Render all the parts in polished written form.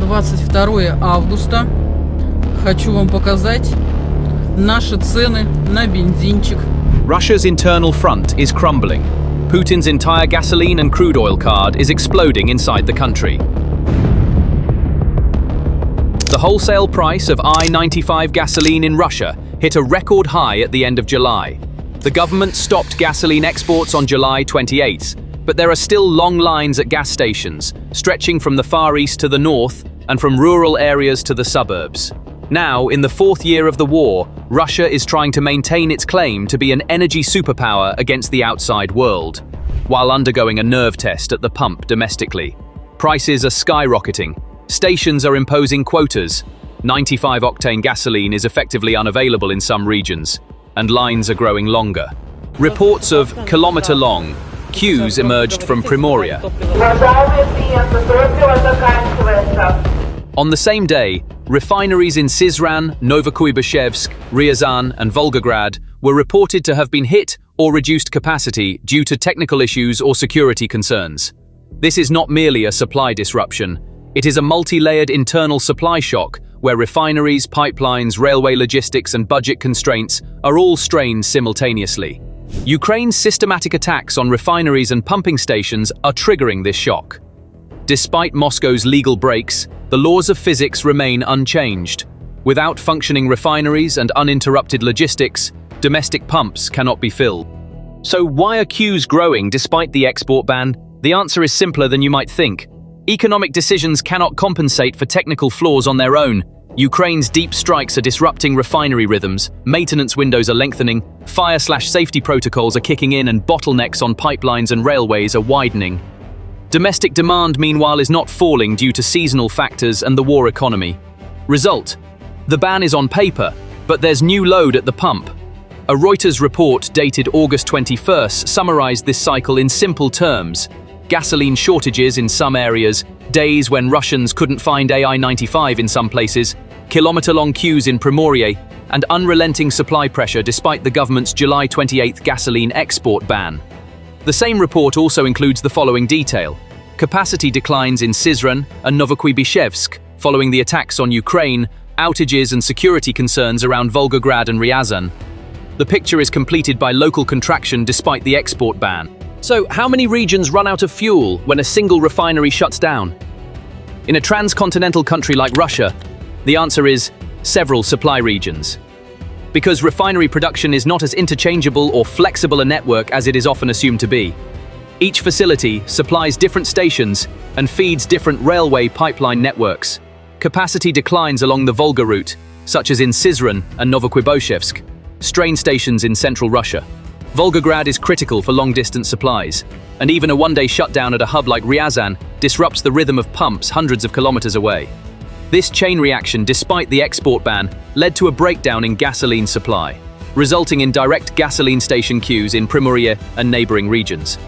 22 августа. Хочу вам показать наши цены на бензинчик. Russia's internal front is crumbling. Putin's entire gasoline and crude oil card is exploding inside the country. The wholesale price of I-95 gasoline in Russia hit a record high at the end of July. The government stopped gasoline exports on July 28th, but there are still long lines at gas stations, stretching from the Far East to the north and from rural areas to the suburbs. Now, in the fourth year of the war, Russia is trying to maintain its claim to be an energy superpower against the outside world, while undergoing a nerve test at the pump domestically. Prices are skyrocketing. Stations are imposing quotas. 95-octane gasoline is effectively unavailable in some regions, and lines are growing longer. Reports of kilometer-long queues emerged from Primoria. On the same day, refineries in Syzran, Novokuibyshevsk, Ryazan, and Volgograd were reported to have been hit or reduced capacity due to technical issues or security concerns. This is not merely a supply disruption. It is a multi-layered internal supply shock where refineries, pipelines, railway logistics, and budget constraints are all strained simultaneously. Ukraine's systematic attacks on refineries and pumping stations are triggering this shock. Despite Moscow's legal breaks, the laws of physics remain unchanged. Without functioning refineries and uninterrupted logistics, domestic pumps cannot be filled. So why are queues growing despite the export ban? The answer is simpler than you might think. Economic decisions cannot compensate for technical flaws on their own. Ukraine's deep strikes are disrupting refinery rhythms, maintenance windows are lengthening, fire/safety protocols are kicking in, and bottlenecks on pipelines and railways are widening. Domestic demand, meanwhile, is not falling due to seasonal factors and the war economy. Result: the ban is on paper, but there's new load at the pump. A Reuters report dated August 21st summarized this cycle in simple terms. Gasoline shortages in some areas, days when Russians couldn't find AI-95 in some places, kilometer-long queues in Primoria, and unrelenting supply pressure despite the government's July 28th gasoline export ban. The same report also includes the following detail: capacity declines in Syzran and Novokuibyshevsk following the attacks on Ukraine, outages and security concerns around Volgograd and Ryazan. The picture is completed by local contraction despite the export ban. So, how many regions run out of fuel when a single refinery shuts down? In a transcontinental country like Russia, the answer is several supply regions. Because refinery production is not as interchangeable or flexible a network as it is often assumed to be. Each facility supplies different stations and feeds different railway pipeline networks. Capacity declines along the Volga route, such as in Syzran and Novokuibyshevsk, strain stations in central Russia. Volgograd is critical for long-distance supplies, and even a one-day shutdown at a hub like Ryazan disrupts the rhythm of pumps hundreds of kilometers away. This chain reaction, despite the export ban, led to a breakdown in gasoline supply, resulting in direct gasoline station queues in Primoria and neighboring regions.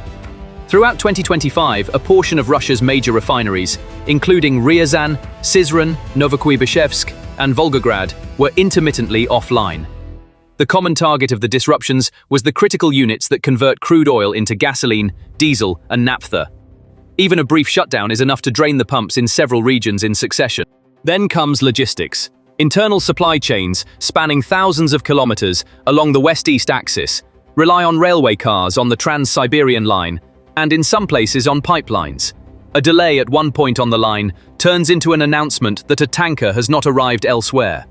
Throughout 2025, a portion of Russia's major refineries, including Ryazan, Syzran, Novokuibyshevsk, and Volgograd, were intermittently offline. The common target of the disruptions was the critical units that convert crude oil into gasoline, diesel, and naphtha. Even a brief shutdown is enough to drain the pumps in several regions in succession. Then comes logistics. Internal supply chains, spanning thousands of kilometers along the west-east axis, rely on railway cars on the Trans-Siberian line, and in some places on pipelines. A delay at one point on the line turns into an announcement that a tanker has not arrived elsewhere.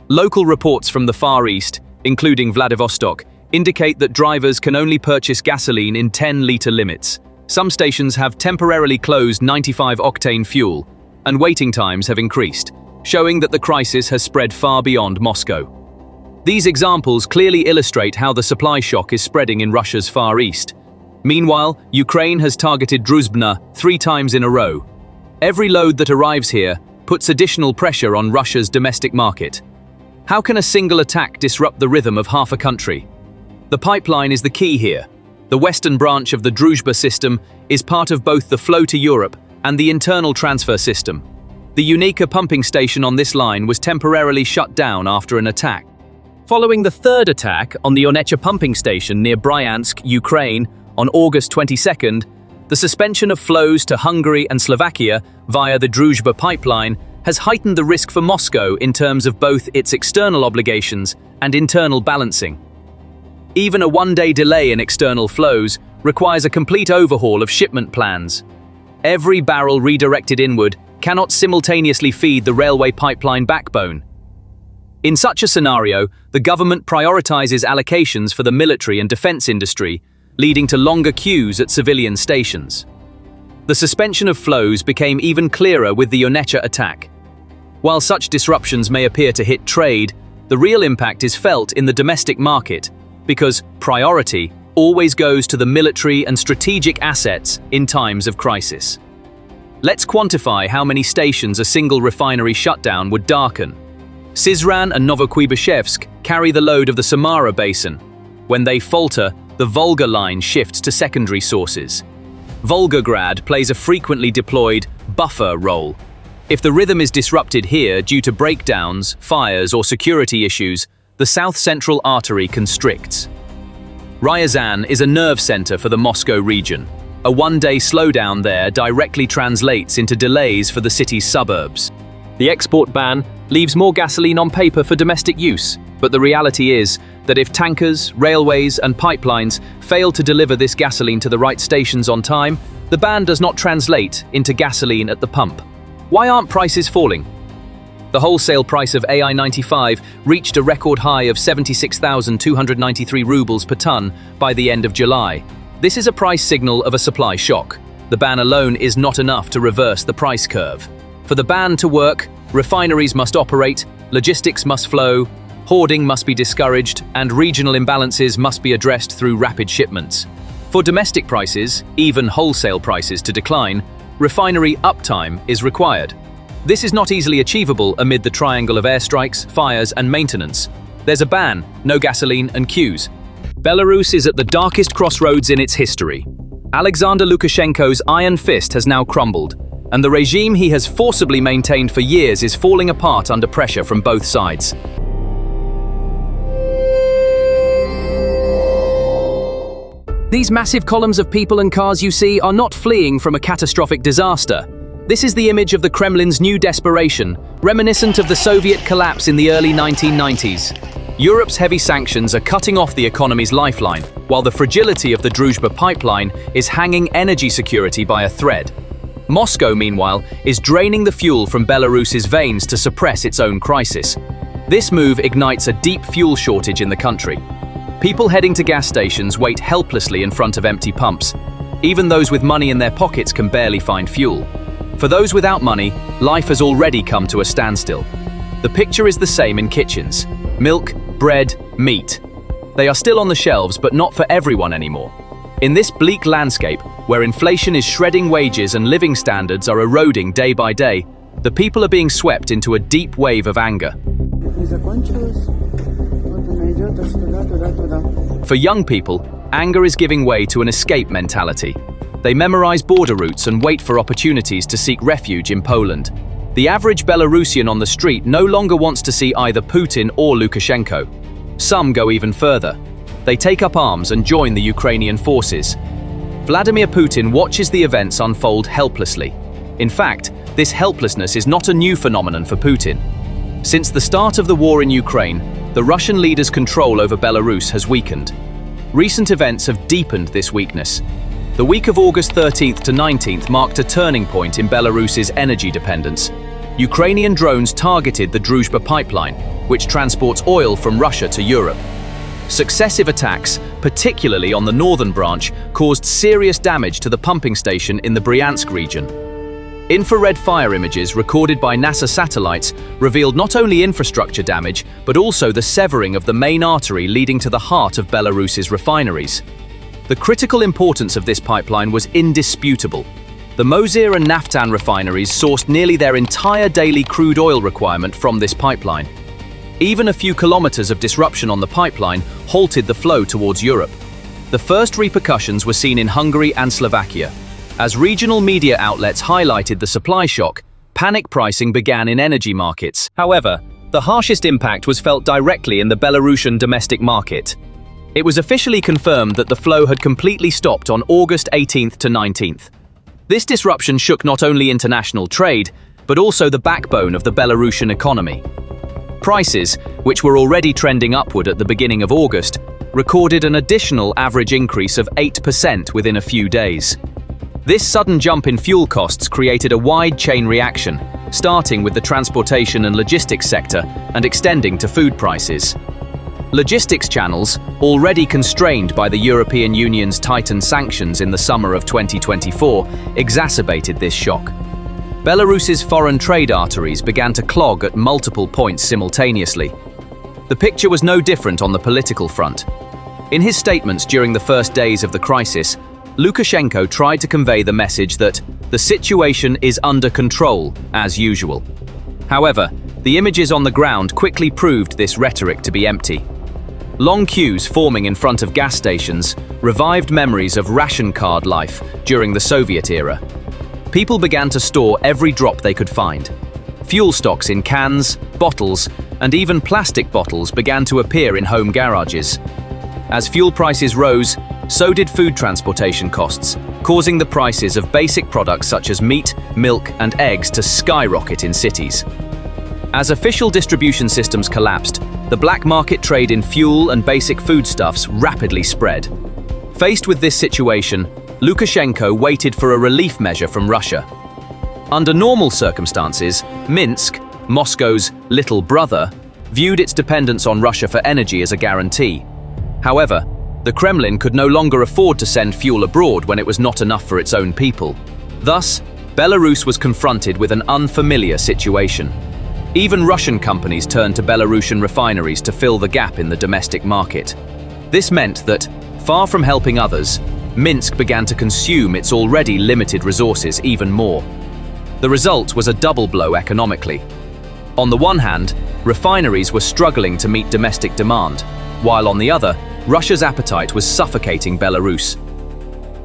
Local reports from the Far East, including Vladivostok, indicate that drivers can only purchase gasoline in 10-liter limits. Some stations have temporarily closed 95-octane fuel, and waiting times have increased, showing that the crisis has spread far beyond Moscow. These examples clearly illustrate how the supply shock is spreading in Russia's Far East. Meanwhile, Ukraine has targeted Druzhba 3 times in a row. Every load that arrives here puts additional pressure on Russia's domestic market. How can a single attack disrupt the rhythm of half a country? The pipeline is the key here. The western branch of the Druzhba system is part of both the flow to Europe and the internal transfer system. The Unica pumping station on this line was temporarily shut down after an attack. Following the third attack on the Onecha pumping station near Bryansk, Ukraine, on August 22nd, The suspension of flows to Hungary and Slovakia via the Druzhba pipeline has heightened the risk for Moscow in terms of both its external obligations and internal balancing. Even a one-day delay in external flows requires a complete overhaul of shipment plans. Every barrel redirected inward cannot simultaneously feed the railway pipeline backbone. In such a scenario, the government prioritizes allocations for the military and defense industry, leading to longer queues at civilian stations. The suspension of flows became even clearer with the Onechha attack. While such disruptions may appear to hit trade, the real impact is felt in the domestic market, because priority always goes to the military and strategic assets in times of crisis. Let's quantify how many stations a single refinery shutdown would darken. Syzran and Novokuibyshevsk carry the load of the Samara basin. When they falter, the Volga line shifts to secondary sources. Volgograd plays a frequently deployed buffer role. If the rhythm is disrupted here due to breakdowns, fires, or security issues, the south-central artery constricts. Ryazan is a nerve center for the Moscow region. A one-day slowdown there directly translates into delays for the city's suburbs. The export ban leaves more gasoline on paper for domestic use, but the reality is that if tankers, railways, and pipelines fail to deliver this gasoline to the right stations on time, the ban does not translate into gasoline at the pump. Why aren't prices falling? The wholesale price of AI-95 reached a record high of 76,293 rubles per ton by the end of July. This is a price signal of a supply shock. The ban alone is not enough to reverse the price curve. For the ban to work, refineries must operate, logistics must flow, hoarding must be discouraged, and regional imbalances must be addressed through rapid shipments. For domestic prices, even wholesale prices to decline, refinery uptime is required. This is not easily achievable amid the triangle of airstrikes, fires, and maintenance. There's a ban, no gasoline, and queues. Belarus is at the darkest crossroads in its history. Alexander Lukashenko's iron fist has now crumbled, and the regime he has forcibly maintained for years is falling apart under pressure from both sides. These massive columns of people and cars you see are not fleeing from a catastrophic disaster. This is the image of the Kremlin's new desperation, reminiscent of the Soviet collapse in the early 1990s. Europe's heavy sanctions are cutting off the economy's lifeline, while the fragility of the Druzhba pipeline is hanging energy security by a thread. Moscow, meanwhile, is draining the fuel from Belarus's veins to suppress its own crisis. This move ignites a deep fuel shortage in the country. People heading to gas stations wait helplessly in front of empty pumps. Even those with money in their pockets can barely find fuel. For those without money, life has already come to a standstill. The picture is the same in kitchens. Milk, bread, meat. They are still on the shelves, but not for everyone anymore. In this bleak landscape, where inflation is shredding wages and living standards are eroding day by day, the people are being swept into a deep wave of anger. For young people, anger is giving way to an escape mentality. They memorize border routes and wait for opportunities to seek refuge in Poland. The average Belarusian on the street no longer wants to see either Putin or Lukashenko. Some go even further. They take up arms and join the Ukrainian forces. Vladimir Putin watches the events unfold helplessly. In fact, this helplessness is not a new phenomenon for Putin. Since the start of the war in Ukraine, the Russian leader's control over Belarus has weakened. Recent events have deepened this weakness. The week of August 13th to 19th marked a turning point in Belarus's energy dependence. Ukrainian drones targeted the Druzhba pipeline, which transports oil from Russia to Europe. Successive attacks, particularly on the northern branch, caused serious damage to the pumping station in the Bryansk region. Infrared fire images recorded by NASA satellites revealed not only infrastructure damage, but also the severing of the main artery leading to the heart of Belarus's refineries. The critical importance of this pipeline was indisputable. The Mozyr and Naftan refineries sourced nearly their entire daily crude oil requirement from this pipeline. Even a few kilometers of disruption on the pipeline halted the flow towards Europe. The first repercussions were seen in Hungary and Slovakia. As regional media outlets highlighted the supply shock, panic pricing began in energy markets. However, the harshest impact was felt directly in the Belarusian domestic market. It was officially confirmed that the flow had completely stopped on August 18th to 19th. This disruption shook not only international trade, but also the backbone of the Belarusian economy. Prices, which were already trending upward at the beginning of August, recorded an additional average increase of 8% within a few days. This sudden jump in fuel costs created a wide chain reaction, starting with the transportation and logistics sector and extending to food prices. Logistics channels, already constrained by the European Union's tightened sanctions in the summer of 2024, exacerbated this shock. Belarus's foreign trade arteries began to clog at multiple points simultaneously. The picture was no different on the political front. In his statements during the first days of the crisis, Lukashenko tried to convey the message that the situation is under control, as usual. However, the images on the ground quickly proved this rhetoric to be empty. Long queues forming in front of gas stations revived memories of ration card life during the Soviet era. People began to store every drop they could find. Fuel stocks in cans, bottles, and even plastic bottles began to appear in home garages. As fuel prices rose, so did food transportation costs, causing the prices of basic products such as meat, milk, and eggs to skyrocket in cities. As official distribution systems collapsed, the black market trade in fuel and basic foodstuffs rapidly spread. Faced with this situation, Lukashenko waited for a relief measure from Russia. Under normal circumstances, Minsk, Moscow's little brother, viewed its dependence on Russia for energy as a guarantee. However, the Kremlin could no longer afford to send fuel abroad when it was not enough for its own people. Thus, Belarus was confronted with an unfamiliar situation. Even Russian companies turned to Belarusian refineries to fill the gap in the domestic market. This meant that, far from helping others, Minsk began to consume its already limited resources even more. The result was a double blow economically. On the one hand, refineries were struggling to meet domestic demand, while on the other, Russia's appetite was suffocating Belarus.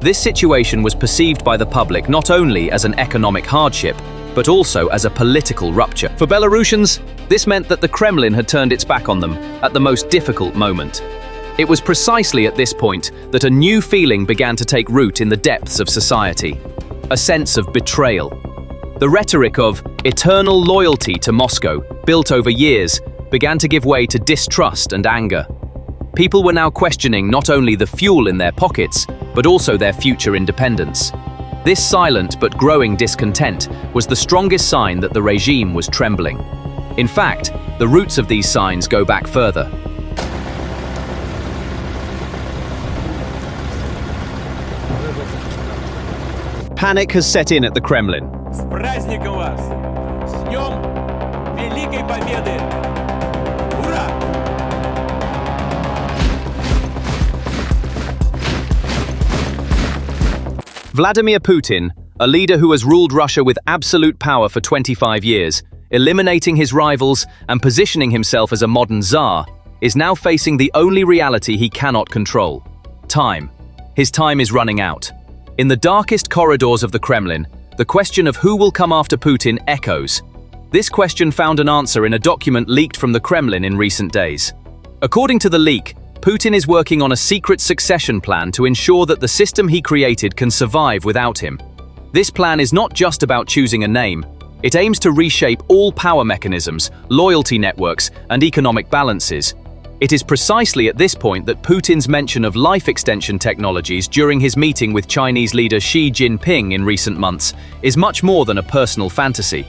This situation was perceived by the public not only as an economic hardship, but also as a political rupture. For Belarusians, this meant that the Kremlin had turned its back on them at the most difficult moment. It was precisely at this point that a new feeling began to take root in the depths of society, a sense of betrayal. The rhetoric of eternal loyalty to Moscow, built over years, began to give way to distrust and anger. People were now questioning not only the fuel in their pockets, but also their future independence. This silent but growing discontent was the strongest sign that the regime was trembling. In fact, the roots of these signs go back further. Panic has set in at the Kremlin. С праздником вас! С Днем Великой Победы! Ура! Vladimir Putin, a leader who has ruled Russia with absolute power for 25 years, eliminating his rivals and positioning himself as a modern Tsar, is now facing the only reality he cannot control: time. His time is running out. In the darkest corridors of the Kremlin, the question of who will come after Putin echoes. This question found an answer in a document leaked from the Kremlin in recent days. According to the leak, Putin is working on a secret succession plan to ensure that the system he created can survive without him. This plan is not just about choosing a name. It aims to reshape all power mechanisms, loyalty networks, and economic balances. It is precisely at this point that Putin's mention of life extension technologies during his meeting with Chinese leader Xi Jinping in recent months is much more than a personal fantasy.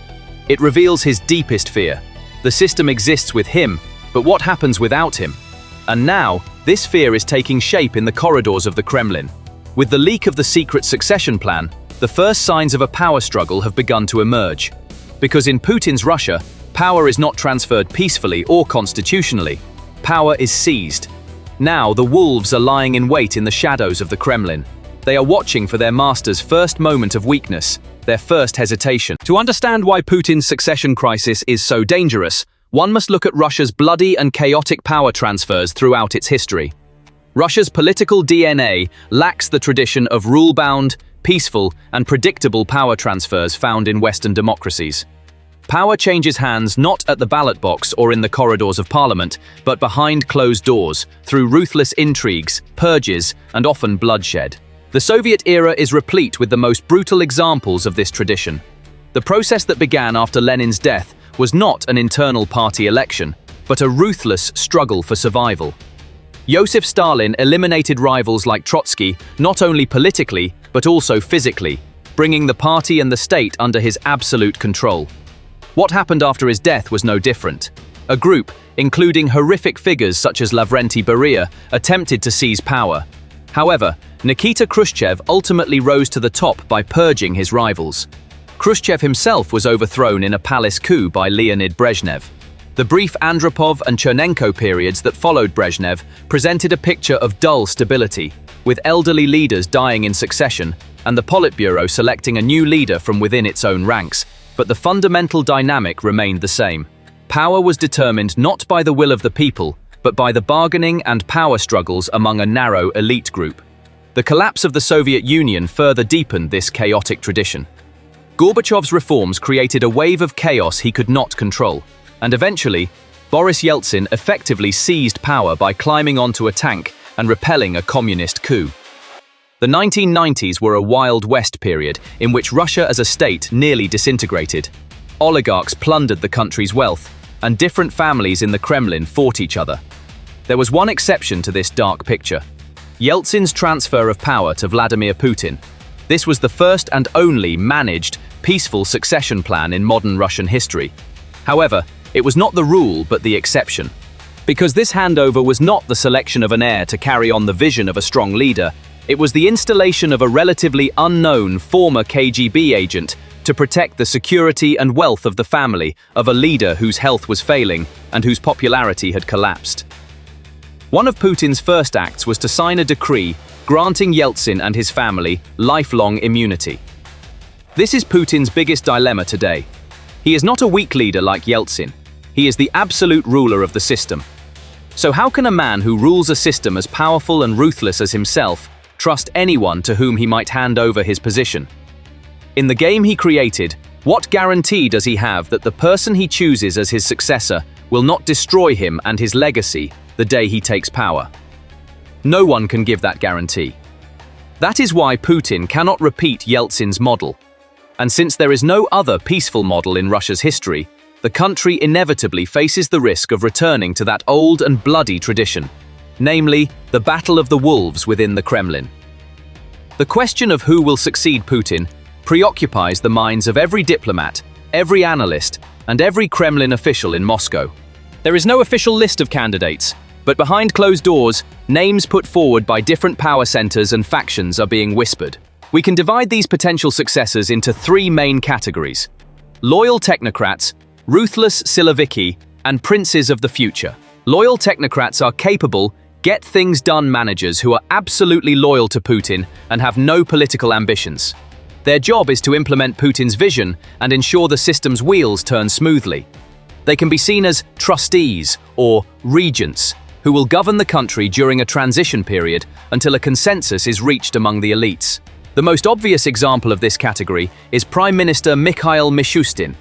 It reveals his deepest fear. The system exists with him, but what happens without him? And now, this fear is taking shape in the corridors of the Kremlin. With the leak of the secret succession plan, the first signs of a power struggle have begun to emerge. Because in Putin's Russia, power is not transferred peacefully or constitutionally. Power is seized. Now the wolves are lying in wait in the shadows of the Kremlin. They are watching for their master's first moment of weakness, their first hesitation. To understand why Putin's succession crisis is so dangerous, one must look at Russia's bloody and chaotic power transfers throughout its history. Russia's political DNA lacks the tradition of rule-bound, peaceful, and predictable power transfers found in Western democracies. Power changes hands not at the ballot box or in the corridors of parliament, but behind closed doors, through ruthless intrigues, purges, and often bloodshed. The Soviet era is replete with the most brutal examples of this tradition. The process that began after Lenin's death was not an internal party election, but a ruthless struggle for survival. Joseph Stalin eliminated rivals like Trotsky not only politically, but also physically, bringing the party and the state under his absolute control. What happened after his death was no different. A group, including horrific figures such as Lavrentiy Beria, attempted to seize power. However, Nikita Khrushchev ultimately rose to the top by purging his rivals. Khrushchev himself was overthrown in a palace coup by Leonid Brezhnev. The brief Andropov and Chernenko periods that followed Brezhnev presented a picture of dull stability, with elderly leaders dying in succession and the Politburo selecting a new leader from within its own ranks. But the fundamental dynamic remained the same. Power was determined not by the will of the people, but by the bargaining and power struggles among a narrow elite group. The collapse of the Soviet Union further deepened this chaotic tradition. Gorbachev's reforms created a wave of chaos he could not control, and eventually, Boris Yeltsin effectively seized power by climbing onto a tank and repelling a communist coup. The 1990s were a Wild West period in which Russia as a state nearly disintegrated. Oligarchs plundered the country's wealth, and different families in the Kremlin fought each other. There was one exception to this dark picture: Yeltsin's transfer of power to Vladimir Putin. This was the first and only managed, peaceful succession plan in modern Russian history. However, it was not the rule but the exception. Because this handover was not the selection of an heir to carry on the vision of a strong leader, it was the installation of a relatively unknown former KGB agent to protect the security and wealth of the family of a leader whose health was failing and whose popularity had collapsed. One of Putin's first acts was to sign a decree granting Yeltsin and his family lifelong immunity. This is Putin's biggest dilemma today. He is not a weak leader like Yeltsin. He is the absolute ruler of the system. So how can a man who rules a system as powerful and ruthless as himself trust anyone to whom he might hand over his position? In the game he created, what guarantee does he have that the person he chooses as his successor will not destroy him and his legacy the day he takes power? No one can give that guarantee. That is why Putin cannot repeat Yeltsin's model. And since there is no other peaceful model in Russia's history, the country inevitably faces the risk of returning to that old and bloody tradition, namely, the battle of the wolves within the Kremlin. The question of who will succeed Putin preoccupies the minds of every diplomat, every analyst, and every Kremlin official in Moscow. There is no official list of candidates, but behind closed doors, names put forward by different power centers and factions are being whispered. We can divide these potential successors into three main categories: loyal technocrats, ruthless Siloviki, and princes of the future. Loyal technocrats are capable, get-things-done managers who are absolutely loyal to Putin and have no political ambitions. Their job is to implement Putin's vision and ensure the system's wheels turn smoothly. They can be seen as trustees or regents, who will govern the country during a transition period until a consensus is reached among the elites. The most obvious example of this category is Prime Minister Mikhail Mishustin.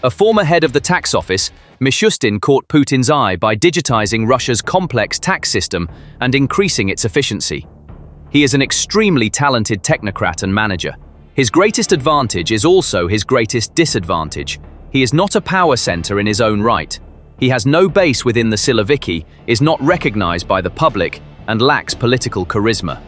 A former head of the tax office, Mishustin caught Putin's eye by digitizing Russia's complex tax system and increasing its efficiency. He is an extremely talented technocrat and manager. His greatest advantage is also his greatest disadvantage. He is not a power center in his own right. He has no base within the Siloviki, is not recognized by the public, and lacks political charisma.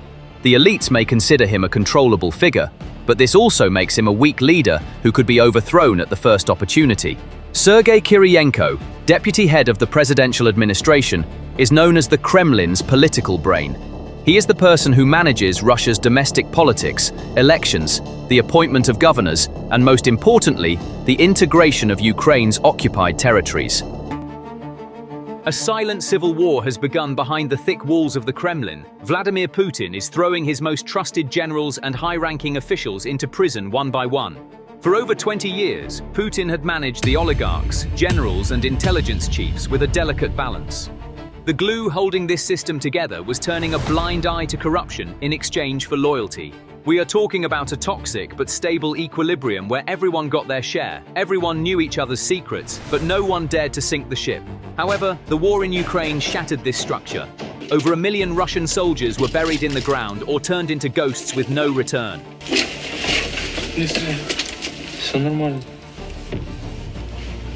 The elites may consider him a controllable figure, but this also makes him a weak leader who could be overthrown at the first opportunity. Sergei Kiriyenko, deputy head of the presidential administration, is known as the Kremlin's political brain. He is the person who manages Russia's domestic politics, elections, the appointment of governors, and most importantly, the integration of Ukraine's occupied territories. A silent civil war has begun behind the thick walls of the Kremlin. Vladimir Putin is throwing his most trusted generals and high-ranking officials into prison one by one. For over 20 years, Putin had managed the oligarchs, generals, and intelligence chiefs with a delicate balance. The glue holding this system together was turning a blind eye to corruption in exchange for loyalty. We are talking about a toxic but stable equilibrium where everyone got their share, everyone knew each other's secrets, but no one dared to sink the ship. However, the war in Ukraine shattered this structure. Over 1 million Russian soldiers were buried in the ground or turned into ghosts with no return. Все нормально.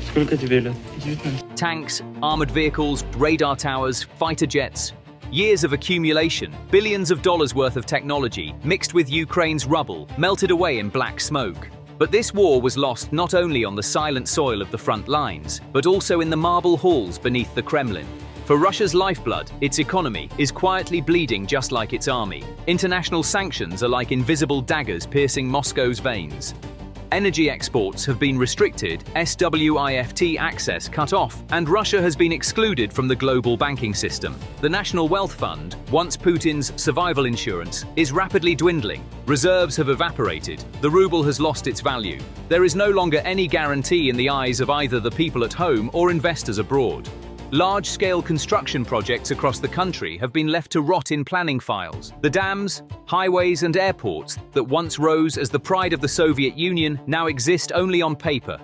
Сколько тебе лет? 19. Tanks, armored vehicles, radar towers, fighter jets. Years of accumulation, billions of dollars worth of technology, mixed with Ukraine's rubble, melted away in black smoke. But this war was lost not only on the silent soil of the front lines, but also in the marble halls beneath the Kremlin. For Russia's lifeblood, its economy, is quietly bleeding just like its army. International sanctions are like invisible daggers piercing Moscow's veins. Energy exports have been restricted, SWIFT access cut off, and Russia has been excluded from the global banking system. The National Wealth Fund, once Putin's survival insurance, is rapidly dwindling. Reserves have evaporated. The ruble has lost its value. There is no longer any guarantee in the eyes of either the people at home or investors abroad. Large-scale construction projects across the country have been left to rot in planning files. The dams, highways and airports that once rose as the pride of the Soviet Union now exist only on paper.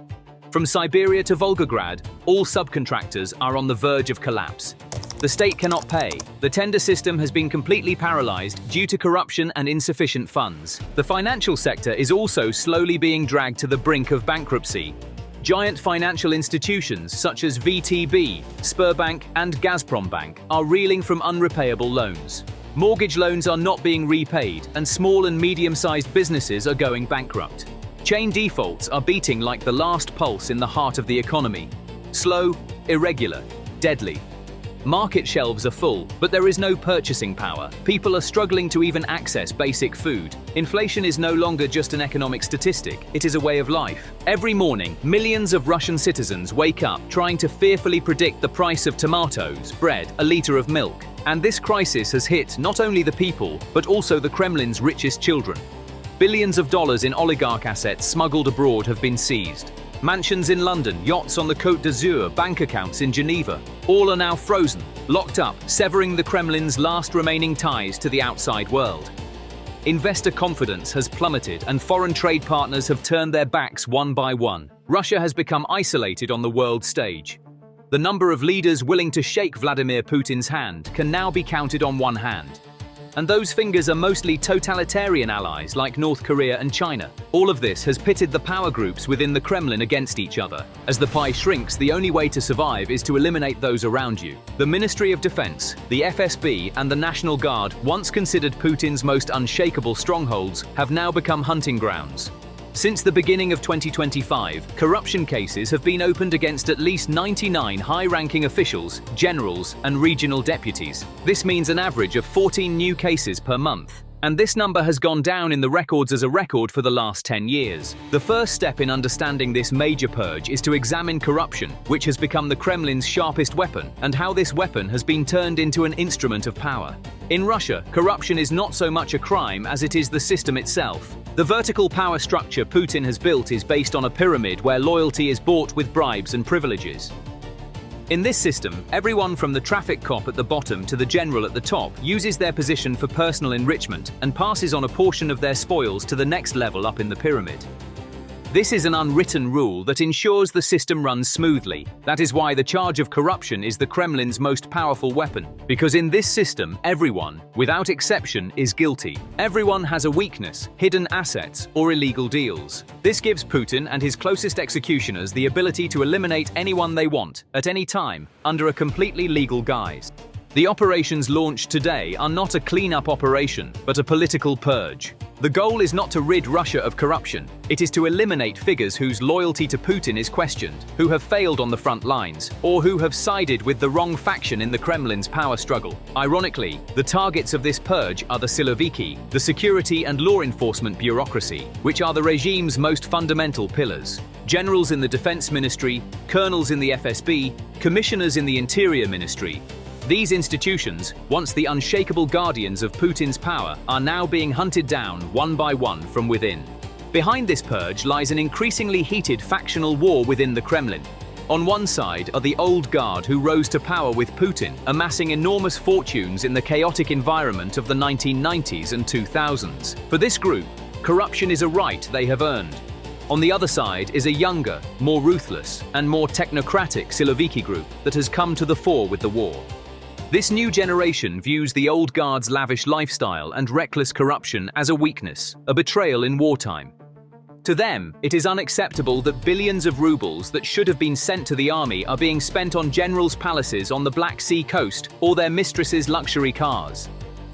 From Siberia to Volgograd, all subcontractors are on the verge of collapse. The state cannot pay. The tender system has been completely paralyzed due to corruption and insufficient funds. The financial sector is also slowly being dragged to the brink of bankruptcy. Giant financial institutions such as VTB, Sberbank and Gazprombank are reeling from unrepayable loans. Mortgage loans are not being repaid and small and medium-sized businesses are going bankrupt. Chain defaults are beating like the last pulse in the heart of the economy. Slow, irregular, deadly. Market shelves are full, but there is no purchasing power. People are struggling to even access basic food. Inflation is no longer just an economic statistic, it is a way of life. Every morning, millions of Russian citizens wake up trying to fearfully predict the price of tomatoes, bread, a liter of milk. And this crisis has hit not only the people, but also the Kremlin's richest children. Billions of dollars in oligarch assets smuggled abroad have been seized. Mansions in London, yachts on the Côte d'Azur, bank accounts in Geneva. All are now frozen, locked up, severing the Kremlin's last remaining ties to the outside world. Investor confidence has plummeted and foreign trade partners have turned their backs one by one. Russia has become isolated on the world stage. The number of leaders willing to shake Vladimir Putin's hand can now be counted on one hand. And those fingers are mostly totalitarian allies like North Korea and China. All of this has pitted the power groups within the Kremlin against each other. As the pie shrinks, the only way to survive is to eliminate those around you. The Ministry of Defense, the FSB, and the National Guard, once considered Putin's most unshakable strongholds, have now become hunting grounds. Since the beginning of 2025, corruption cases have been opened against at least 99 high-ranking officials, generals, and regional deputies. This means an average of 14 new cases per month. And this number has gone down in the records as a record for the last 10 years. The first step in understanding this major purge is to examine corruption, which has become the Kremlin's sharpest weapon, and how this weapon has been turned into an instrument of power. In Russia, corruption is not so much a crime as it is the system itself. The vertical power structure Putin has built is based on a pyramid where loyalty is bought with bribes and privileges. In this system, everyone from the traffic cop at the bottom to the general at the top uses their position for personal enrichment and passes on a portion of their spoils to the next level up in the pyramid. This is an unwritten rule that ensures the system runs smoothly. That is why the charge of corruption is the Kremlin's most powerful weapon. Because in this system, everyone, without exception, is guilty. Everyone has a weakness, hidden assets, or illegal deals. This gives Putin and his closest executioners the ability to eliminate anyone they want, at any time, under a completely legal guise. The operations launched today are not a clean-up operation, but a political purge. The goal is not to rid Russia of corruption. It is to eliminate figures whose loyalty to Putin is questioned, who have failed on the front lines, or who have sided with the wrong faction in the Kremlin's power struggle. Ironically, the targets of this purge are the Siloviki, the security and law enforcement bureaucracy, which are the regime's most fundamental pillars. Generals in the Defense Ministry, colonels in the FSB, commissioners in the Interior Ministry. These institutions, once the unshakable guardians of Putin's power, are now being hunted down one by one from within. Behind this purge lies an increasingly heated factional war within the Kremlin. On one side are the old guard who rose to power with Putin, amassing enormous fortunes in the chaotic environment of the 1990s and 2000s. For this group, corruption is a right they have earned. On the other side is a younger, more ruthless, and more technocratic Siloviki group that has come to the fore with the war. This new generation views the old guard's lavish lifestyle and reckless corruption as a weakness, a betrayal in wartime. To them, it is unacceptable that billions of rubles that should have been sent to the army are being spent on generals' palaces on the Black Sea coast or their mistresses' luxury cars.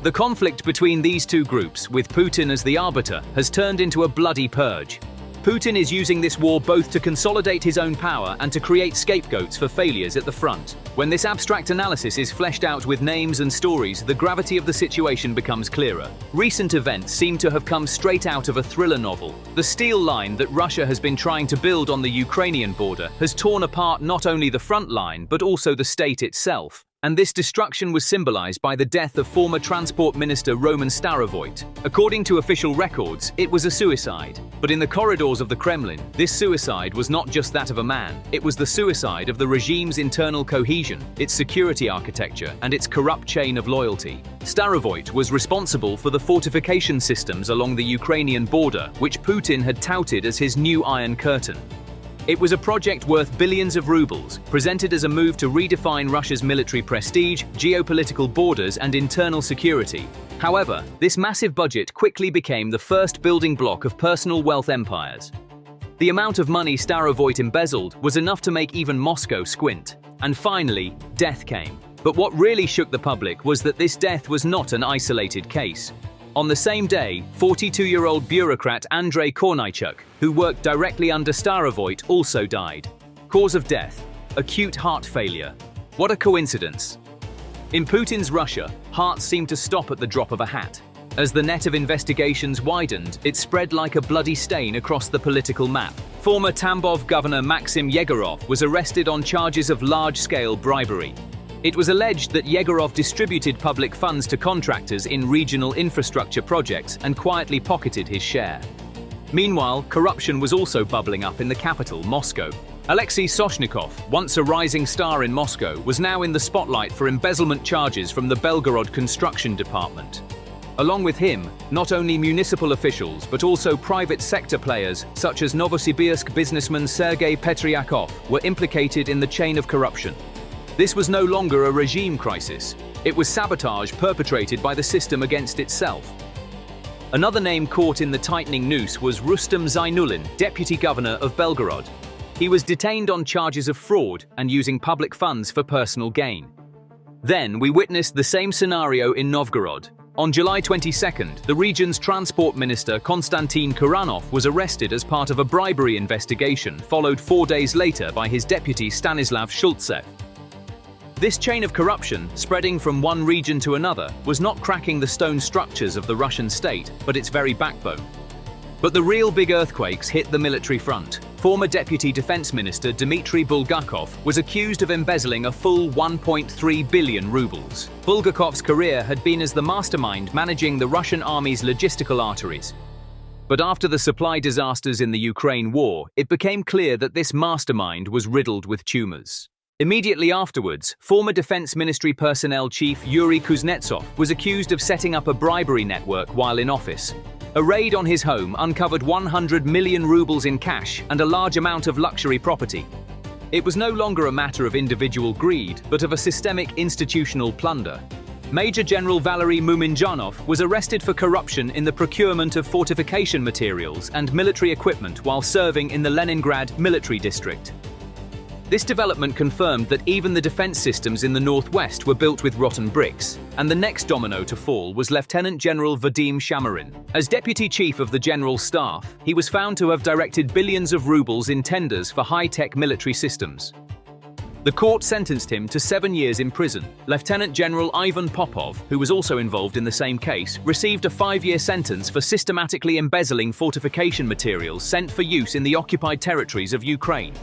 The conflict between these two groups, with Putin as the arbiter, has turned into a bloody purge. Putin is using this war both to consolidate his own power and to create scapegoats for failures at the front. When this abstract analysis is fleshed out with names and stories, the gravity of the situation becomes clearer. Recent events seem to have come straight out of a thriller novel. The steel line that Russia has been trying to build on the Ukrainian border has torn apart not only the front line but also the state itself. And this destruction was symbolized by the death of former Transport Minister Roman Starovoyt. According to official records, it was a suicide. But in the corridors of the Kremlin, this suicide was not just that of a man. It was the suicide of the regime's internal cohesion, its security architecture, and its corrupt chain of loyalty. Starovoyt was responsible for the fortification systems along the Ukrainian border, which Putin had touted as his new Iron Curtain. It was a project worth billions of rubles, presented as a move to redefine Russia's military prestige, geopolitical borders, and internal security. However, this massive budget quickly became the first building block of personal wealth empires. The amount of money Starovoyt embezzled was enough to make even Moscow squint. And finally, death came. But what really shook the public was that this death was not an isolated case. On the same day, 42-year-old bureaucrat Andrei Kornaichuk, who worked directly under Starovoyt, also died. Cause of death: acute heart failure. What a coincidence. In Putin's Russia, hearts seemed to stop at the drop of a hat. As the net of investigations widened, it spread like a bloody stain across the political map. Former Tambov governor Maxim Yegorov was arrested on charges of large-scale bribery. It was alleged that Yegorov distributed public funds to contractors in regional infrastructure projects and quietly pocketed his share. Meanwhile, corruption was also bubbling up in the capital, Moscow. Alexei Soshnikov, once a rising star in Moscow, was now in the spotlight for embezzlement charges from the Belgorod construction department. Along with him, not only municipal officials but also private sector players such as Novosibirsk businessman Sergei Petryakov were implicated in the chain of corruption. This was no longer a regime crisis. It was sabotage perpetrated by the system against itself. Another name caught in the tightening noose was Rustem Zaynulin, deputy governor of Belgorod. He was detained on charges of fraud and using public funds for personal gain. Then we witnessed the same scenario in Novgorod. On July 22nd, the region's transport minister Konstantin Kuranov was arrested as part of a bribery investigation, followed 4 days later by his deputy Stanislav Shultsev. This chain of corruption, spreading from one region to another, was not cracking the stone structures of the Russian state, but its very backbone. But the real big earthquakes hit the military front. Former Deputy Defense Minister Dmitry Bulgakov was accused of embezzling a full 1.3 billion rubles. Bulgakov's career had been as the mastermind managing the Russian army's logistical arteries. But after the supply disasters in the Ukraine war, it became clear that this mastermind was riddled with tumors. Immediately afterwards, former Defense Ministry personnel chief Yuri Kuznetsov was accused of setting up a bribery network while in office. A raid on his home uncovered 100 million rubles in cash and a large amount of luxury property. It was no longer a matter of individual greed, but of a systemic institutional plunder. Major General Valery Muminjanov was arrested for corruption in the procurement of fortification materials and military equipment while serving in the Leningrad military district. This development confirmed that even the defense systems in the northwest were built with rotten bricks, and the next domino to fall was Lieutenant General Vadim Shamarin. As deputy chief of the General Staff, he was found to have directed billions of rubles in tenders for high-tech military systems. The court sentenced him to 7 years in prison. Lieutenant General Ivan Popov, who was also involved in the same case, received a 5-year sentence for systematically embezzling fortification materials sent for use in the occupied territories of Ukraine.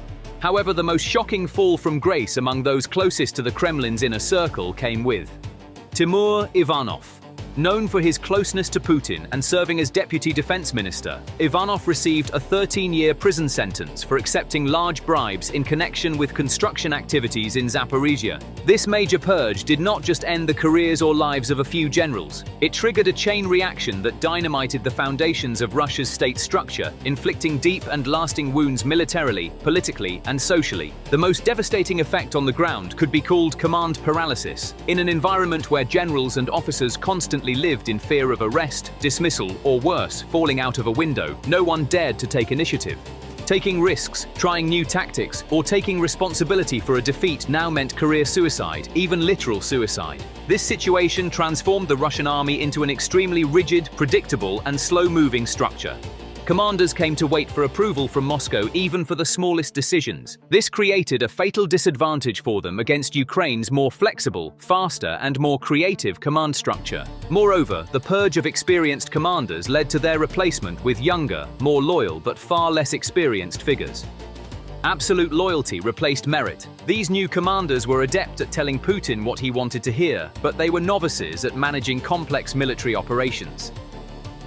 However, the most shocking fall from grace among those closest to the Kremlin's inner circle came with Timur Ivanov. Known for his closeness to Putin and serving as deputy defense minister, Ivanov received a 13-year prison sentence for accepting large bribes in connection with construction activities in Zaporizhia. This major purge did not just end the careers or lives of a few generals. It triggered a chain reaction that dynamited the foundations of Russia's state structure, inflicting deep and lasting wounds militarily, politically, and socially. The most devastating effect on the ground could be called command paralysis. In an environment where generals and officers constantly lived in fear of arrest, dismissal, or worse, falling out of a window, no one dared to take initiative. Taking risks, trying new tactics, or taking responsibility for a defeat now meant career suicide, even literal suicide. This situation transformed the Russian army into an extremely rigid, predictable, and slow-moving structure. Commanders came to wait for approval from Moscow even for the smallest decisions. This created a fatal disadvantage for them against Ukraine's more flexible, faster, and more creative command structure. Moreover, the purge of experienced commanders led to their replacement with younger, more loyal but far less experienced figures. Absolute loyalty replaced merit. These new commanders were adept at telling Putin what he wanted to hear, but they were novices at managing complex military operations.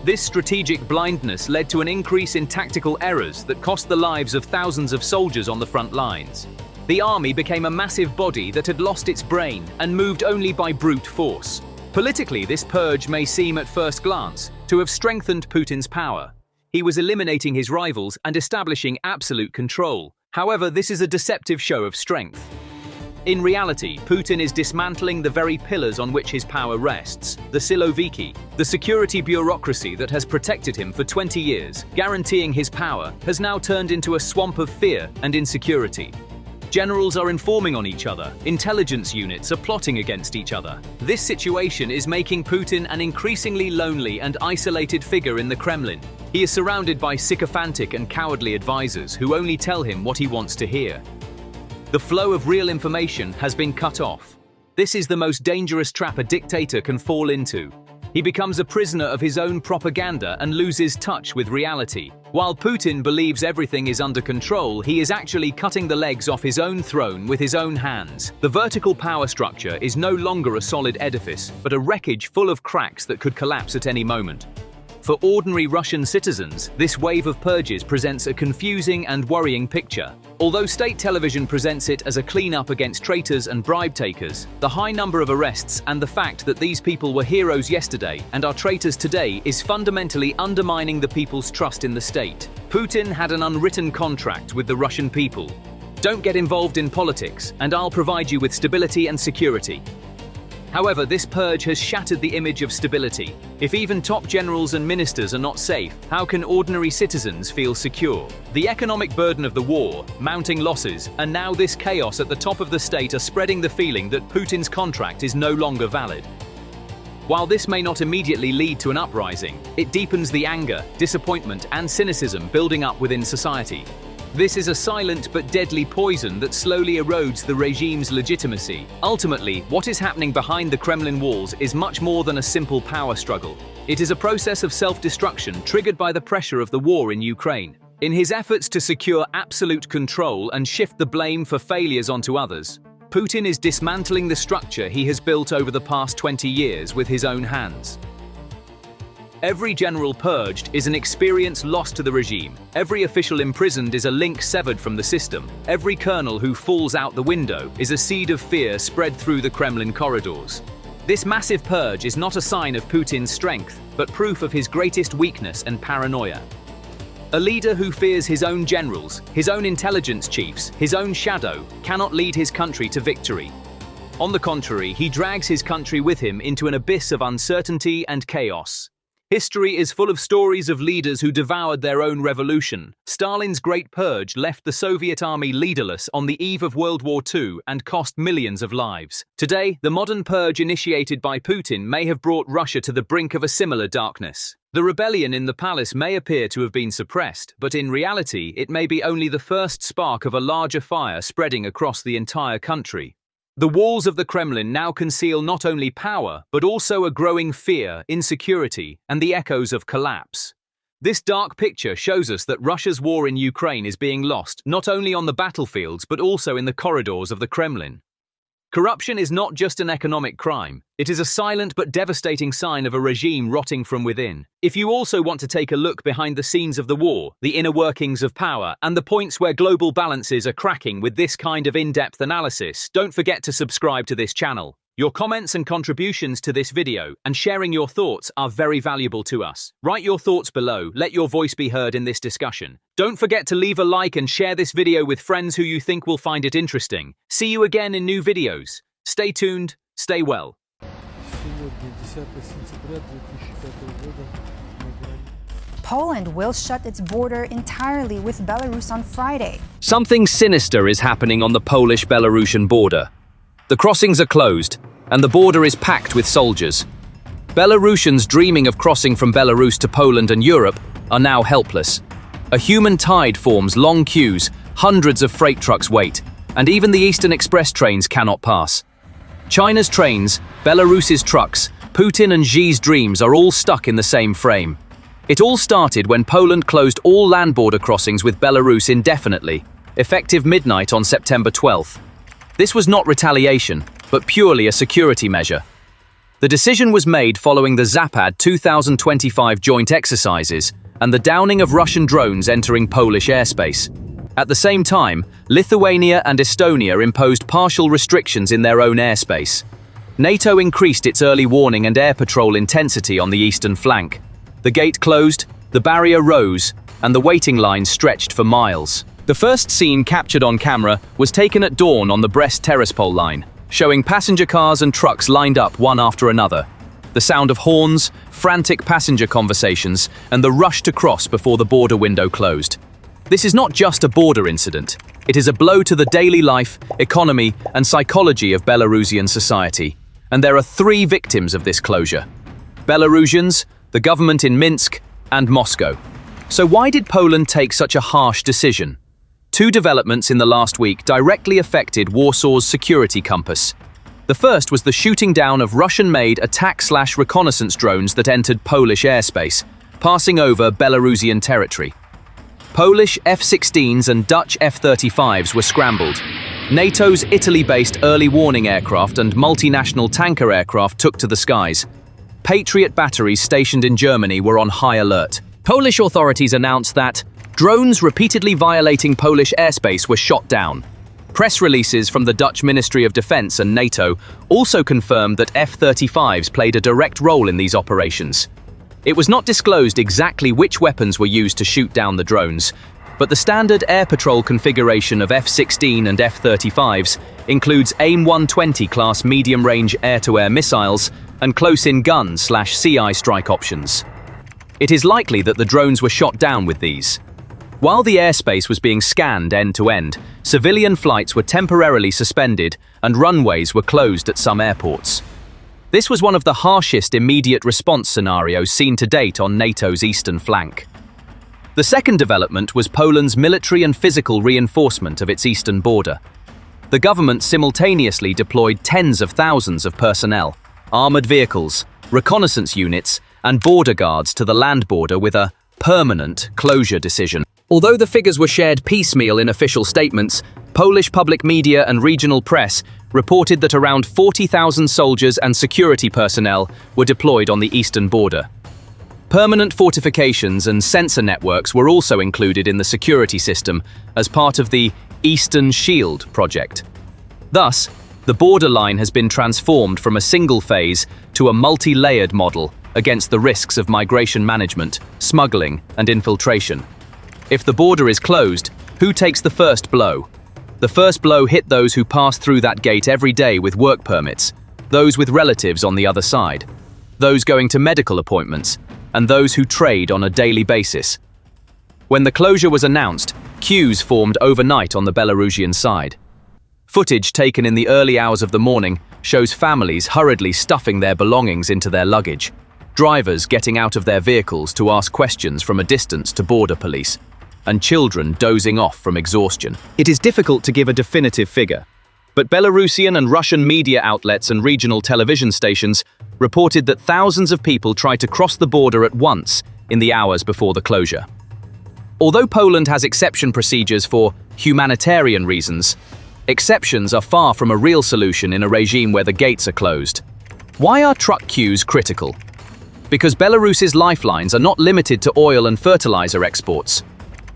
This strategic blindness led to an increase in tactical errors that cost the lives of thousands of soldiers on the front lines. The army became a massive body that had lost its brain and moved only by brute force. Politically, this purge may seem at first glance to have strengthened Putin's power. He was eliminating his rivals and establishing absolute control. However, this is a deceptive show of strength. In reality, Putin is dismantling the very pillars on which his power rests. The Siloviki, the security bureaucracy that has protected him for 20 years, guaranteeing his power, has now turned into a swamp of fear and insecurity. Generals are informing on each other, intelligence units are plotting against each other. This situation is making Putin an increasingly lonely and isolated figure in the Kremlin. He is surrounded by sycophantic and cowardly advisors who only tell him what he wants to hear. The flow of real information has been cut off. This is the most dangerous trap a dictator can fall into. He becomes a prisoner of his own propaganda and loses touch with reality. While Putin believes everything is under control, he is actually cutting the legs off his own throne with his own hands. The vertical power structure is no longer a solid edifice, but a wreckage full of cracks that could collapse at any moment. For ordinary Russian citizens, this wave of purges presents a confusing and worrying picture. Although state television presents it as a clean-up against traitors and bribe takers, the high number of arrests and the fact that these people were heroes yesterday and are traitors today is fundamentally undermining the people's trust in the state. Putin had an unwritten contract with the Russian people. Don't get involved in politics, and I'll provide you with stability and security. However, this purge has shattered the image of stability. If even top generals and ministers are not safe, how can ordinary citizens feel secure? The economic burden of the war, mounting losses, and now this chaos at the top of the state are spreading the feeling that Putin's contract is no longer valid. While this may not immediately lead to an uprising, it deepens the anger, disappointment, and cynicism building up within society. This is a silent but deadly poison that slowly erodes the regime's legitimacy. Ultimately, what is happening behind the Kremlin walls is much more than a simple power struggle. It is a process of self-destruction triggered by the pressure of the war in Ukraine. In his efforts to secure absolute control and shift the blame for failures onto others, Putin is dismantling the structure he has built over the past 20 years with his own hands. Every general purged is an experience lost to the regime. Every official imprisoned is a link severed from the system. Every colonel who falls out the window is a seed of fear spread through the Kremlin corridors. This massive purge is not a sign of Putin's strength, but proof of his greatest weakness and paranoia. A leader who fears his own generals, his own intelligence chiefs, his own shadow, cannot lead his country to victory. On the contrary, he drags his country with him into an abyss of uncertainty and chaos. History is full of stories of leaders who devoured their own revolution. Stalin's Great Purge left the Soviet army leaderless on the eve of World War II and cost millions of lives. Today, the modern purge initiated by Putin may have brought Russia to the brink of a similar darkness. The rebellion in the palace may appear to have been suppressed, but in reality, it may be only the first spark of a larger fire spreading across the entire country. The walls of the Kremlin now conceal not only power, but also a growing fear, insecurity, and the echoes of collapse. This dark picture shows us that Russia's war in Ukraine is being lost not only on the battlefields but also in the corridors of the Kremlin. Corruption is not just an economic crime. It is a silent but devastating sign of a regime rotting from within. If you also want to take a look behind the scenes of the war, the inner workings of power, and the points where global balances are cracking with this kind of in-depth analysis, don't forget to subscribe to this channel. Your comments and contributions to this video and sharing your thoughts are very valuable to us. Write your thoughts below, let your voice be heard in this discussion. Don't forget to leave a like and share this video with friends who you think will find it interesting. See you again in new videos. Stay tuned, stay well. Poland will shut its border entirely with Belarus on Friday. Something sinister is happening on the Polish-Belarusian border. The crossings are closed, and the border is packed with soldiers. Belarusians dreaming of crossing from Belarus to Poland and Europe are now helpless. A human tide forms long queues, hundreds of freight trucks wait, and even the Eastern Express trains cannot pass. China's trains, Belarus's trucks, Putin and Xi's dreams are all stuck in the same frame. It all started when Poland closed all land border crossings with Belarus indefinitely, effective midnight on September 12th. This was not retaliation, but purely a security measure. The decision was made following the Zapad 2025 joint exercises and the downing of Russian drones entering Polish airspace. At the same time, Lithuania and Estonia imposed partial restrictions in their own airspace. NATO increased its early warning and air patrol intensity on the eastern flank. The gate closed, the barrier rose, and the waiting line stretched for miles. The first scene captured on camera was taken at dawn on the Brest-Tiraspol line, showing passenger cars and trucks lined up one after another. The sound of horns, frantic passenger conversations, and the rush to cross before the border window closed. This is not just a border incident. It is a blow to the daily life, economy, and psychology of Belarusian society. And there are three victims of this closure: Belarusians, the government in Minsk, and Moscow. So why did Poland take such a harsh decision? Two developments in the last week directly affected Warsaw's security compass. The first was the shooting down of Russian-made attack/reconnaissance drones that entered Polish airspace, passing over Belarusian territory. Polish F-16s and Dutch F-35s were scrambled. NATO's Italy-based early warning aircraft and multinational tanker aircraft took to the skies. Patriot batteries stationed in Germany were on high alert. Polish authorities announced that drones repeatedly violating Polish airspace were shot down. Press releases from the Dutch Ministry of Defense and NATO also confirmed that F-35s played a direct role in these operations. It was not disclosed exactly which weapons were used to shoot down the drones, but the standard air patrol configuration of F-16 and F-35s includes AIM-120 class medium-range air-to-air missiles and close-in gun/CI strike options. It is likely that the drones were shot down with these. While the airspace was being scanned end-to-end, civilian flights were temporarily suspended and runways were closed at some airports. This was one of the harshest immediate response scenarios seen to date on NATO's eastern flank. The second development was Poland's military and physical reinforcement of its eastern border. The government simultaneously deployed tens of thousands of personnel, armored vehicles, reconnaissance units, and border guards to the land border with a permanent closure decision. Although the figures were shared piecemeal in official statements, Polish public media and regional press reported that around 40,000 soldiers and security personnel were deployed on the eastern border. Permanent fortifications and sensor networks were also included in the security system as part of the Eastern Shield project. Thus, the borderline has been transformed from a single phase to a multi-layered model against the risks of migration management, smuggling, and infiltration. If the border is closed, who takes the first blow? The first blow hit those who pass through that gate every day with work permits, those with relatives on the other side, those going to medical appointments, and those who trade on a daily basis. When the closure was announced, queues formed overnight on the Belarusian side. Footage taken in the early hours of the morning shows families hurriedly stuffing their belongings into their luggage, drivers getting out of their vehicles to ask questions from a distance to border police, and children dozing off from exhaustion. It is difficult to give a definitive figure, but Belarusian and Russian media outlets and regional television stations reported that thousands of people tried to cross the border at once in the hours before the closure. Although Poland has exception procedures for humanitarian reasons, Exceptions are far from a real solution in a regime where the gates are closed. Why are truck queues critical? Because Belarus's lifelines are not limited to oil and fertilizer exports.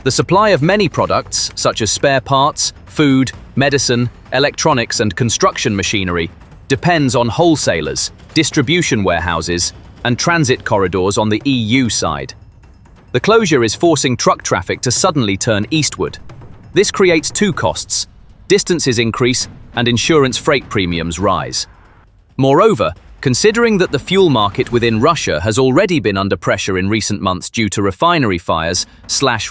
The supply of many products, such as spare parts, food, medicine, electronics and construction machinery, depends on wholesalers, distribution warehouses, and transit corridors on the EU side. The closure is forcing truck traffic to suddenly turn eastward. This creates two costs: distances increase and insurance freight premiums rise. Moreover, considering that the fuel market within Russia has already been under pressure in recent months due to refinery fires,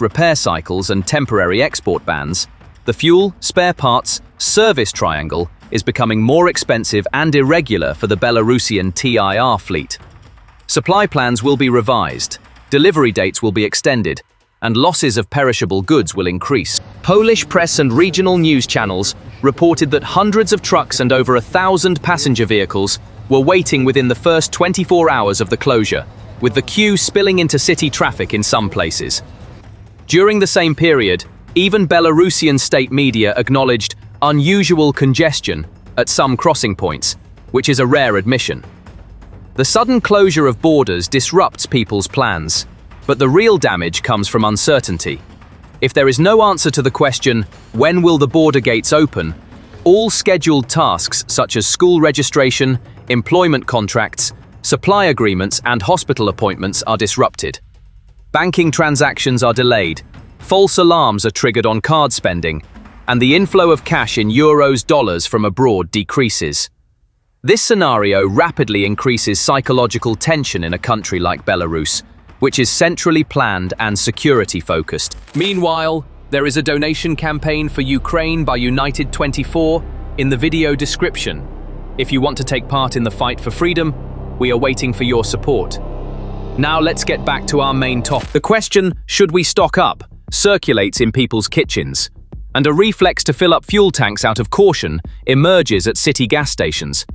repair cycles and temporary export bans, the fuel, spare parts, service triangle is becoming more expensive and irregular for the Belarusian TIR fleet. Supply plans will be revised, delivery dates will be extended, and losses of perishable goods will increase. Polish press and regional news channels reported that hundreds of trucks and over 1,000 passenger vehicles were waiting within the first 24 hours of the closure, with the queue spilling into city traffic in some places. During the same period, even Belarusian state media acknowledged unusual congestion at some crossing points, which is a rare admission. The sudden closure of borders disrupts people's plans, but the real damage comes from uncertainty. If there is no answer to the question, when will the border gates open, all scheduled tasks such as school registration, employment contracts, supply agreements and hospital appointments are disrupted. Banking transactions are delayed, false alarms are triggered on card spending, and the inflow of cash in euros, dollars from abroad decreases. This scenario rapidly increases psychological tension in a country like Belarus, which is centrally planned and security-focused. Meanwhile, there is a donation campaign for Ukraine by United24 in the video description. If you want to take part in the fight for freedom, we are waiting for your support. Now let's get back to our main topic. The question, should we stock up, circulates in people's kitchens, and a reflex to fill up fuel tanks out of caution emerges at city gas stations.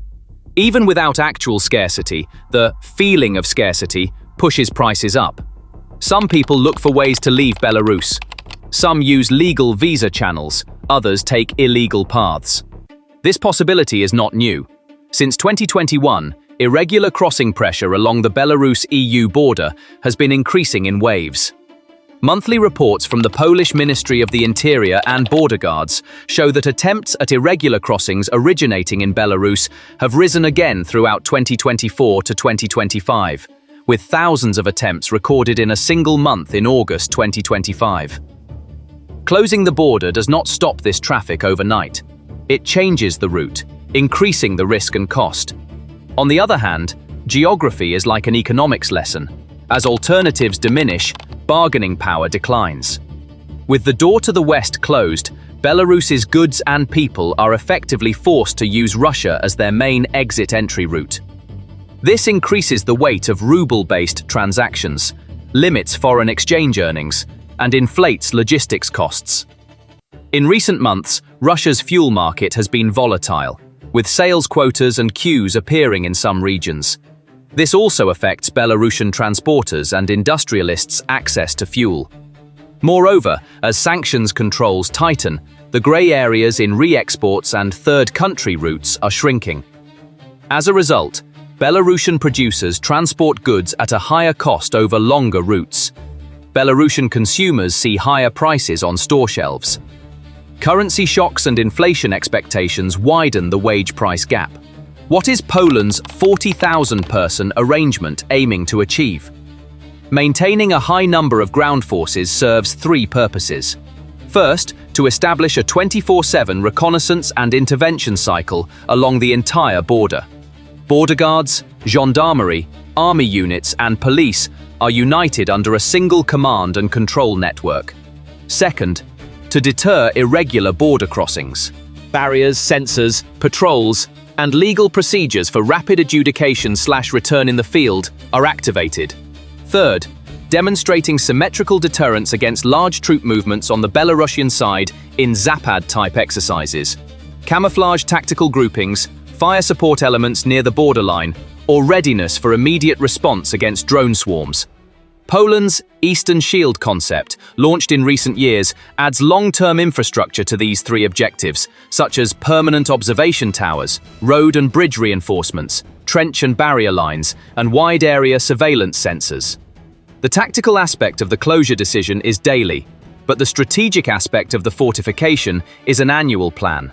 Even without actual scarcity, the feeling of scarcity pushes prices up. Some people look for ways to leave Belarus. Some use legal visa channels, others take illegal paths. This possibility is not new. Since 2021, irregular crossing pressure along the Belarus-EU border has been increasing in waves. Monthly reports from the Polish Ministry of the Interior and Border Guards show that attempts at irregular crossings originating in Belarus have risen again throughout 2024 to 2025, with thousands of attempts recorded in a single month in August 2025. Closing the border does not stop this traffic overnight. It changes the route, increasing the risk and cost. On the other hand, geography is like an economics lesson. As alternatives diminish, bargaining power declines. With the door to the west closed, Belarus's goods and people are effectively forced to use Russia as their main exit-entry route. This increases the weight of ruble-based transactions, limits foreign exchange earnings, and inflates logistics costs. In recent months, Russia's fuel market has been volatile, with sales quotas and queues appearing in some regions. This also affects Belarusian transporters and industrialists' access to fuel. Moreover, as sanctions controls tighten, the grey areas in re-exports and third-country routes are shrinking. As a result, Belarusian producers transport goods at a higher cost over longer routes. Belarusian consumers see higher prices on store shelves. Currency shocks and inflation expectations widen the wage-price gap. What is Poland's 40,000-person arrangement aiming to achieve? Maintaining a high number of ground forces serves three purposes. First, to establish a 24/7 reconnaissance and intervention cycle along the entire border. Border guards, gendarmerie, army units and police are united under a single command and control network. Second, to deter irregular border crossings. Barriers, sensors, patrols, and legal procedures for rapid adjudication/return in the field are activated. Third, demonstrating symmetrical deterrence against large troop movements on the Belarusian side in Zapad-type exercises. Camouflage tactical groupings, fire support elements near the borderline, or readiness for immediate response against drone swarms. Poland's Eastern Shield concept, launched in recent years, adds long-term infrastructure to these three objectives, such as permanent observation towers, road and bridge reinforcements, trench and barrier lines, and wide-area surveillance sensors. The tactical aspect of the closure decision is daily, but the strategic aspect of the fortification is an annual plan.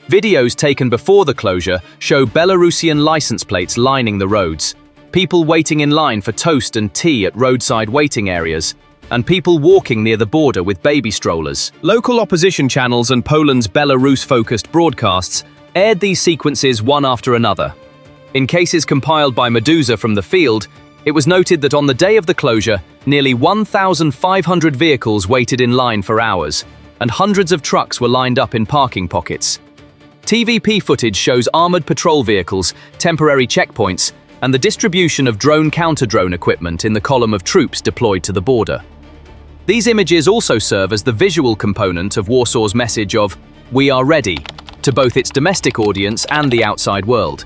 Videos taken before the closure show Belarusian license plates lining the roads, people waiting in line for toast and tea at roadside waiting areas, and people walking near the border with baby strollers. Local opposition channels and Poland's Belarus-focused broadcasts aired these sequences one after another. In cases compiled by Medusa from the field, it was noted that on the day of the closure, nearly 1,500 vehicles waited in line for hours, and hundreds of trucks were lined up in parking pockets. TVP footage shows armored patrol vehicles, temporary checkpoints, and the distribution of drone counter-drone equipment in the column of troops deployed to the border. These images also serve as the visual component of Warsaw's message of "We are ready" to both its domestic audience and the outside world.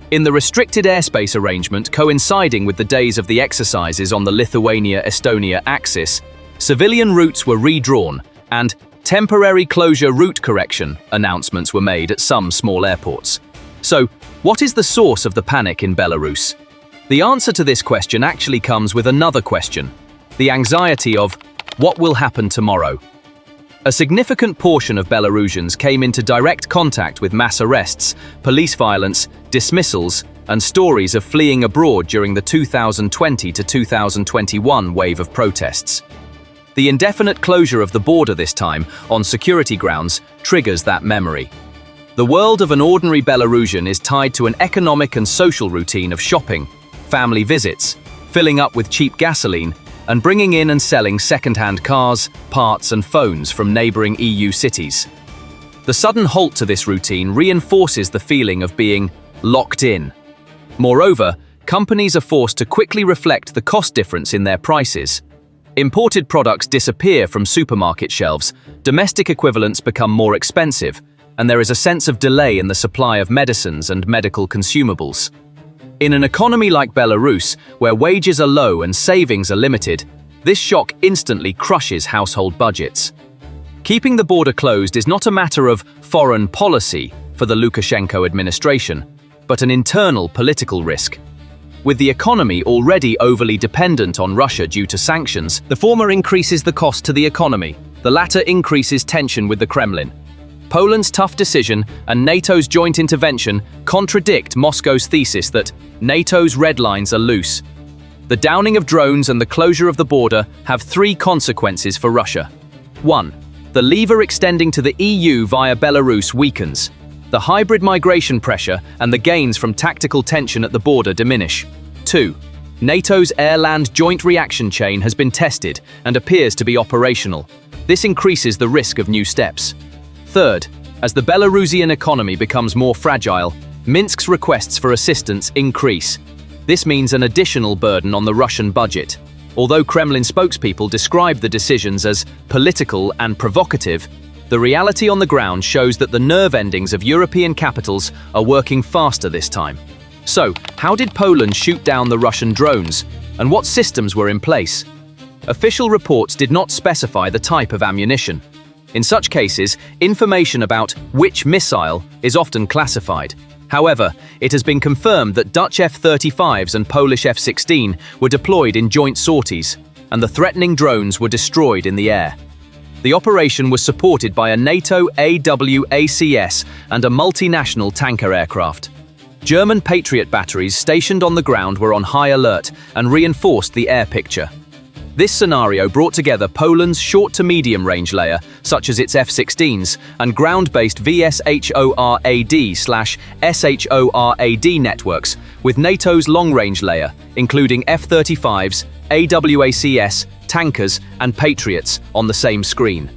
In the restricted airspace arrangement coinciding with the days of the exercises on the Lithuania-Estonia axis, civilian routes were redrawn and temporary closure route correction announcements were made at some small airports. So, what is the source of the panic in Belarus? The answer to this question actually comes with another question: the anxiety of what will happen tomorrow. A significant portion of Belarusians came into direct contact with mass arrests, police violence, dismissals, and stories of fleeing abroad during the 2020 to 2021 wave of protests. The indefinite closure of the border this time, on security grounds, triggers that memory. The world of an ordinary Belarusian is tied to an economic and social routine of shopping, family visits, filling up with cheap gasoline, and bringing in and selling second-hand cars, parts, and phones from neighboring EU cities. The sudden halt to this routine reinforces the feeling of being locked in. Moreover, companies are forced to quickly reflect the cost difference in their prices. Imported products disappear from supermarket shelves, domestic equivalents become more expensive, and there is a sense of delay in the supply of medicines and medical consumables. In an economy like Belarus, where wages are low and savings are limited, this shock instantly crushes household budgets. Keeping the border closed is not a matter of foreign policy for the Lukashenko administration, but an internal political risk. With the economy already overly dependent on Russia due to sanctions, the former increases the cost to the economy, the latter increases tension with the Kremlin. Poland's tough decision and NATO's joint intervention contradict Moscow's thesis that NATO's red lines are loose. The downing of drones and the closure of the border have three consequences for Russia. 1. The lever extending to the EU via Belarus weakens. The hybrid migration pressure and the gains from tactical tension at the border diminish. 2. NATO's air-land joint reaction chain has been tested and appears to be operational. This increases the risk of new steps. Third, as the Belarusian economy becomes more fragile, Minsk's requests for assistance increase. This means an additional burden on the Russian budget. Although Kremlin spokespeople described the decisions as political and provocative, the reality on the ground shows that the nerve endings of European capitals are working faster this time. So, how did Poland shoot down the Russian drones, and what systems were in place? Official reports did not specify the type of ammunition. In such cases, information about which missile is often classified. However, it has been confirmed that Dutch F-35s and Polish F-16 were deployed in joint sorties, and the threatening drones were destroyed in the air. The operation was supported by a NATO AWACS and a multinational tanker aircraft. German Patriot batteries stationed on the ground were on high alert and reinforced the air picture. This scenario brought together Poland's short to medium range layer, such as its F-16s, and ground-based VSHORAD/SHORAD networks, with NATO's long-range layer, including F-35s, AWACS, tankers, and Patriots, on the same screen.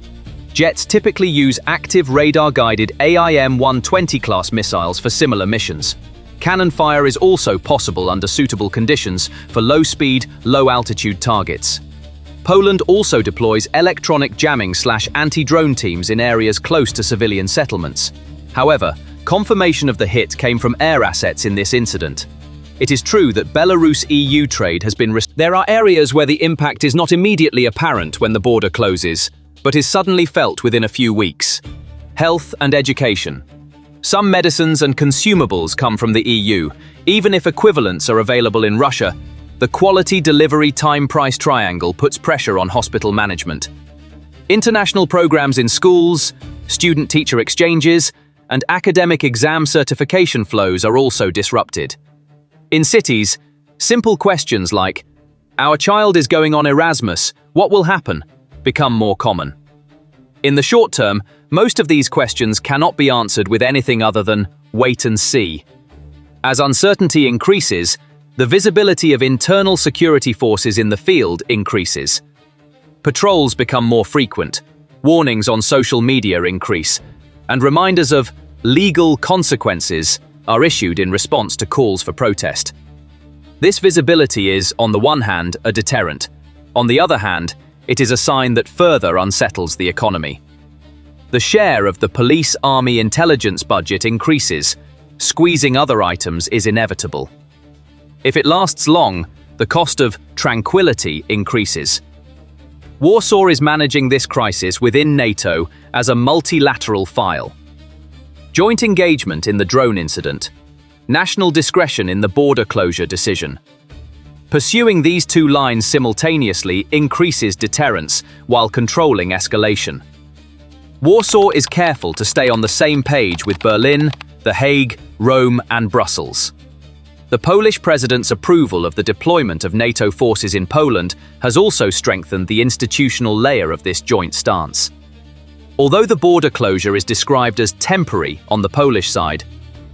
Jets typically use active radar-guided AIM-120 class missiles for similar missions. Cannon fire is also possible under suitable conditions for low-speed, low-altitude targets. Poland also deploys electronic jamming/anti-drone teams in areas close to civilian settlements. However, confirmation of the hit came from air assets in this incident. It is true that Belarus-EU trade has been There are areas where the impact is not immediately apparent when the border closes, but is suddenly felt within a few weeks. Health and education. Some medicines and consumables come from the EU, even if equivalents are available in Russia. The quality delivery time-price triangle puts pressure on hospital management. International programs in schools, student-teacher exchanges, and academic exam certification flows are also disrupted. In cities, simple questions like, "Our child is going on Erasmus, what will happen?" become more common. In the short term, most of these questions cannot be answered with anything other than wait and see. As uncertainty increases, the visibility of internal security forces in the field increases. Patrols become more frequent, warnings on social media increase, and reminders of legal consequences are issued in response to calls for protest. This visibility is, on the one hand, a deterrent. On the other hand, it is a sign that further unsettles the economy. The share of the police army intelligence budget increases. Squeezing other items is inevitable. If it lasts long, the cost of tranquility increases. Warsaw is managing this crisis within NATO as a multilateral file. Joint engagement in the drone incident. National discretion in the border closure decision. Pursuing these two lines simultaneously increases deterrence while controlling escalation. Warsaw is careful to stay on the same page with Berlin, The Hague, Rome, and Brussels. The Polish president's approval of the deployment of NATO forces in Poland has also strengthened the institutional layer of this joint stance. Although the border closure is described as temporary on the Polish side,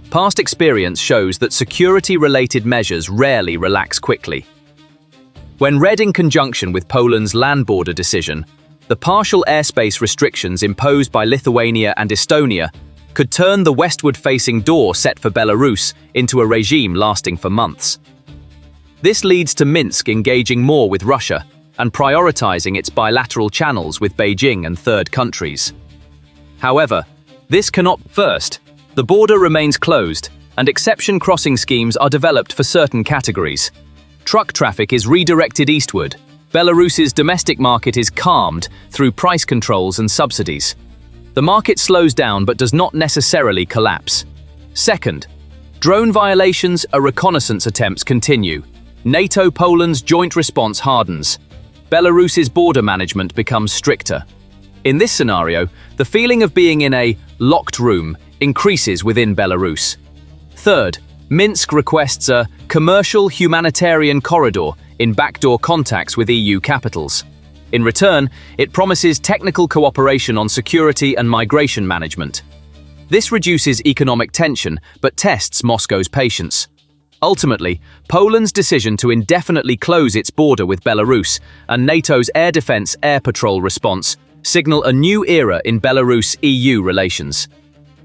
past experience shows that security-related measures rarely relax quickly. When read in conjunction with Poland's land border decision, the partial airspace restrictions imposed by Lithuania and Estonia could turn the westward-facing door set for Belarus into a regime lasting for months. This leads to Minsk engaging more with Russia and prioritizing its bilateral channels with Beijing and third countries. However, this cannot. First, the border remains closed, and exception crossing schemes are developed for certain categories. Truck traffic is redirected eastward. Belarus's domestic market is calmed through price controls and subsidies. The market slows down but does not necessarily collapse. Second, drone violations and reconnaissance attempts continue. NATO-Poland's joint response hardens. Belarus's border management becomes stricter. In this scenario, the feeling of being in a locked room increases within Belarus. Third, Minsk requests a commercial humanitarian corridor in backdoor contacts with EU capitals. In return, it promises technical cooperation on security and migration management. This reduces economic tension but tests Moscow's patience. Ultimately, Poland's decision to indefinitely close its border with Belarus and NATO's air defense air patrol response signal a new era in Belarus-EU relations.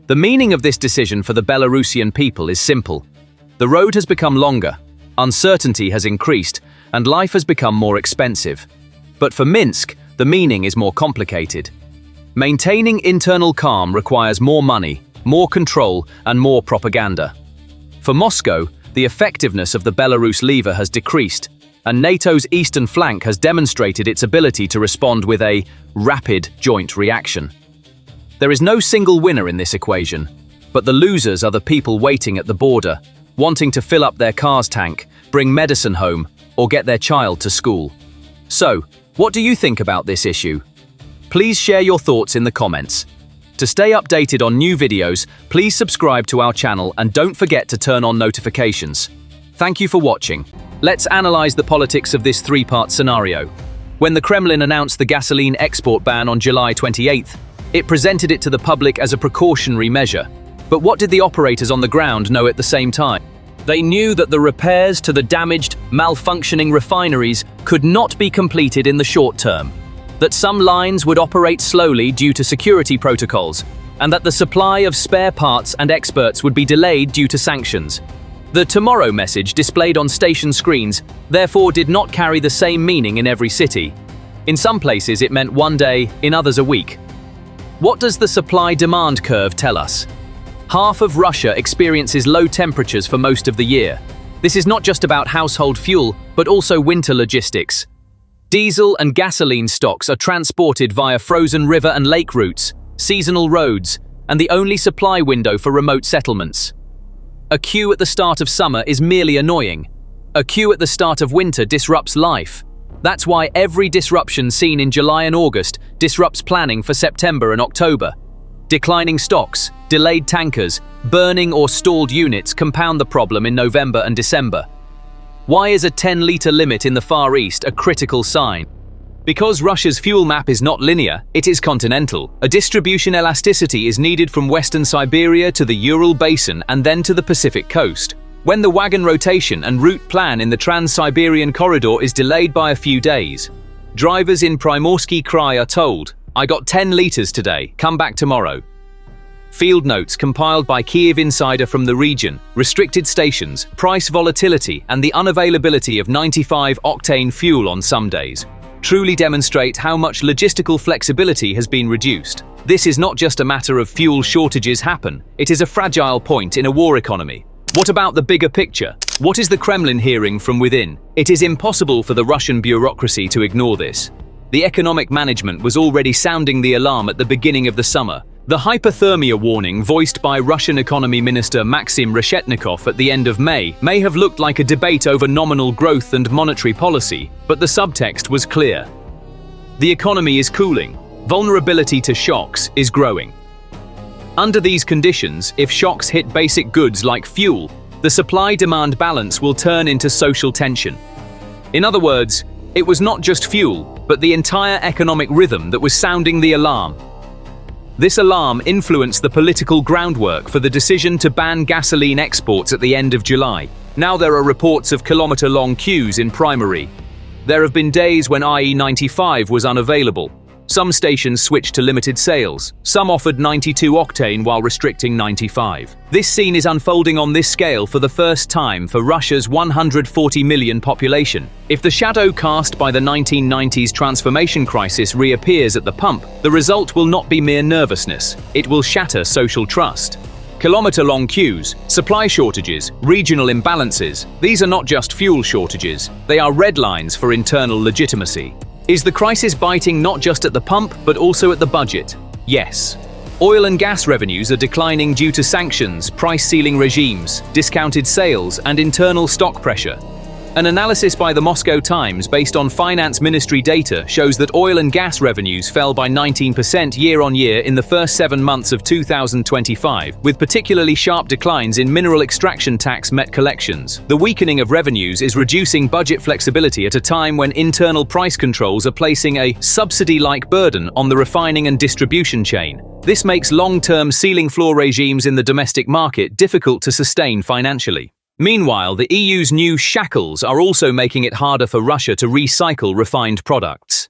The meaning of this decision for the Belarusian people is simple. The road has become longer, uncertainty has increased, and life has become more expensive. But for Minsk, the meaning is more complicated. Maintaining internal calm requires more money, more control, and more propaganda. For Moscow, the effectiveness of the Belarus lever has decreased, and NATO's eastern flank has demonstrated its ability to respond with a rapid joint reaction. There is no single winner in this equation, but the losers are the people waiting at the border, wanting to fill up their car's tank, bring medicine home, or get their child to school. So, what do you think about this issue? Please share your thoughts in the comments. To stay updated on new videos, please subscribe to our channel and don't forget to turn on notifications. Thank you for watching. Let's analyze the politics of this three-part scenario. When the Kremlin announced the gasoline export ban on July 28th, it presented it to the public as a precautionary measure. But what did the operators on the ground know at the same time? They knew that the repairs to the damaged, malfunctioning refineries could not be completed in the short term, that some lines would operate slowly due to security protocols, and that the supply of spare parts and experts would be delayed due to sanctions. The tomorrow message displayed on station screens therefore did not carry the same meaning in every city. In some places it meant one day, in others a week. What does the supply-demand curve tell us? Half of Russia experiences low temperatures for most of the year. This is not just about household fuel, but also winter logistics. Diesel and gasoline stocks are transported via frozen river and lake routes, seasonal roads, and the only supply window for remote settlements. A queue at the start of summer is merely annoying. A queue at the start of winter disrupts life. That's why every disruption seen in July and August disrupts planning for September and October. Declining stocks, delayed tankers, burning or stalled units compound the problem in November and December. Why is a 10-litre limit in the Far East a critical sign? Because Russia's fuel map is not linear, it is continental. A distribution elasticity is needed from western Siberia to the Ural Basin and then to the Pacific coast. When the wagon rotation and route plan in the Trans-Siberian corridor is delayed by a few days, drivers in Primorsky Krai are told, "I got 10 litres today, come back tomorrow." Field notes compiled by Kyiv Insider from the region, restricted stations, price volatility, and the unavailability of 95-octane fuel on some days truly demonstrate how much logistical flexibility has been reduced. This is not just a matter of fuel shortages happen, it is a fragile point in a war economy. What about the bigger picture? What is the Kremlin hearing from within? It is impossible for the Russian bureaucracy to ignore this. The economic management was already sounding the alarm at the beginning of the summer. The hypothermia warning voiced by Russian Economy Minister Maxim Reshetnikov at the end of May may have looked like a debate over nominal growth and monetary policy, but the subtext was clear. The economy is cooling. Vulnerability to shocks is growing. Under these conditions, if shocks hit basic goods like fuel, the supply-demand balance will turn into social tension. In other words, it was not just fuel, but the entire economic rhythm that was sounding the alarm. This alarm influenced the political groundwork for the decision to ban gasoline exports at the end of July. Now there are reports of kilometer-long queues in Primary. There have been days when IE95 was unavailable. Some stations switched to limited sales. Some offered 92 octane while restricting 95. This scene is unfolding on this scale for the first time for Russia's 140 million population. If the shadow cast by the 1990s transformation crisis reappears at the pump, the result will not be mere nervousness. It will shatter social trust. Kilometer-long queues, supply shortages, regional imbalances. These are not just fuel shortages. They are red lines for internal legitimacy. Is the crisis biting not just at the pump, but also at the budget? Yes. Oil and gas revenues are declining due to sanctions, price-ceiling regimes, discounted sales, and internal stock pressure. An analysis by the Moscow Times based on Finance Ministry data shows that oil and gas revenues fell by 19% year-on-year in the first 7 months of 2025, with particularly sharp declines in mineral extraction tax met collections. The weakening of revenues is reducing budget flexibility at a time when internal price controls are placing a subsidy-like burden on the refining and distribution chain. This makes long-term ceiling floor regimes in the domestic market difficult to sustain financially. Meanwhile, the EU's new shackles are also making it harder for Russia to recycle refined products.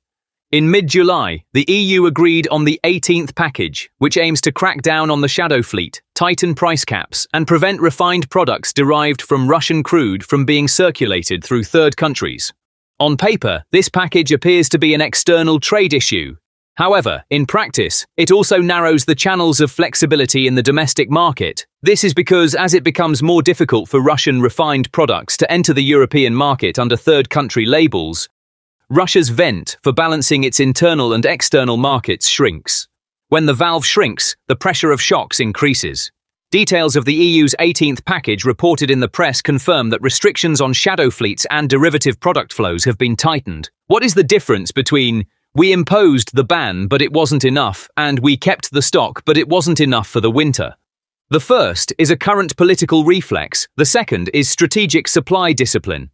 In mid-July, the EU agreed on the 18th package, which aims to crack down on the shadow fleet, tighten price caps, and prevent refined products derived from Russian crude from being circulated through third countries. On paper, this package appears to be an external trade issue. However, in practice, it also narrows the channels of flexibility in the domestic market. This is because as it becomes more difficult for Russian refined products to enter the European market under third country labels, Russia's vent for balancing its internal and external markets shrinks. When the valve shrinks, the pressure of shocks increases. Details of the EU's 18th package reported in the press confirm that restrictions on shadow fleets and derivative product flows have been tightened. What is the difference between "we imposed the ban, but it wasn't enough," and "we kept the stock, but it wasn't enough for the winter"? The first is a current political reflex, the second is strategic supply discipline.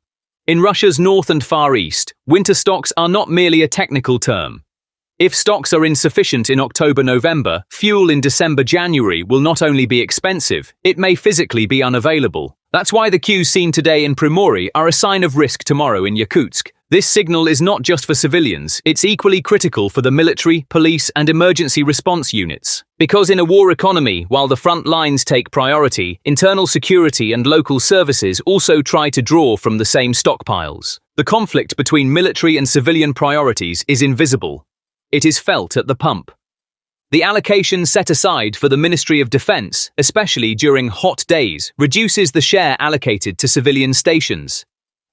In Russia's north and Far East, winter stocks are not merely a technical term. If stocks are insufficient in October-November, fuel in December-January will not only be expensive, it may physically be unavailable. That's why the queues seen today in Primory are a sign of risk tomorrow in Yakutsk. This signal is not just for civilians, it's equally critical for the military, police, and emergency response units. Because in a war economy, while the front lines take priority, internal security and local services also try to draw from the same stockpiles. The conflict between military and civilian priorities is invisible. It is felt at the pump. The allocation set aside for the Ministry of Defense, especially during hot days, reduces the share allocated to civilian stations.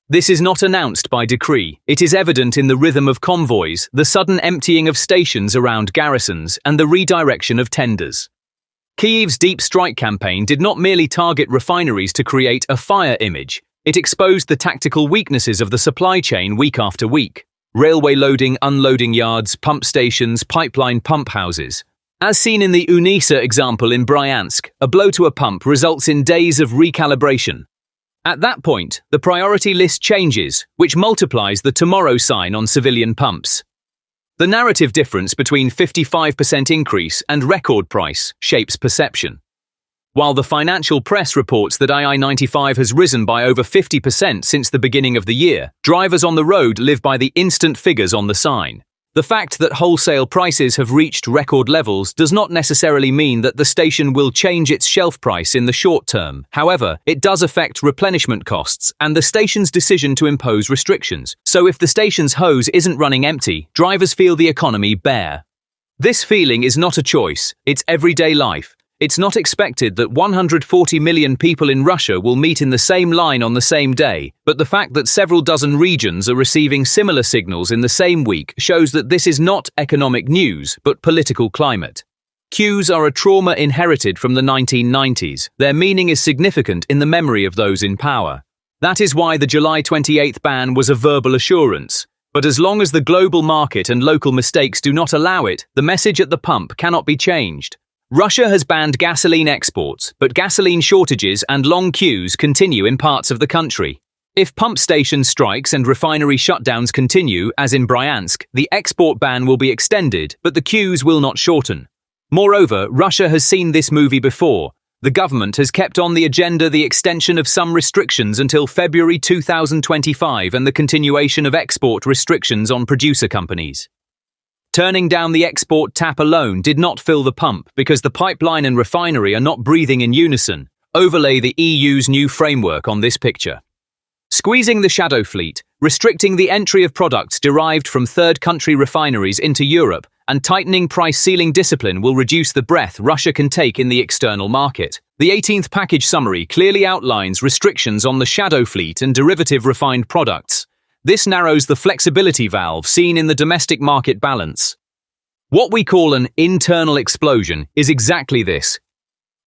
This is not announced by decree. It is evident in the rhythm of convoys, the sudden emptying of stations around garrisons, and the redirection of tenders. Kyiv's deep strike campaign did not merely target refineries to create a fire image. It exposed the tactical weaknesses of the supply chain week after week. Railway loading, unloading yards, pump stations, pipeline pump houses. As seen in the Unisa example in Bryansk, a blow to a pump results in days of recalibration. At that point, the priority list changes, which multiplies the tomorrow sign on civilian pumps. The narrative difference between 55% increase and record price shapes perception. While the financial press reports that II-95 has risen by over 50% since the beginning of the year, drivers on the road live by the instant figures on the sign. The fact that wholesale prices have reached record levels does not necessarily mean that the station will change its shelf price in the short term. However, it does affect replenishment costs and the station's decision to impose restrictions. So if the station's hose isn't running empty, drivers feel the economy bare. This feeling is not a choice, it's everyday life. It's not expected that 140 million people in Russia will meet in the same line on the same day, but the fact that several dozen regions are receiving similar signals in the same week shows that this is not economic news, but political climate. Queues are a trauma inherited from the 1990s. Their meaning is significant in the memory of those in power. That is why the July 28th ban was a verbal assurance. But as long as the global market and local mistakes do not allow it, the message at the pump cannot be changed. Russia has banned gasoline exports, but gasoline shortages and long queues continue in parts of the country. If pump station strikes and refinery shutdowns continue, as in Bryansk, the export ban will be extended, but the queues will not shorten. Moreover, Russia has seen this movie before. The government has kept on the agenda the extension of some restrictions until February 2025 and the continuation of export restrictions on producer companies. Turning down the export tap alone did not fill the pump because the pipeline and refinery are not breathing in unison. Overlay the EU's new framework on this picture. Squeezing the shadow fleet, restricting the entry of products derived from third-country refineries into Europe, and tightening price ceiling discipline will reduce the breath Russia can take in the external market. The 18th package summary clearly outlines restrictions on the shadow fleet and derivative refined products. This narrows the flexibility valve seen in the domestic market balance. What we call an internal explosion is exactly this.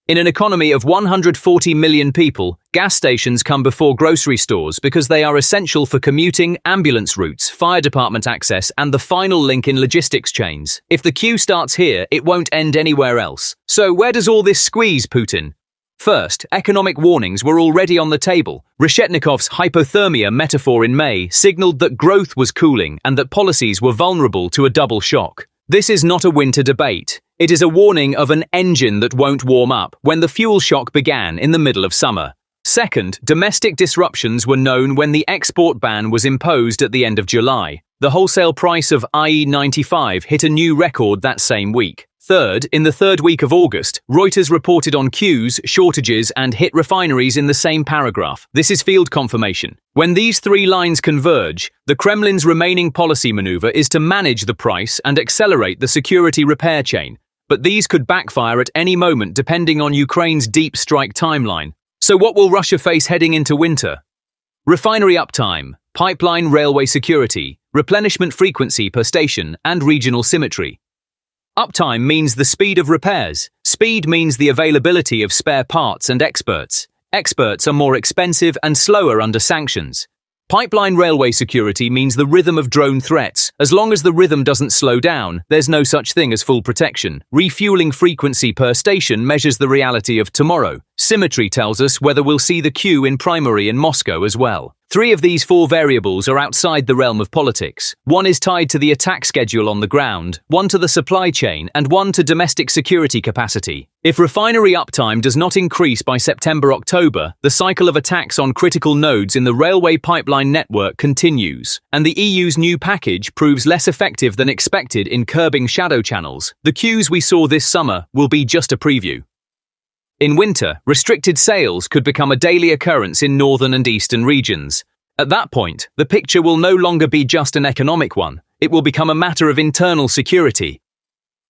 In an economy of 140 million people, gas stations come before grocery stores because they are essential for commuting, ambulance routes, fire department access, and the final link in logistics chains. If the queue starts here, it won't end anywhere else. So where does all this squeeze Putin? First, economic warnings were already on the table. Reshetnikov's hypothermia metaphor in May signaled that growth was cooling and that policies were vulnerable to a double shock. This is not a winter debate. It is a warning of an engine that won't warm up when the fuel shock began in the middle of summer. Second, domestic disruptions were known when the export ban was imposed at the end of July. The wholesale price of II-95 hit a new record that same week. Third, in the third week of August, Reuters reported on queues, shortages, and hit refineries in the same paragraph. This is field confirmation. When these three lines converge, the Kremlin's remaining policy maneuver is to manage the price and accelerate the security repair chain. But these could backfire at any moment depending on Ukraine's deep strike timeline. So what will Russia face heading into winter? Refinery uptime, pipeline railway security, replenishment frequency per station, and regional symmetry. Uptime means the speed of repairs. Speed means the availability of spare parts and experts. Experts are more expensive and slower under sanctions. Pipeline railway security means the rhythm of drone threats. As long as the rhythm doesn't slow down, there's no such thing as full protection. Refueling frequency per station measures the reality of tomorrow. Symmetry tells us whether we'll see the queue in primary in Moscow as well. Three of these four variables are outside the realm of politics. One is tied to the attack schedule on the ground, one to the supply chain, and one to domestic security capacity. If refinery uptime does not increase by September-October, the cycle of attacks on critical nodes in the railway pipeline network continues, and the EU's new package proves less effective than expected in curbing shadow channels. The queues we saw this summer will be just a preview. In winter, restricted sales could become a daily occurrence in northern and eastern regions. At that point, the picture will no longer be just an economic one. It will become a matter of internal security.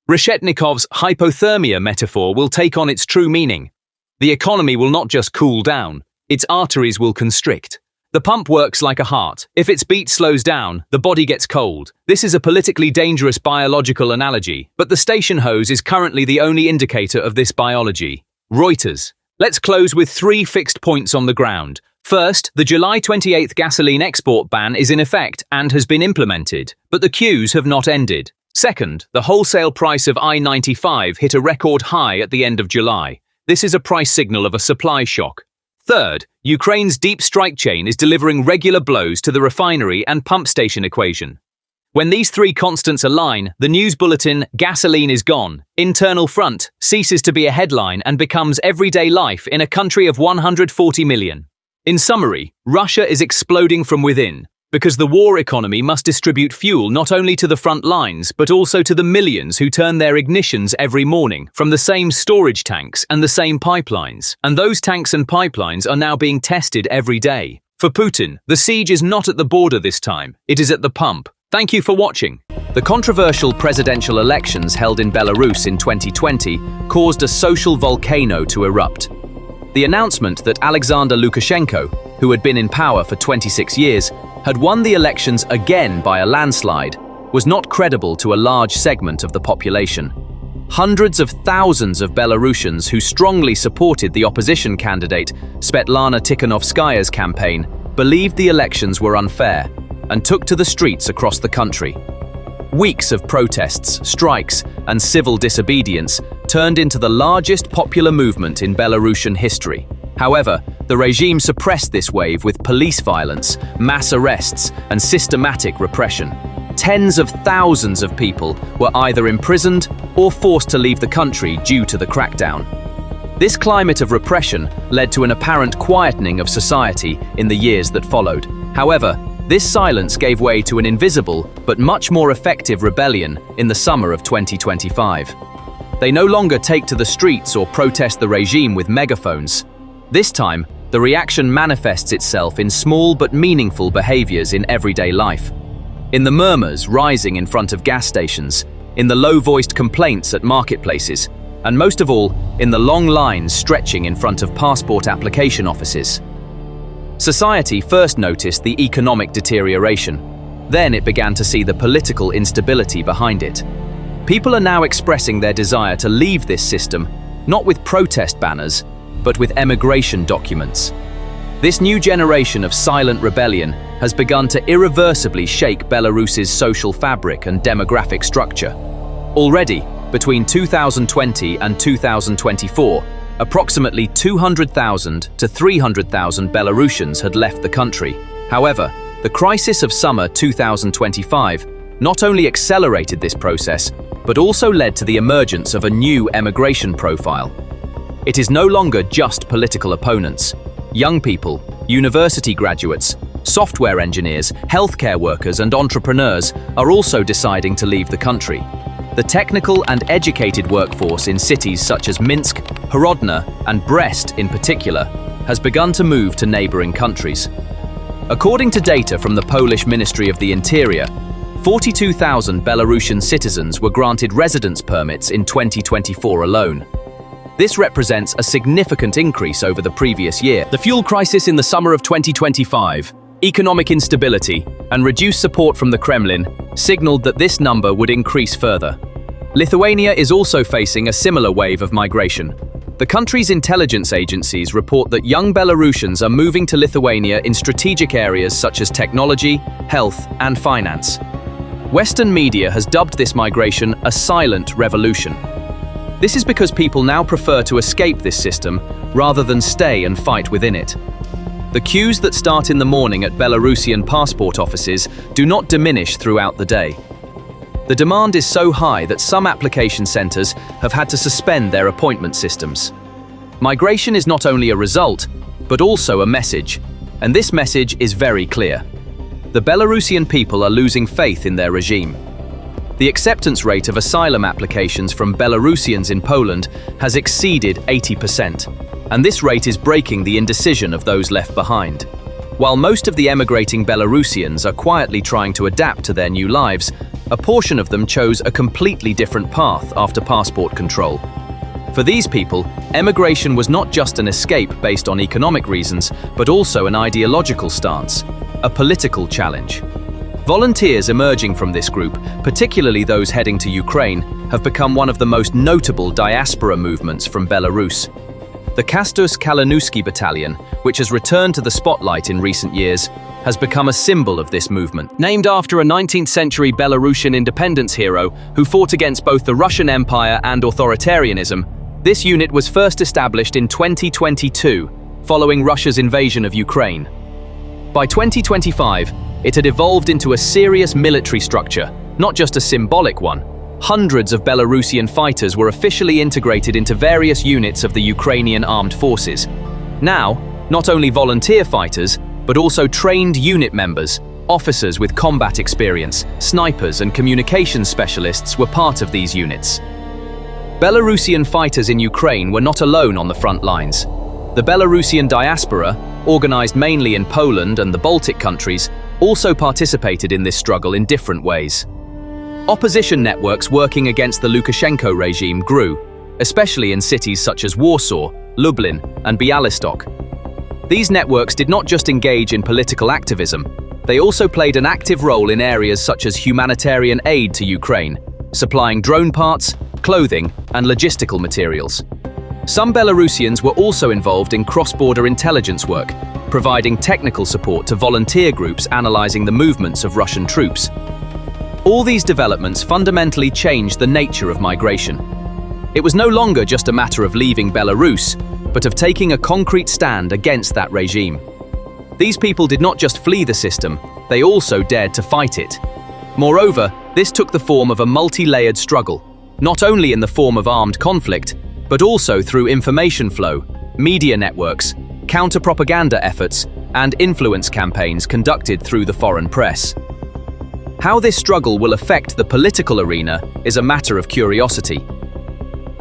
Reshetnikov's hypothermia metaphor will take on its true meaning. The economy will not just cool down, its arteries will constrict. The pump works like a heart. If its beat slows down, the body gets cold. This is a politically dangerous biological analogy, but the station hose is currently the only indicator of this biology. Reuters. Let's close with 3 fixed points on the ground. First, the July 28th gasoline export ban is in effect and has been implemented, but the queues have not ended. Second, the wholesale price of I-95 hit a record high at the end of July. This is a price signal of a supply shock. Third, Ukraine's deep strike chain is delivering regular blows to the refinery and pump station equation. When these 3 constants align, the news bulletin, gasoline is gone, internal front, ceases to be a headline and becomes everyday life in a country of 140 million. In summary, Russia is exploding from within, because the war economy must distribute fuel not only to the front lines, but also to the millions who turn their ignitions every morning from the same storage tanks and the same pipelines. And those tanks and pipelines are now being tested every day. For Putin, the siege is not at the border this time, it is at the pump. Thank you for watching. The controversial presidential elections held in Belarus in 2020 caused a social volcano to erupt. The announcement that Alexander Lukashenko, who had been in power for 26 years, had won the elections again by a landslide, was not credible to a large segment of the population. Hundreds of thousands of Belarusians who strongly supported the opposition candidate, Svetlana Tikhanovskaya's campaign, believed the elections were unfair and took to the streets across the country. Weeks of protests, strikes, and civil disobedience turned into the largest popular movement in Belarusian history. However, the regime suppressed this wave with police violence, mass arrests, and systematic repression. Tens of thousands of people were either imprisoned or forced to leave the country due to the crackdown. This climate of repression led to an apparent quietening of society in the years that followed. However, this silence gave way to an invisible but much more effective rebellion in the summer of 2025. They no longer take to the streets or protest the regime with megaphones. This time, the reaction manifests itself in small but meaningful behaviors in everyday life. In the murmurs rising in front of gas stations, in the low-voiced complaints at marketplaces, and most of all, in the long lines stretching in front of passport application offices. Society first noticed the economic deterioration. Then it began to see the political instability behind it. People are now expressing their desire to leave this system, not with protest banners, but with emigration documents. This new generation of silent rebellion has begun to irreversibly shake Belarus's social fabric and demographic structure. Already, between 2020 and 2024, approximately 200,000 to 300,000 Belarusians had left the country. However, the crisis of summer 2025 not only accelerated this process, but also led to the emergence of a new emigration profile. It is no longer just political opponents. Young people, university graduates, software engineers, healthcare workers, and entrepreneurs are also deciding to leave the country. The technical and educated workforce in cities such as Minsk, Horodna, and Brest in particular has begun to move to neighboring countries. According to data from the Polish Ministry of the Interior, 42,000 Belarusian citizens were granted residence permits in 2024 alone. This represents a significant increase over the previous year. The fuel crisis in the summer of 2025, economic instability, and reduced support from the Kremlin signaled that this number would increase further. Lithuania is also facing a similar wave of migration. The country's intelligence agencies report that young Belarusians are moving to Lithuania in strategic areas such as technology, health, and finance. Western media has dubbed this migration a silent revolution. This is because people now prefer to escape this system rather than stay and fight within it. The queues that start in the morning at Belarusian passport offices do not diminish throughout the day. The demand is so high that some application centers have had to suspend their appointment systems. Migration is not only a result, but also a message, and this message is very clear. The Belarusian people are losing faith in their regime. The acceptance rate of asylum applications from Belarusians in Poland has exceeded 80%, and this rate is breaking the indecision of those left behind. While most of the emigrating Belarusians are quietly trying to adapt to their new lives, a portion of them chose a completely different path after passport control. For these people, emigration was not just an escape based on economic reasons, but also an ideological stance, a political challenge. Volunteers emerging from this group, particularly those heading to Ukraine, have become one of the most notable diaspora movements from Belarus. The Kastus Kalinowski Battalion, which has returned to the spotlight in recent years, has become a symbol of this movement. Named after a 19th century Belarusian independence hero who fought against both the Russian Empire and authoritarianism, this unit was first established in 2022, following Russia's invasion of Ukraine. By 2025, it had evolved into a serious military structure, not just a symbolic one. Hundreds of Belarusian fighters were officially integrated into various units of the Ukrainian armed forces. Now, not only volunteer fighters, but also trained unit members, officers with combat experience, snipers and communications specialists were part of these units. Belarusian fighters in Ukraine were not alone on the front lines. The Belarusian diaspora, organized mainly in Poland and the Baltic countries, also participated in this struggle in different ways. Opposition networks working against the Lukashenko regime grew, especially in cities such as Warsaw, Lublin, and Białystok. These networks did not just engage in political activism, they also played an active role in areas such as humanitarian aid to Ukraine, supplying drone parts, clothing, and logistical materials. Some Belarusians were also involved in cross-border intelligence work, providing technical support to volunteer groups analyzing the movements of Russian troops. All these developments fundamentally changed the nature of migration. It was no longer just a matter of leaving Belarus, but of taking a concrete stand against that regime. These people did not just flee the system, they also dared to fight it. Moreover, this took the form of a multi-layered struggle, not only in the form of armed conflict, but also through information flow, media networks, counter-propaganda efforts, and influence campaigns conducted through the foreign press. How this struggle will affect the political arena is a matter of curiosity.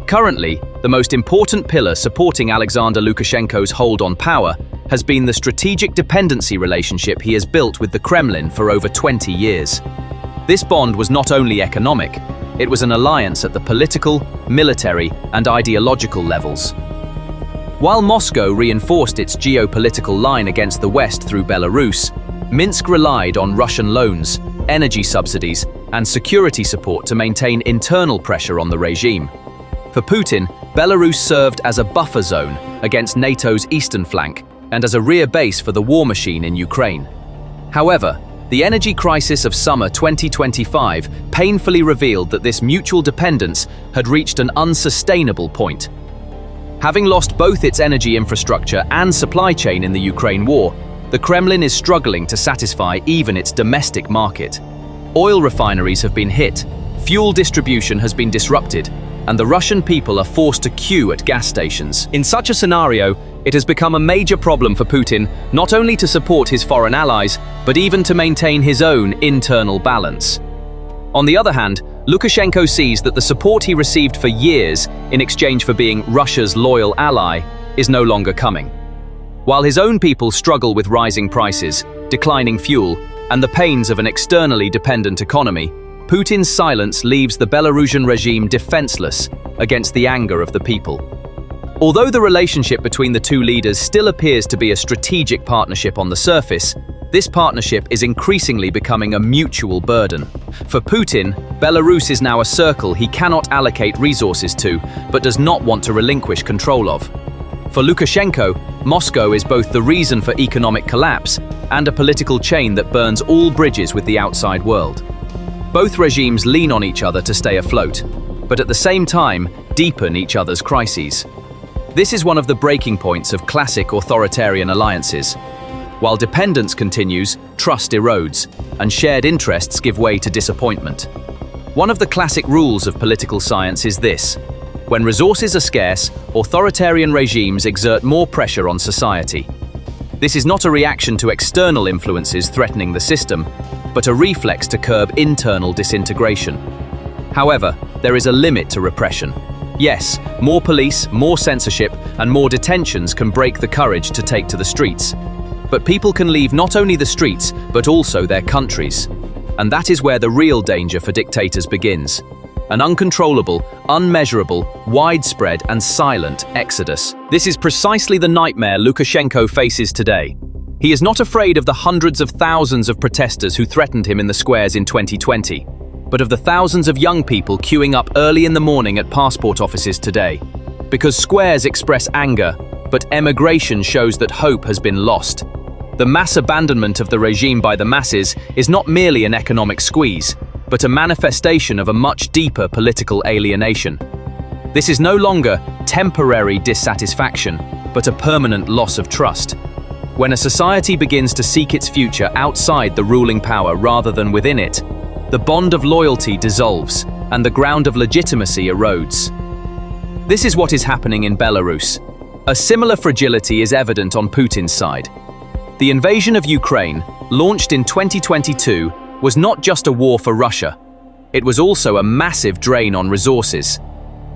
Currently, the most important pillar supporting Alexander Lukashenko's hold on power has been the strategic dependency relationship he has built with the Kremlin for over 20 years. This bond was not only economic, it was an alliance at the political, military, and ideological levels. While Moscow reinforced its geopolitical line against the West through Belarus, Minsk relied on Russian loans, energy subsidies, and security support to maintain internal pressure on the regime. For Putin, Belarus served as a buffer zone against NATO's eastern flank and as a rear base for the war machine in Ukraine. However, the energy crisis of summer 2025 painfully revealed that this mutual dependence had reached an unsustainable point. Having lost both its energy infrastructure and supply chain in the Ukraine war, the Kremlin is struggling to satisfy even its domestic market. Oil refineries have been hit, fuel distribution has been disrupted, and the Russian people are forced to queue at gas stations. In such a scenario, it has become a major problem for Putin not only to support his foreign allies, but even to maintain his own internal balance. On the other hand, Lukashenko sees that the support he received for years in exchange for being Russia's loyal ally is no longer coming. While his own people struggle with rising prices, declining fuel, and the pains of an externally dependent economy, Putin's silence leaves the Belarusian regime defenseless against the anger of the people. Although the relationship between the two leaders still appears to be a strategic partnership on the surface, this partnership is increasingly becoming a mutual burden. For Putin, Belarus is now a circle he cannot allocate resources to, but does not want to relinquish control of. For Lukashenko, Moscow is both the reason for economic collapse and a political chain that burns all bridges with the outside world. Both regimes lean on each other to stay afloat, but at the same time, deepen each other's crises. This is one of the breaking points of classic authoritarian alliances. While dependence continues, trust erodes, and shared interests give way to disappointment. One of the classic rules of political science is this: when resources are scarce, authoritarian regimes exert more pressure on society. This is not a reaction to external influences threatening the system, but a reflex to curb internal disintegration. However, there is a limit to repression. Yes, more police, more censorship, and more detentions can break the courage to take to the streets. But people can leave not only the streets, but also their countries. And that is where the real danger for dictators begins. An uncontrollable, unmeasurable, widespread and silent exodus. This is precisely the nightmare Lukashenko faces today. He is not afraid of the hundreds of thousands of protesters who threatened him in the squares in 2020, but of the thousands of young people queuing up early in the morning at passport offices today. Because squares express anger, but emigration shows that hope has been lost. The mass abandonment of the regime by the masses is not merely an economic squeeze, but a manifestation of a much deeper political alienation. This is no longer temporary dissatisfaction, but a permanent loss of trust. When a society begins to seek its future outside the ruling power rather than within it, the bond of loyalty dissolves and the ground of legitimacy erodes. This is what is happening in Belarus. A similar fragility is evident on Putin's side. The invasion of Ukraine, launched in 2022, was not just a war for Russia. It was also a massive drain on resources.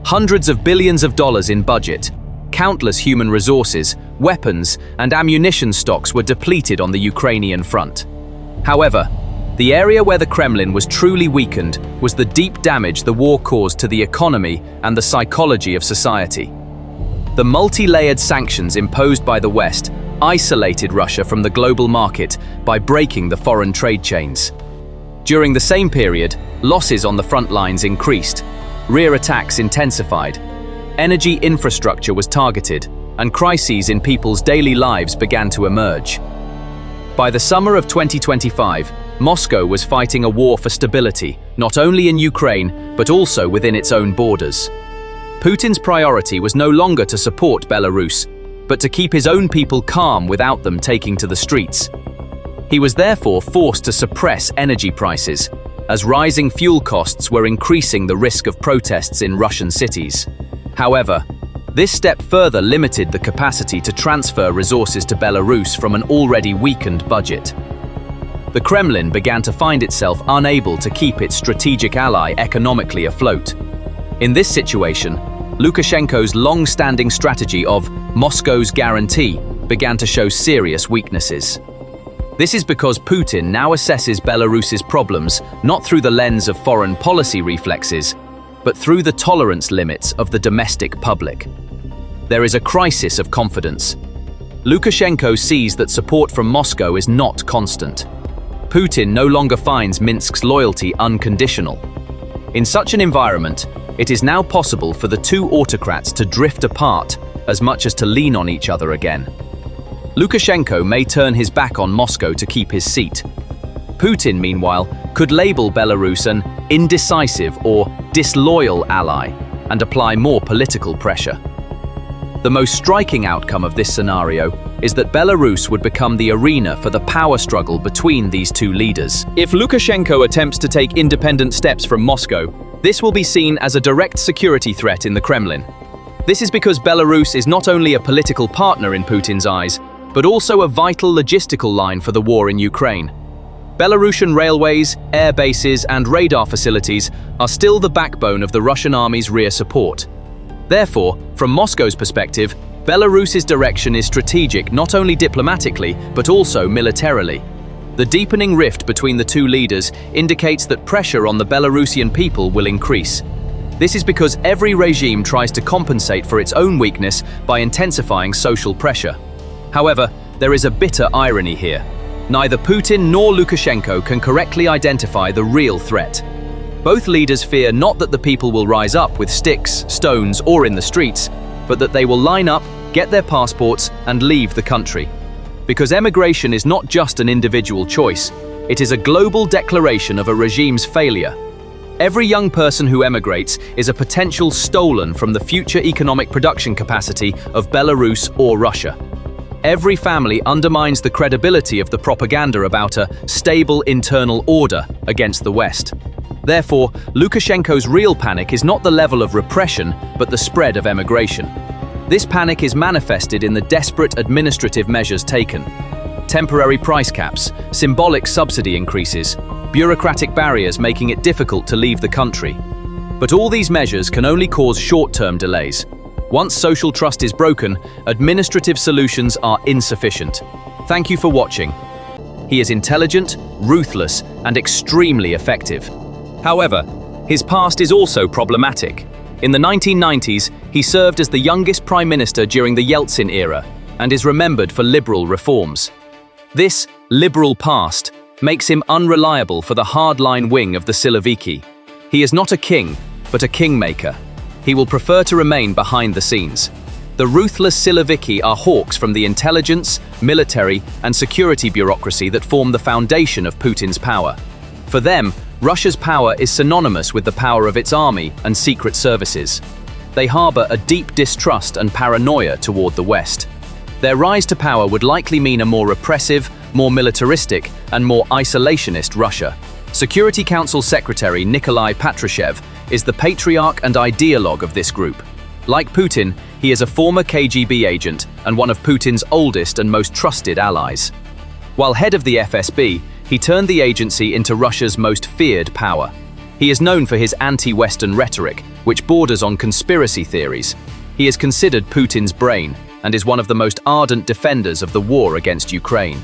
Hundreds of billions of dollars in budget, countless human resources, weapons, and ammunition stocks were depleted on the Ukrainian front. However, the area where the Kremlin was truly weakened was the deep damage the war caused to the economy and the psychology of society. The multi-layered sanctions imposed by the West isolated Russia from the global market by breaking the foreign trade chains. During the same period, losses on the front lines increased, rear attacks intensified, energy infrastructure was targeted, and crises in people's daily lives began to emerge. By the summer of 2025, Moscow was fighting a war for stability, not only in Ukraine, but also within its own borders. Putin's priority was no longer to support Belarus, but to keep his own people calm without them taking to the streets. He was therefore forced to suppress energy prices, as rising fuel costs were increasing the risk of protests in Russian cities. However, this step further limited the capacity to transfer resources to Belarus from an already weakened budget. The Kremlin began to find itself unable to keep its strategic ally economically afloat. In this situation, Lukashenko's long-standing strategy of Moscow's guarantee began to show serious weaknesses. This is because Putin now assesses Belarus's problems not through the lens of foreign policy reflexes, but through the tolerance limits of the domestic public. There is a crisis of confidence. Lukashenko sees that support from Moscow is not constant. Putin no longer finds Minsk's loyalty unconditional. In such an environment, it is now possible for the two autocrats to drift apart as much as to lean on each other again. Lukashenko may turn his back on Moscow to keep his seat. Putin, meanwhile, could label Belarus an indecisive or disloyal ally and apply more political pressure. The most striking outcome of this scenario is that Belarus would become the arena for the power struggle between these two leaders. If Lukashenko attempts to take independent steps from Moscow, this will be seen as a direct security threat in the Kremlin. This is because Belarus is not only a political partner in Putin's eyes, but also a vital logistical line for the war in Ukraine. Belarusian railways, air bases, and radar facilities are still the backbone of the Russian army's rear support. Therefore, from Moscow's perspective, Belarus's direction is strategic not only diplomatically, but also militarily. The deepening rift between the two leaders indicates that pressure on the Belarusian people will increase. This is because every regime tries to compensate for its own weakness by intensifying social pressure. However, there is a bitter irony here. Neither Putin nor Lukashenko can correctly identify the real threat. Both leaders fear not that the people will rise up with sticks, stones, or in the streets, but that they will line up, get their passports, and leave the country. Because emigration is not just an individual choice, it is a global declaration of a regime's failure. Every young person who emigrates is a potential stolen from the future economic production capacity of Belarus or Russia. Every family undermines the credibility of the propaganda about a stable internal order against the West. Therefore, Lukashenko's real panic is not the level of repression, but the spread of emigration. This panic is manifested in the desperate administrative measures taken. Temporary price caps, symbolic subsidy increases, bureaucratic barriers making it difficult to leave the country. But all these measures can only cause short-term delays. Once social trust is broken, administrative solutions are insufficient. Thank you for watching. He is intelligent, ruthless, and extremely effective. However, his past is also problematic. In the 1990s, he served as the youngest prime minister during the Yeltsin era and is remembered for liberal reforms. This liberal past makes him unreliable for the hardline wing of the Siloviki. He is not a king, but a kingmaker. He will prefer to remain behind the scenes. The ruthless Siloviki are hawks from the intelligence, military, and security bureaucracy that form the foundation of Putin's power. For them, Russia's power is synonymous with the power of its army and secret services. They harbor a deep distrust and paranoia toward the West. Their rise to power would likely mean a more repressive, more militaristic, and more isolationist Russia. Security Council Secretary Nikolai Patrushev is the patriarch and ideologue of this group. Like Putin, he is a former KGB agent and one of Putin's oldest and most trusted allies. While head of the FSB, he turned the agency into Russia's most feared power. He is known for his anti-Western rhetoric, which borders on conspiracy theories. He is considered Putin's brain and is one of the most ardent defenders of the war against Ukraine.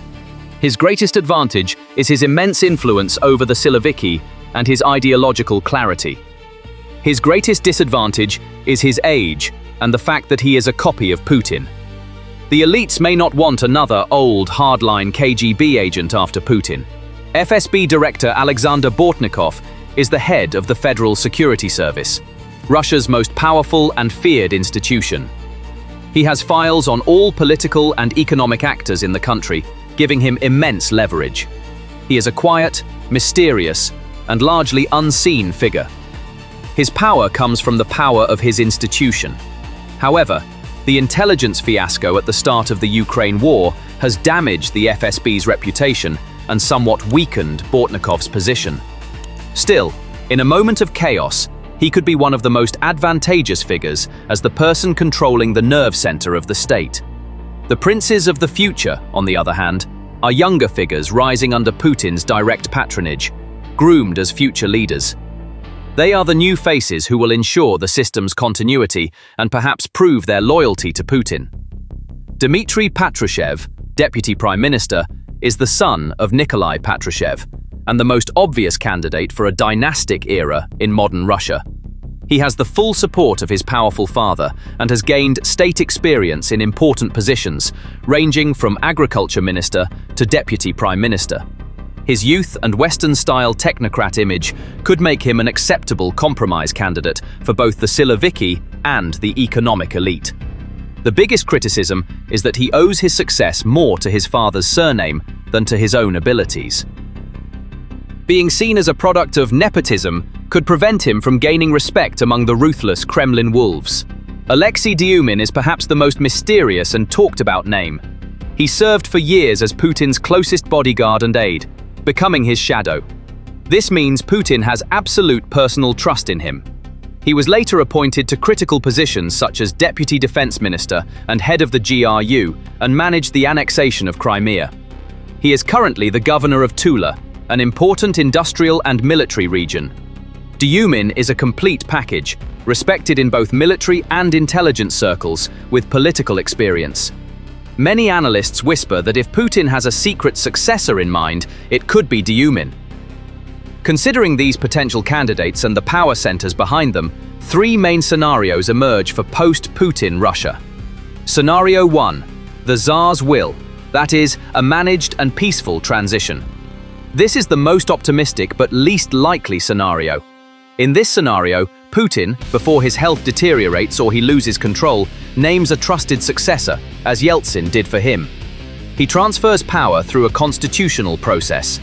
His greatest advantage is his immense influence over the Siloviki and his ideological clarity. His greatest disadvantage is his age and the fact that he is a copy of Putin. The elites may not want another old, hardline KGB agent after Putin. FSB Director Alexander Bortnikov is the head of the Federal Security Service, Russia's most powerful and feared institution. He has files on all political and economic actors in the country, giving him immense leverage. He is a quiet, mysterious, and largely unseen figure. His power comes from the power of his institution. However, the intelligence fiasco at the start of the Ukraine war has damaged the FSB's reputation and somewhat weakened Bortnikov's position. Still, in a moment of chaos, he could be one of the most advantageous figures as the person controlling the nerve center of the state. The princes of the future, on the other hand, are younger figures rising under Putin's direct patronage, groomed as future leaders. They are the new faces who will ensure the system's continuity and perhaps prove their loyalty to Putin. Dmitry Patrushev, Deputy Prime Minister, is the son of Nikolai Patrushev and the most obvious candidate for a dynastic era in modern Russia. He has the full support of his powerful father and has gained state experience in important positions, ranging from agriculture minister to deputy prime minister. His youth and Western-style technocrat image could make him an acceptable compromise candidate for both the Siloviki and the economic elite. The biggest criticism is that he owes his success more to his father's surname than to his own abilities. Being seen as a product of nepotism could prevent him from gaining respect among the ruthless Kremlin wolves. Alexei Dyumin is perhaps the most mysterious and talked-about name. He served for years as Putin's closest bodyguard and aide, becoming his shadow. This means Putin has absolute personal trust in him. He was later appointed to critical positions such as Deputy Defense Minister and head of the GRU and managed the annexation of Crimea. He is currently the governor of Tula, an important industrial and military region. Dyumin is a complete package, respected in both military and intelligence circles, with political experience. Many analysts whisper that if Putin has a secret successor in mind, it could be Dyumin. Considering these potential candidates and the power centers behind them, three main scenarios emerge for post-Putin Russia. Scenario 1, the Tsar's will, that is, a managed and peaceful transition. This is the most optimistic but least likely scenario. In this scenario, Putin, before his health deteriorates or he loses control, names a trusted successor, as Yeltsin did for him. He transfers power through a constitutional process.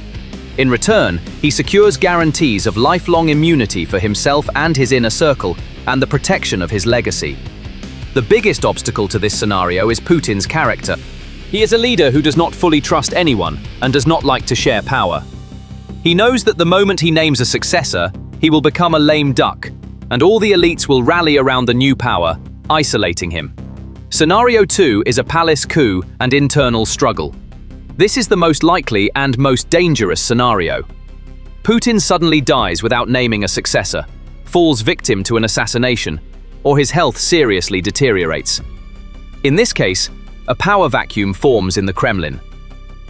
In return, he secures guarantees of lifelong immunity for himself and his inner circle, and the protection of his legacy. The biggest obstacle to this scenario is Putin's character. He is a leader who does not fully trust anyone and does not like to share power. He knows that the moment he names a successor, he will become a lame duck, and all the elites will rally around the new power, isolating him. Scenario 2 is a palace coup and internal struggle. This is the most likely and most dangerous scenario. Putin suddenly dies without naming a successor, falls victim to an assassination, or his health seriously deteriorates. In this case, a power vacuum forms in the Kremlin.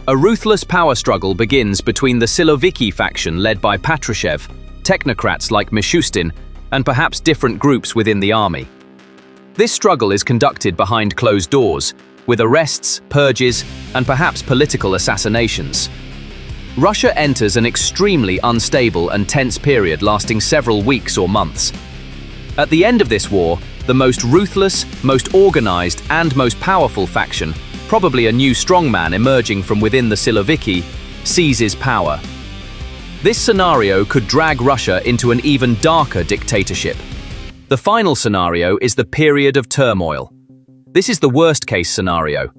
A ruthless power struggle begins between the Siloviki faction led by Patrushev, technocrats like Mishustin, and perhaps different groups within the army. This struggle is conducted behind closed doors, with arrests, purges, and perhaps political assassinations. Russia enters an extremely unstable and tense period lasting several weeks or months. At the end of this war, the most ruthless, most organized, and most powerful faction, probably a new strongman emerging from within the Siloviki, seizes power. This scenario could drag Russia into an even darker dictatorship. The final scenario is the period of turmoil. This is the worst-case scenario.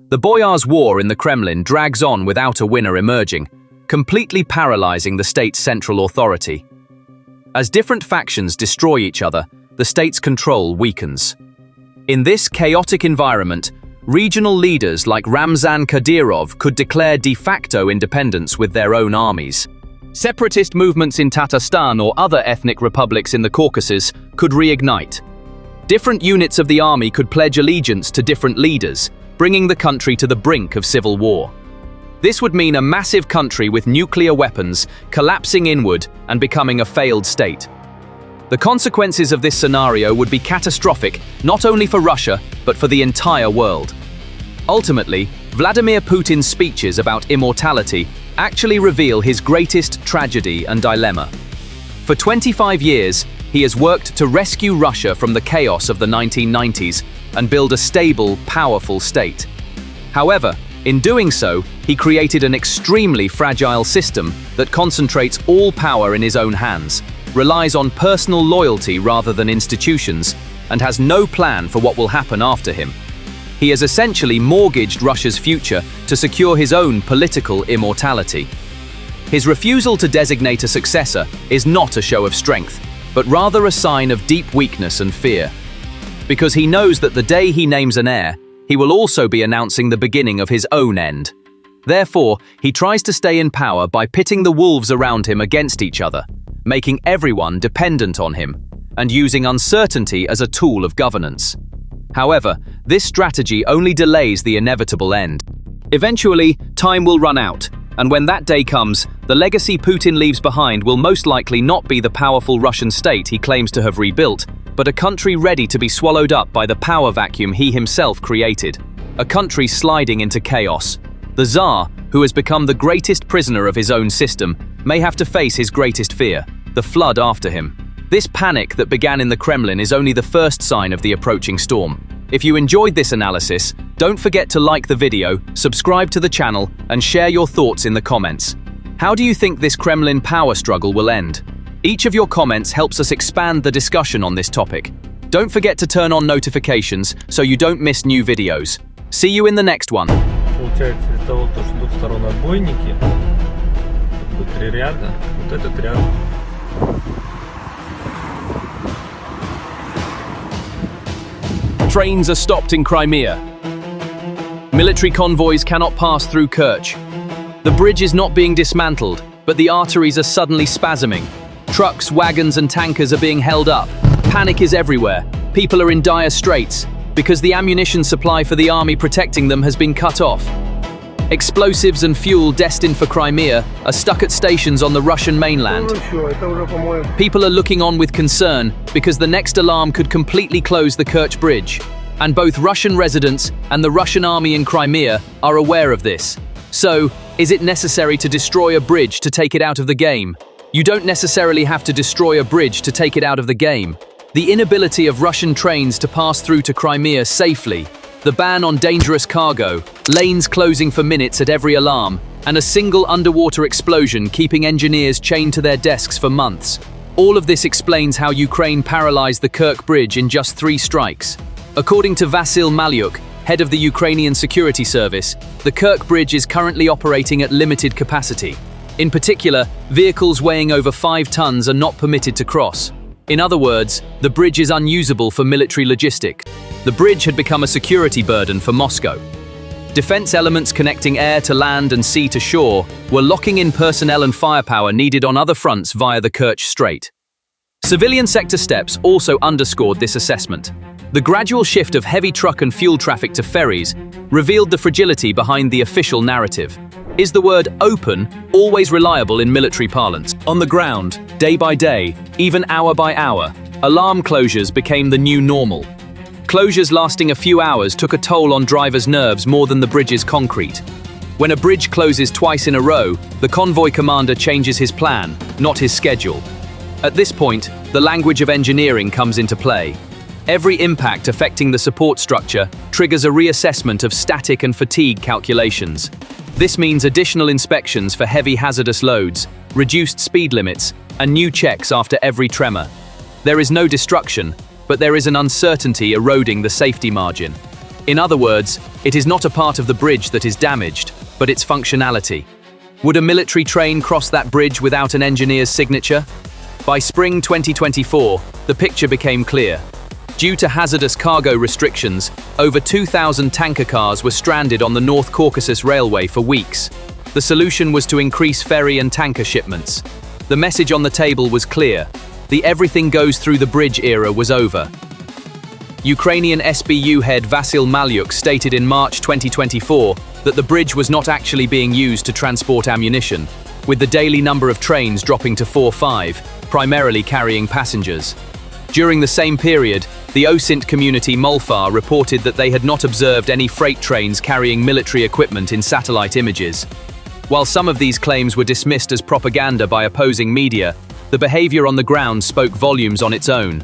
The Boyars' War in the Kremlin drags on without a winner emerging, completely paralyzing the state's central authority. As different factions destroy each other, the state's control weakens. In this chaotic environment, regional leaders like Ramzan Kadyrov could declare de facto independence with their own armies. Separatist movements in Tatarstan or other ethnic republics in the Caucasus could reignite. Different units of the army could pledge allegiance to different leaders, bringing the country to the brink of civil war. This would mean a massive country with nuclear weapons collapsing inward and becoming a failed state. The consequences of this scenario would be catastrophic not only for Russia, but for the entire world. Ultimately, Vladimir Putin's speeches about immortality actually reveal his greatest tragedy and dilemma. For 25 years, he has worked to rescue Russia from the chaos of the 1990s and build a stable, powerful state. However, in doing so, he created an extremely fragile system that concentrates all power in his own hands, relies on personal loyalty rather than institutions, and has no plan for what will happen after him. He has essentially mortgaged Russia's future to secure his own political immortality. His refusal to designate a successor is not a show of strength, but rather a sign of deep weakness and fear. Because he knows that the day he names an heir, he will also be announcing the beginning of his own end. Therefore, he tries to stay in power by pitting the wolves around him against each other, making everyone dependent on him, and using uncertainty as a tool of governance. However, this strategy only delays the inevitable end. Eventually, time will run out, and when that day comes, the legacy Putin leaves behind will most likely not be the powerful Russian state he claims to have rebuilt, but a country ready to be swallowed up by the power vacuum he himself created. A country sliding into chaos. The Tsar, who has become the greatest prisoner of his own system, may have to face his greatest fear, the flood after him. This panic that began in the Kremlin is only the first sign of the approaching storm. If you enjoyed this analysis, don't forget to like the video, subscribe to the channel, and share your thoughts in the comments. How do you think this Kremlin power struggle will end? Each of your comments helps us expand the discussion on this topic. Don't forget to turn on notifications so you don't miss new videos. See you in the next one. Получается, из-за того, что с двух сторон отбойники, как бы 3 ряда, вот этот ряд. Trains are stopped in Crimea. Military convoys cannot pass through Kerch. The bridge is not being dismantled, but the arteries are suddenly spasming. Trucks, wagons, and tankers are being held up. Panic is everywhere. People are in dire straits because the ammunition supply for the army protecting them has been cut off. Explosives and fuel destined for Crimea are stuck at stations on the Russian mainland. People are looking on with concern because the next alarm could completely close the Kerch Bridge. And both Russian residents and the Russian army in Crimea are aware of this. So, is it necessary to destroy a bridge to take it out of the game? You don't necessarily have to destroy a bridge to take it out of the game. The inability of Russian trains to pass through to Crimea safely, the ban on dangerous cargo, lanes closing for minutes at every alarm, and a single underwater explosion keeping engineers chained to their desks for months. All of this explains how Ukraine paralyzed the Kerch Bridge in just 3 strikes. According to Vasyl Malyuk, head of the Ukrainian security service, the Kerch Bridge is currently operating at limited capacity. In particular, vehicles weighing over 5 tons are not permitted to cross. In other words, the bridge is unusable for military logistics. The bridge had become a security burden for Moscow. Defense elements connecting air to land and sea to shore were locking in personnel and firepower needed on other fronts via the Kerch Strait. Civilian sector steps also underscored this assessment. The gradual shift of heavy truck and fuel traffic to ferries revealed the fragility behind the official narrative. Is the word open always reliable in military parlance? On the ground, day by day, even hour by hour, alarm closures became the new normal. Closures lasting a few hours took a toll on drivers' nerves more than the bridge's concrete. When a bridge closes twice in a row, the convoy commander changes his plan, not his schedule. At this point, the language of engineering comes into play. Every impact affecting the support structure triggers a reassessment of static and fatigue calculations. This means additional inspections for heavy hazardous loads, reduced speed limits, and new checks after every tremor. There is no destruction, but there is an uncertainty eroding the safety margin. In other words, it is not a part of the bridge that is damaged, but its functionality. Would a military train cross that bridge without an engineer's signature? By spring 2024, the picture became clear. Due to hazardous cargo restrictions, over 2,000 tanker cars were stranded on the North Caucasus Railway for weeks. The solution was to increase ferry and tanker shipments. The message on the table was clear. The everything goes through the bridge era was over. Ukrainian SBU head Vasyl Malyuk stated in March 2024 that the bridge was not actually being used to transport ammunition, with the daily number of trains dropping to 4-5, primarily carrying passengers. During the same period, the OSINT community Molfar reported that they had not observed any freight trains carrying military equipment in satellite images. While some of these claims were dismissed as propaganda by opposing media, the behavior on the ground spoke volumes on its own.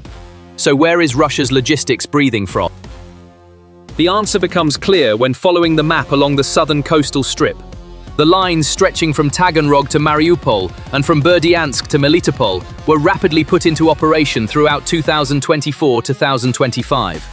So where is Russia's logistics breathing from? The answer becomes clear when following the map along the southern coastal strip. The lines stretching from Taganrog to Mariupol and from Berdyansk to Melitopol were rapidly put into operation throughout 2024-2025.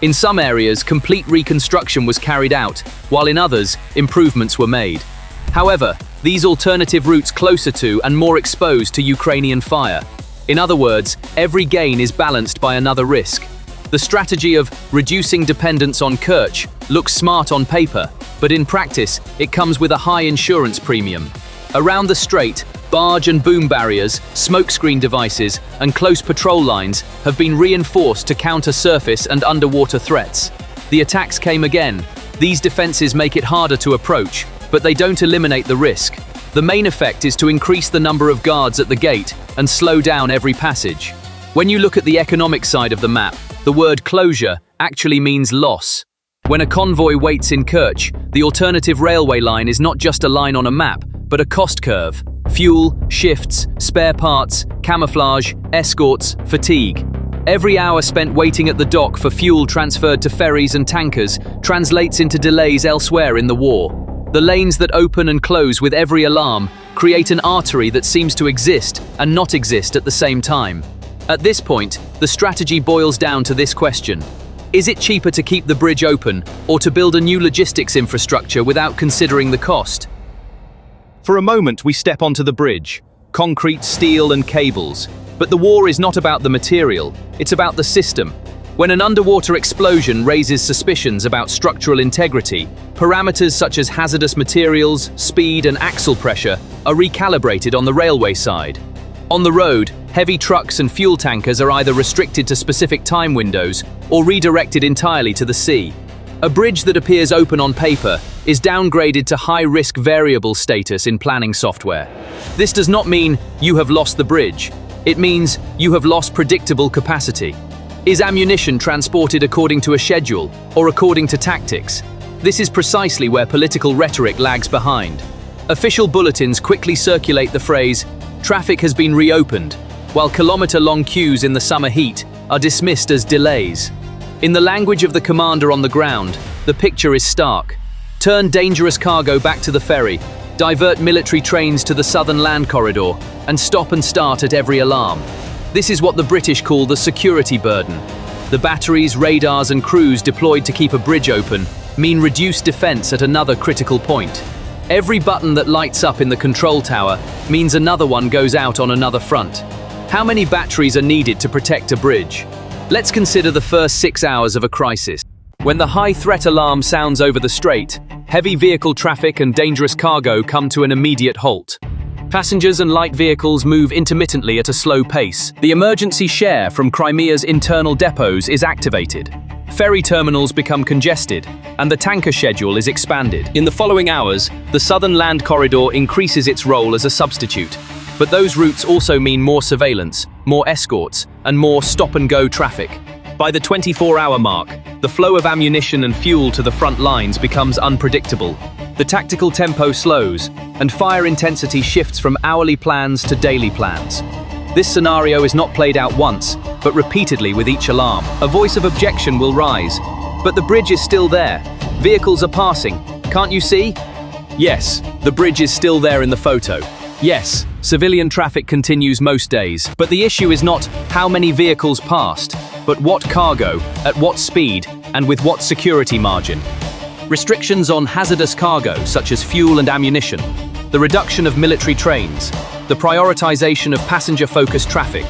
In some areas, complete reconstruction was carried out, while in others, improvements were made. However, these alternative routes closer to and more exposed to Ukrainian fire. In other words, every gain is balanced by another risk. The strategy of reducing dependence on Kerch looks smart on paper, but in practice, it comes with a high insurance premium. Around the strait, barge and boom barriers, smokescreen devices, and close patrol lines have been reinforced to counter surface and underwater threats. The attacks came again. These defenses make it harder to approach, but they don't eliminate the risk. The main effect is to increase the number of guards at the gate and slow down every passage. When you look at the economic side of the map, the word closure actually means loss. When a convoy waits in Kerch, the alternative railway line is not just a line on a map, but a cost curve. Fuel, shifts, spare parts, camouflage, escorts, fatigue. Every hour spent waiting at the dock for fuel transferred to ferries and tankers translates into delays elsewhere in the war. The lanes that open and close with every alarm create an artery that seems to exist and not exist at the same time. At this point, the strategy boils down to this question. Is it cheaper to keep the bridge open or to build a new logistics infrastructure without considering the cost? For a moment, we step onto the bridge. Concrete, steel, and cables. But the war is not about the material, it's about the system. When an underwater explosion raises suspicions about structural integrity, parameters such as hazardous materials, speed, and axle pressure are recalibrated on the railway side. On the road, heavy trucks and fuel tankers are either restricted to specific time windows or redirected entirely to the sea. A bridge that appears open on paper is downgraded to high-risk variable status in planning software. This does not mean you have lost the bridge. It means you have lost predictable capacity. Is ammunition transported according to a schedule or according to tactics? This is precisely where political rhetoric lags behind. Official bulletins quickly circulate the phrase, "Traffic has been reopened," while kilometer-long queues in the summer heat are dismissed as delays. In the language of the commander on the ground, the picture is stark. Turn dangerous cargo back to the ferry, divert military trains to the southern land corridor, and stop and start at every alarm. This is what the British call the security burden. The batteries, radars, and crews deployed to keep a bridge open mean reduced defense at another critical point. Every button that lights up in the control tower means another one goes out on another front. How many batteries are needed to protect a bridge? Let's consider the first 6 hours of a crisis. When the high threat alarm sounds over the strait, heavy vehicle traffic and dangerous cargo come to an immediate halt. Passengers and light vehicles move intermittently at a slow pace. The emergency share from Crimea's internal depots is activated. ferry terminals become congested, and the tanker schedule is expanded. In the following hours, the southern land corridor increases its role as a substitute. But those routes also mean more surveillance, more escorts, and more stop-and-go traffic. By the 24-hour mark, the flow of ammunition and fuel to the front lines becomes unpredictable. The tactical tempo slows, and fire intensity shifts from hourly plans to daily plans. This scenario is not played out once, but repeatedly with each alarm. A voice of objection will rise. But the bridge is still there. Vehicles are passing. Can't you see? Yes, the bridge is still there in the photo. Yes, civilian traffic continues most days. But the issue is not how many vehicles passed, but what cargo, at what speed, and with what security margin. Restrictions on hazardous cargo, such as fuel and ammunition, the reduction of military trains, the prioritization of passenger-focused traffic.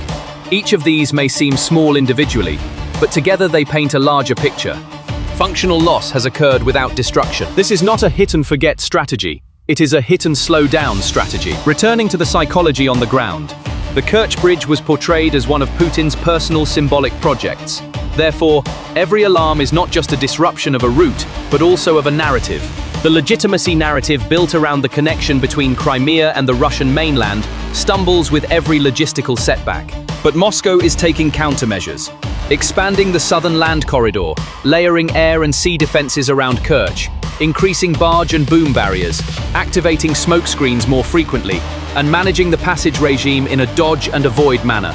Each of these may seem small individually, but together they paint a larger picture. Functional loss has occurred without destruction. This is not a hit-and-forget strategy. It is a hit-and-slow-down strategy. Returning to the psychology on the ground, the Kerch Bridge was portrayed as one of Putin's personal symbolic projects. Therefore, every alarm is not just a disruption of a route, but also of a narrative. The legitimacy narrative built around the connection between Crimea and the Russian mainland stumbles with every logistical setback. But Moscow is taking countermeasures, expanding the southern land corridor, layering air and sea defenses around Kerch, increasing barge and boom barriers, activating smokescreens more frequently, and managing the passage regime in a dodge-and-avoid manner.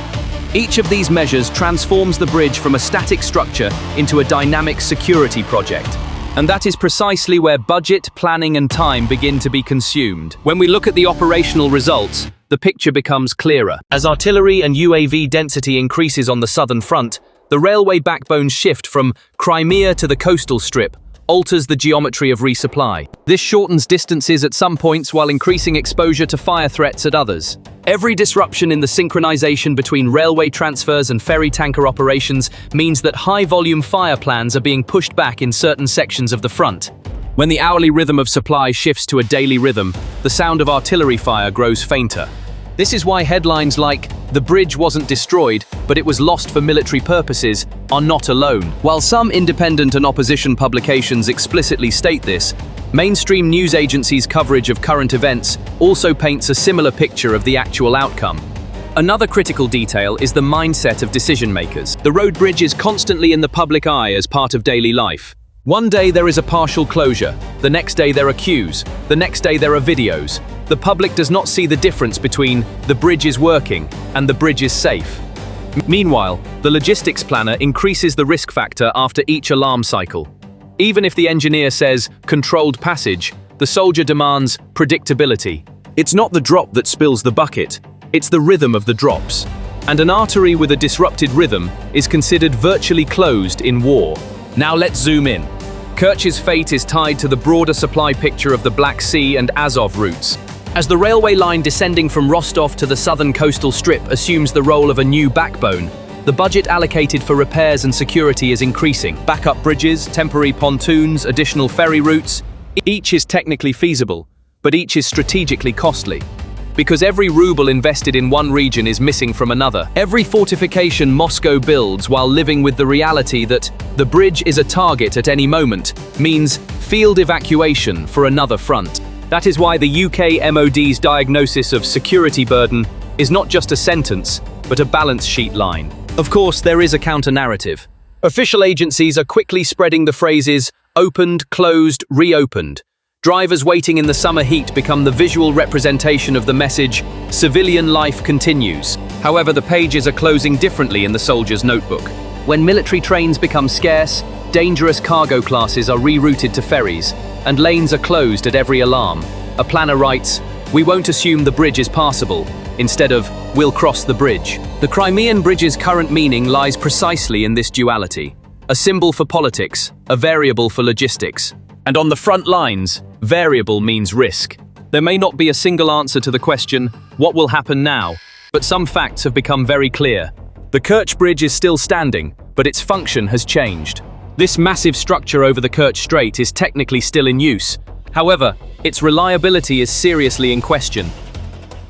Each of these measures transforms the bridge from a static structure into a dynamic security project. And that is precisely where budget, planning, and time begin to be consumed. When we look at the operational results, the picture becomes clearer. As artillery and UAV density increases on the southern front, the railway backbones shift from Crimea to the coastal strip, alters the geometry of resupply. This shortens distances at some points while increasing exposure to fire threats at others. Every disruption in the synchronization between railway transfers and ferry tanker operations means that high-volume fire plans are being pushed back in certain sections of the front. When the hourly rhythm of supply shifts to a daily rhythm, the sound of artillery fire grows fainter. This is why headlines like, "The bridge wasn't destroyed, but it was lost for military purposes," are not alone. While some independent and opposition publications explicitly state this, mainstream news agencies' coverage of current events also paints a similar picture of the actual outcome. Another critical detail is the mindset of decision-makers. The road bridge is constantly in the public eye as part of daily life. One day there is a partial closure, the next day there are queues, the next day there are videos. The public does not see the difference between the bridge is working and the bridge is safe. Meanwhile, the logistics planner increases the risk factor after each alarm cycle. Even if the engineer says controlled passage, the soldier demands predictability. It's not the drop that spills the bucket, it's the rhythm of the drops. And an artery with a disrupted rhythm is considered virtually closed in war. Now let's zoom in. Kerch's fate is tied to the broader supply picture of the Black Sea and Azov routes. As the railway line descending from Rostov to the southern coastal strip assumes the role of a new backbone, the budget allocated for repairs and security is increasing. Backup bridges, temporary pontoons, additional ferry routes, each is technically feasible, but each is strategically costly. Because every ruble invested in one region is missing from another. Every fortification Moscow builds while living with the reality that the bridge is a target at any moment means field evacuation for another front. That is why the UK MOD's diagnosis of security burden is not just a sentence, but a balance sheet line. Of course, there is a counter-narrative. Official agencies are quickly spreading the phrases opened, closed, reopened. Drivers waiting in the summer heat become the visual representation of the message, civilian life continues. However, the pages are closing differently in the soldier's notebook. When military trains become scarce, dangerous cargo classes are rerouted to ferries, and lanes are closed at every alarm. A planner writes, "We won't assume the bridge is passable," instead of, "We'll cross the bridge." The Crimean Bridge's current meaning lies precisely in this duality. A symbol for politics, a variable for logistics. And on the front lines, variable means risk. There may not be a single answer to the question, what will happen now? But some facts have become very clear. The Kerch Bridge is still standing, but its function has changed. This massive structure over the Kerch Strait is technically still in use. However, its reliability is seriously in question.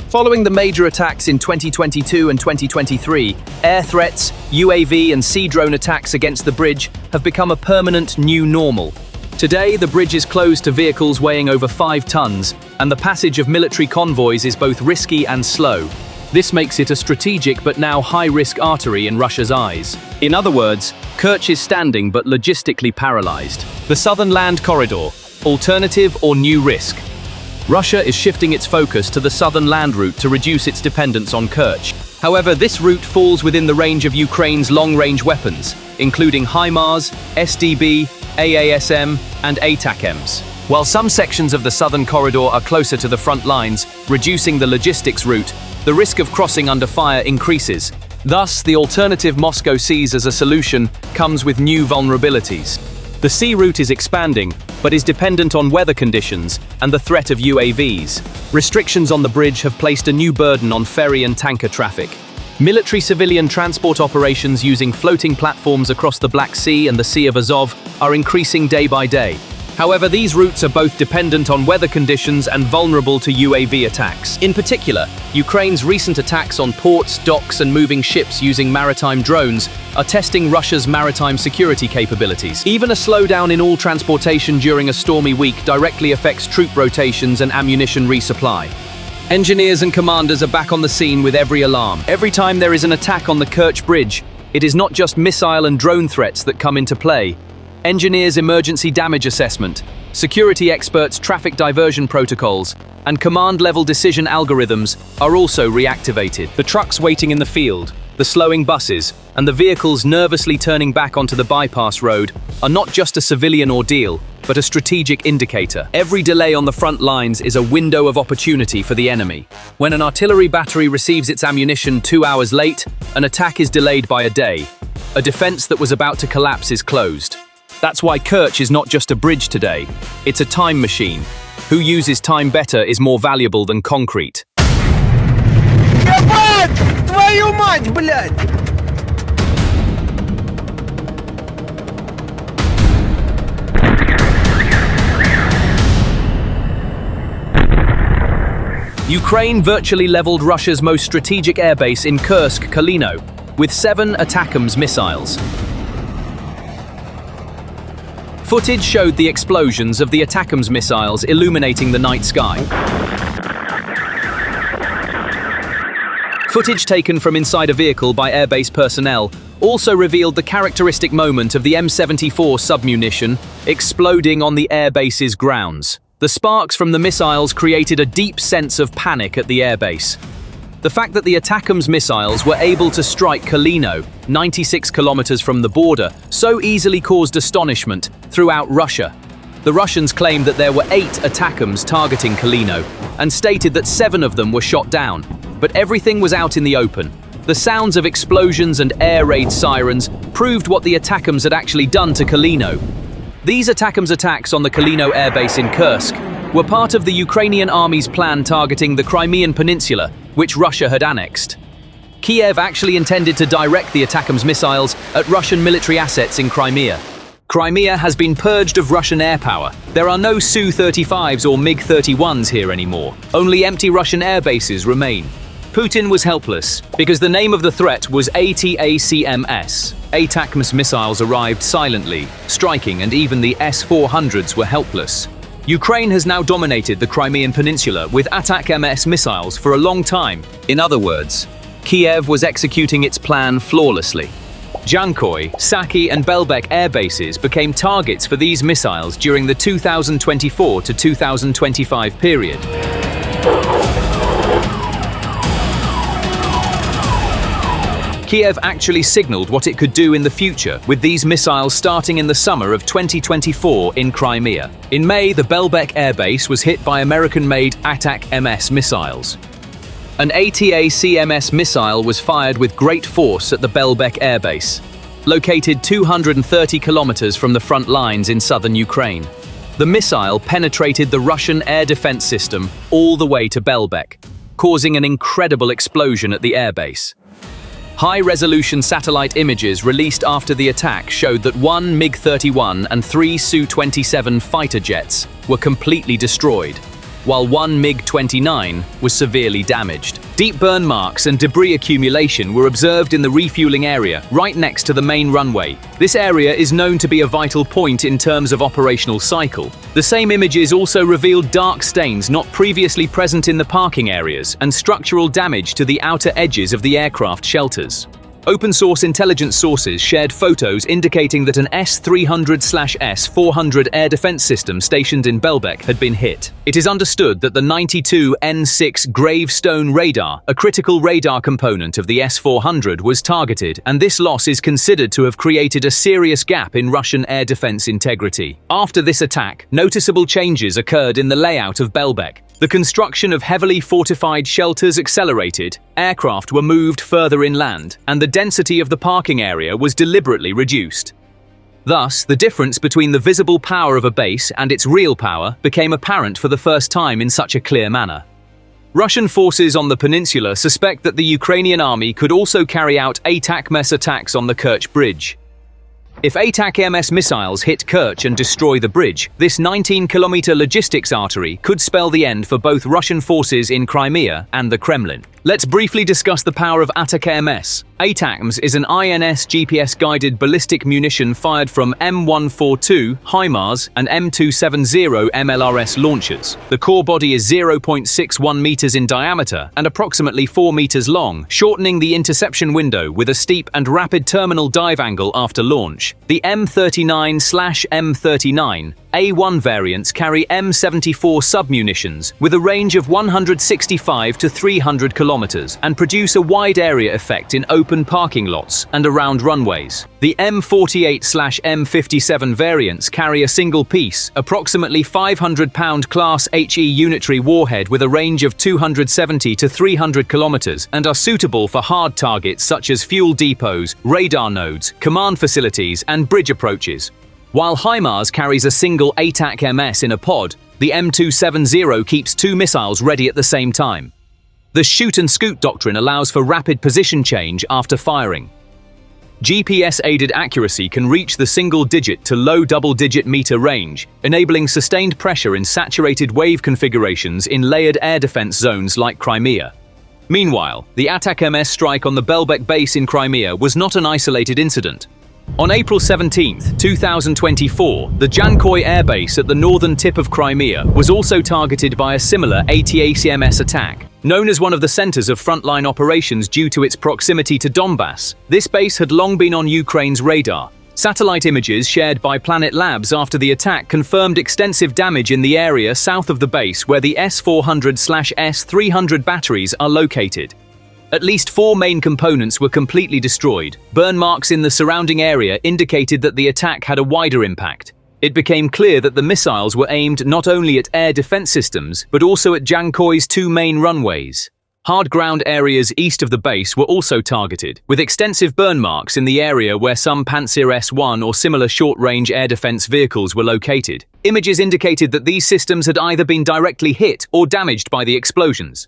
Following the major attacks in 2022 and 2023, air threats, UAV and sea drone attacks against the bridge have become a permanent new normal. Today, the bridge is closed to vehicles weighing over 5 tons, and the passage of military convoys is both risky and slow. This makes it a strategic but now high-risk artery in Russia's eyes. In other words, Kerch is standing but logistically paralyzed. The southern land corridor, alternative or new risk? Russia is shifting its focus to the southern land route to reduce its dependence on Kerch. However, this route falls within the range of Ukraine's long-range weapons, including HIMARS, SDB, AASM, and ATACMS. While some sections of the southern corridor are closer to the front lines, reducing the logistics route, the risk of crossing under fire increases. Thus, the alternative Moscow sees as a solution comes with new vulnerabilities. The sea route is expanding, but is dependent on weather conditions and the threat of UAVs. Restrictions on the bridge have placed a new burden on ferry and tanker traffic. Military-civilian transport operations using floating platforms across the Black Sea and the Sea of Azov are increasing day by day. However, these routes are both dependent on weather conditions and vulnerable to UAV attacks. In particular, Ukraine's recent attacks on ports, docks, and moving ships using maritime drones are testing Russia's maritime security capabilities. Even a slowdown in all transportation during a stormy week directly affects troop rotations and ammunition resupply. Engineers and commanders are back on the scene with every alarm. Every time there is an attack on the Kerch Bridge, it is not just missile and drone threats that come into play. Engineers' emergency damage assessment, security experts' traffic diversion protocols, and command-level decision algorithms are also reactivated. The trucks waiting in the field, the slowing buses, and the vehicles nervously turning back onto the bypass road are not just a civilian ordeal, but a strategic indicator. Every delay on the front lines is a window of opportunity for the enemy. When an artillery battery receives its ammunition 2 hours late, an attack is delayed by a day. A defense that was about to collapse is closed. That's why Kerch is not just a bridge today, it's a time machine. Who uses time better is more valuable than concrete. Ебать! Твою мать, блядь! Ukraine virtually leveled Russia's most strategic airbase in Kursk, Kalino, with 7 ATACMS missiles. Footage showed the explosions of the ATACMS missiles illuminating the night sky. Footage taken from inside a vehicle by airbase personnel also revealed the characteristic moment of the M74 submunition exploding on the airbase's grounds. The sparks from the missiles created a deep sense of panic at the airbase. The fact that the ATACMS missiles were able to strike Kalino, 96 kilometers from the border, so easily caused astonishment throughout Russia. The Russians claimed that there were 8 ATACMS targeting Kalino and stated that 7 of them were shot down. But everything was out in the open. The sounds of explosions and air raid sirens proved what the ATACMS had actually done to Kalino. These ATACMS attacks on the Kalino airbase in Kursk were part of the Ukrainian army's plan targeting the Crimean Peninsula, which Russia had annexed. Kiev actually intended to direct the ATACMS missiles at Russian military assets in Crimea. Crimea has been purged of Russian air power. There are no Su-35s or MiG-31s here anymore. Only empty Russian air bases remain. Putin was helpless because the name of the threat was ATACMS. ATACMS missiles arrived silently, striking, and even the S-400s were helpless. Ukraine has now dominated the Crimean Peninsula with ATACMS missiles for a long time. In other words, Kiev was executing its plan flawlessly. Jankoy, Saki, and Belbek air bases became targets for these missiles during the 2024 to 2025 period. Kiev actually signaled what it could do in the future, with these missiles starting in the summer of 2024 in Crimea. In May, the Belbek air base was hit by American-made ATACMS missiles. An ATACMS missile was fired with great force at the Belbek air base, located 230 kilometers from the front lines in southern Ukraine. The missile penetrated the Russian air defense system all the way to Belbek, causing an incredible explosion at the airbase. High-resolution satellite images released after the attack showed that 1 MiG-31 and 3 Su-27 fighter jets were completely destroyed, while one MiG-29 was severely damaged. Deep burn marks and debris accumulation were observed in the refueling area right next to the main runway. This area is known to be a vital point in terms of operational cycle. The same images also revealed dark stains not previously present in the parking areas and structural damage to the outer edges of the aircraft shelters. Open-source intelligence sources shared photos indicating that an S-300/S-400 air defense system stationed in Belbek had been hit. It is understood that the 92 N6 Gravestone radar, a critical radar component of the S-400, was targeted, and this loss is considered to have created a serious gap in Russian air defense integrity. After this attack, noticeable changes occurred in the layout of Belbek. The construction of heavily fortified shelters accelerated, aircraft were moved further inland, and the density of the parking area was deliberately reduced. Thus, the difference between the visible power of a base and its real power became apparent for the first time in such a clear manner. Russian forces on the peninsula suspect that the Ukrainian army could also carry out ATACMS attacks on the Kerch Bridge. If ATACMS missiles hit Kerch and destroy the bridge, this 19-kilometer logistics artery could spell the end for both Russian forces in Crimea and the Kremlin. Let's briefly discuss the power of ATACMS. ATACMS is an INS GPS-guided ballistic munition fired from M142 HIMARS and M270 MLRS launchers. The core body is 0.61 meters in diameter and approximately 4 meters long, shortening the interception window with a steep and rapid terminal dive angle after launch. The M39/M39 A1 variants carry M74 submunitions with a range of 165 to 300 kilometers and produce a wide area effect in open parking lots and around runways. The M48/M57 variants carry a single-piece, approximately 500-pound Class HE unitary warhead with a range of 270 to 300 kilometers and are suitable for hard targets such as fuel depots, radar nodes, command facilities, and bridge approaches. While HIMARS carries a single ATACMS in a pod, the M270 keeps two missiles ready at the same time. The shoot-and-scoot doctrine allows for rapid position change after firing. GPS-aided accuracy can reach the single-digit to low double-digit meter range, enabling sustained pressure in saturated wave configurations in layered air defense zones like Crimea. Meanwhile, the ATACMS strike on the Belbek base in Crimea was not an isolated incident. On April 17, 2024, the Jankoy airbase at the northern tip of Crimea was also targeted by a similar ATACMS attack. Known as one of the centers of frontline operations due to its proximity to Donbass, this base had long been on Ukraine's radar. Satellite images shared by Planet Labs after the attack confirmed extensive damage in the area south of the base where the S-400/S-300 batteries are located. At least 4 main components were completely destroyed. Burn marks in the surrounding area indicated that the attack had a wider impact. It became clear that the missiles were aimed not only at air defense systems, but also at Jankoy's 2 main runways. Hard ground areas east of the base were also targeted, with extensive burn marks in the area where some Pantsir S-1 or similar short-range air defense vehicles were located. Images indicated that these systems had either been directly hit or damaged by the explosions.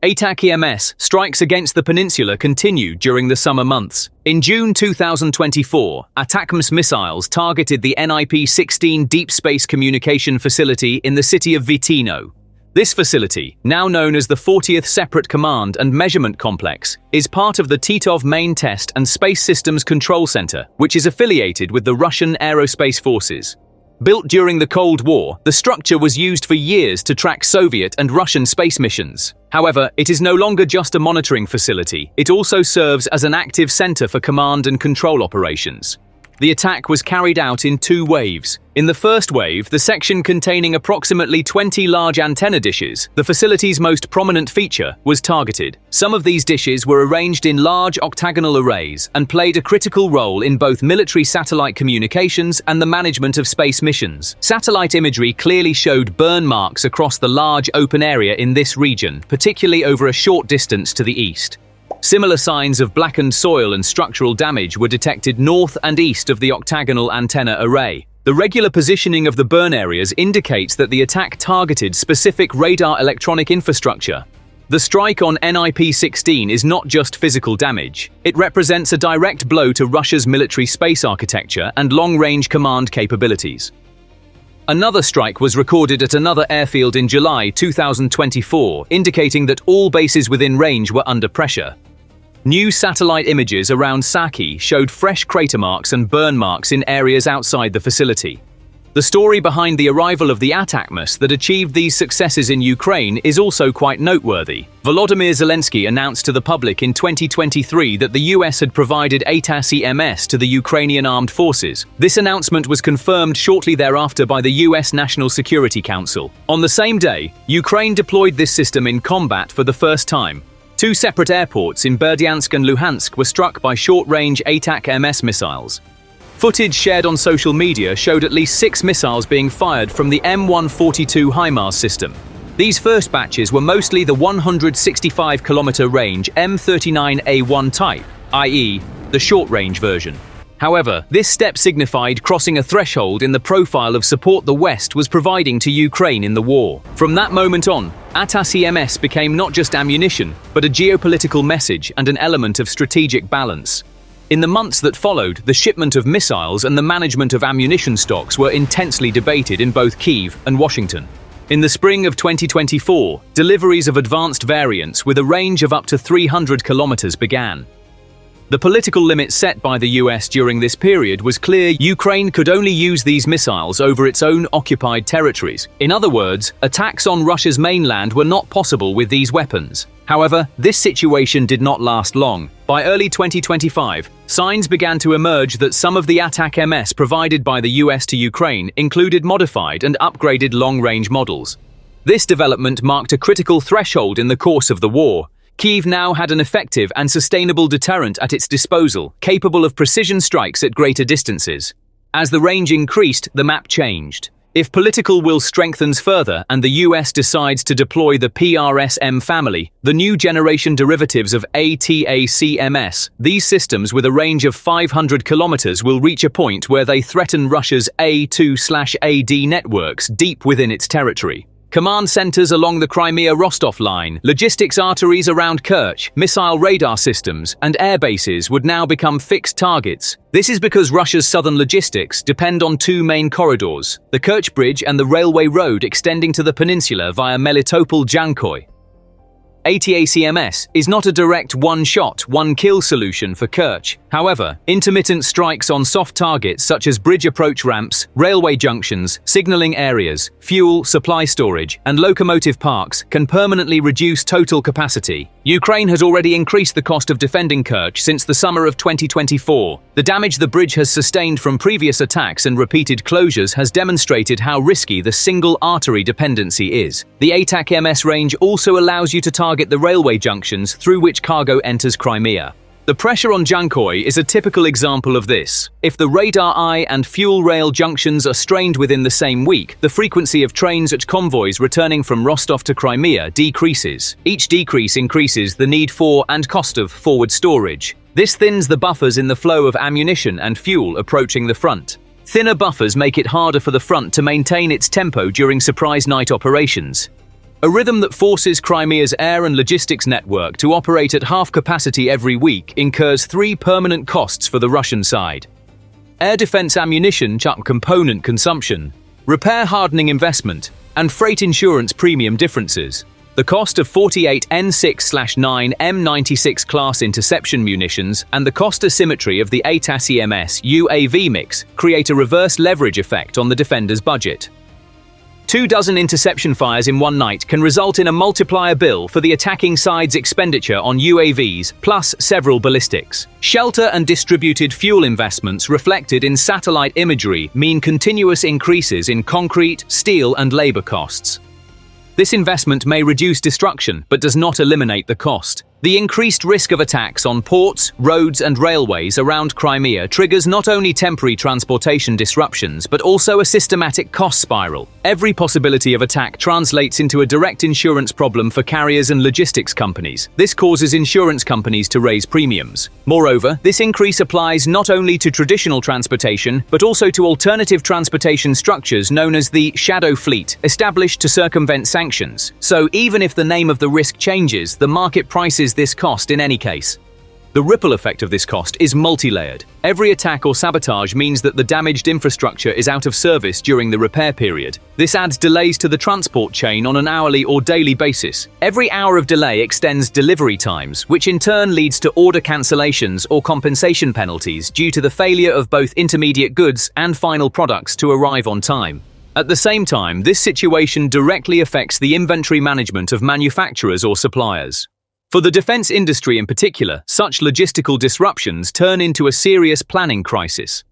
ATACMS strikes against the peninsula continued during the summer months. In June 2024, ATACMS missiles targeted the NIP-16 Deep Space Communication Facility in the city of Vitino. This facility, now known as the 40th Separate Command and Measurement Complex, is part of the Titov Main Test and Space Systems Control Center, which is affiliated with the Russian Aerospace Forces. Built during the Cold War, the structure was used for years to track Soviet and Russian space missions. However, it is no longer just a monitoring facility, it also serves as an active center for command and control operations. The attack was carried out in 2 waves. In the first wave, the section containing approximately 20 large antenna dishes, the facility's most prominent feature, was targeted. Some of these dishes were arranged in large octagonal arrays and played a critical role in both military satellite communications and the management of space missions. Satellite imagery clearly showed burn marks across the large open area in this region, particularly over a short distance to the east. Similar signs of blackened soil and structural damage were detected north and east of the octagonal antenna array. The regular positioning of the burn areas indicates that the attack targeted specific radar electronic infrastructure. The strike on NIP-16 is not just physical damage. It represents a direct blow to Russia's military space architecture and long-range command capabilities. Another strike was recorded at another airfield in July 2024, indicating that all bases within range were under pressure. New satellite images around Saki showed fresh crater marks and burn marks in areas outside the facility. The story behind the arrival of the ATACMS that achieved these successes in Ukraine is also quite noteworthy. Volodymyr Zelensky announced to the public in 2023 that the US had provided ATACMS to the Ukrainian armed forces. This announcement was confirmed shortly thereafter by the US National Security Council. On the same day, Ukraine deployed this system in combat for the first time. Two separate airports in Berdyansk and Luhansk were struck by short-range ATACMS missiles. Footage shared on social media showed at least 6 missiles being fired from the M142 HIMARS system. These first batches were mostly the 165-kilometer range M39A1 type, i.e., the short-range version. However, this step signified crossing a threshold in the profile of support the West was providing to Ukraine in the war. From that moment on, ATACMS became not just ammunition, but a geopolitical message and an element of strategic balance. In the months that followed, the shipment of missiles and the management of ammunition stocks were intensely debated in both Kyiv and Washington. In the spring of 2024, deliveries of advanced variants with a range of up to 300 kilometers began. The political limit set by the US during this period was clear: Ukraine could only use these missiles over its own occupied territories. In other words, attacks on Russia's mainland were not possible with these weapons. However, this situation did not last long. By early 2025, signs began to emerge that some of the ATACMS provided by the US to Ukraine included modified and upgraded long-range models. This development marked a critical threshold in the course of the war. Kyiv now had an effective and sustainable deterrent at its disposal, capable of precision strikes at greater distances. As the range increased, the map changed. If political will strengthens further and the US decides to deploy the PRSM family, the new generation derivatives of ATACMS, these systems with a range of 500 kilometers will reach a point where they threaten Russia's A2/AD networks deep within its territory. Command centers along the Crimea-Rostov line, logistics arteries around Kerch, missile radar systems, and air bases would now become fixed targets. This is because Russia's southern logistics depend on two main corridors, the Kerch Bridge and the railway road extending to the peninsula via Melitopol-Jankoy. ATACMS is not a direct one-shot, one-kill solution for Kerch. However, intermittent strikes on soft targets such as bridge approach ramps, railway junctions, signaling areas, fuel, supply storage, and locomotive parks can permanently reduce total capacity. Ukraine has already increased the cost of defending Kerch since the summer of 2024. The damage the bridge has sustained from previous attacks and repeated closures has demonstrated how risky the single artery dependency is. The ATACMS range also allows you to target the railway junctions through which cargo enters Crimea. The pressure on Jankoy is a typical example of this. If the radar eye and fuel rail junctions are strained within the same week, the frequency of trains at convoys returning from Rostov to Crimea decreases. Each decrease increases the need for and cost of forward storage. This thins the buffers in the flow of ammunition and fuel approaching the front. Thinner buffers make it harder for the front to maintain its tempo during surprise night operations. A rhythm that forces Crimea's air and logistics network to operate at half capacity every week incurs 3 permanent costs for the Russian side: air defense ammunition component consumption, repair hardening investment, and freight insurance premium differences. The cost of 48 N6/9 M96 class interception munitions and the cost asymmetry of the ATACMS UAV mix create a reverse leverage effect on the defender's budget. 24 interception fires in one night can result in a multiplier bill for the attacking side's expenditure on UAVs, plus several ballistics. Shelter and distributed fuel investments reflected in satellite imagery mean continuous increases in concrete, steel, and labor costs. This investment may reduce destruction, but does not eliminate the cost. The increased risk of attacks on ports, roads, and railways around Crimea triggers not only temporary transportation disruptions, but also a systematic cost spiral. Every possibility of attack translates into a direct insurance problem for carriers and logistics companies. This causes insurance companies to raise premiums. Moreover, this increase applies not only to traditional transportation, but also to alternative transportation structures known as the shadow fleet, established to circumvent sanctions. So even if the name of the risk changes, the market prices this cost in any case. The ripple effect of this cost is multi-layered. Every attack or sabotage means that the damaged infrastructure is out of service during the repair period. This adds delays to the transport chain on an hourly or daily basis. Every hour of delay extends delivery times, which in turn leads to order cancellations or compensation penalties due to the failure of both intermediate goods and final products to arrive on time. At the same time, this situation directly affects the inventory management of manufacturers or suppliers. For the defense industry in particular, such logistical disruptions turn into a serious planning crisis.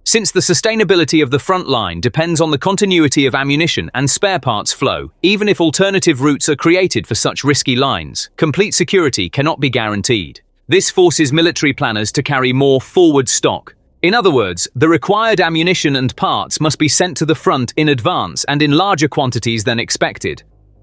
Since the sustainability of the front line depends on the continuity of ammunition and spare parts flow, even if alternative routes are created for such risky lines, complete security cannot be guaranteed. This forces military planners to carry more forward stock. In other words, the required ammunition and parts must be sent to the front in advance and in larger quantities than expected.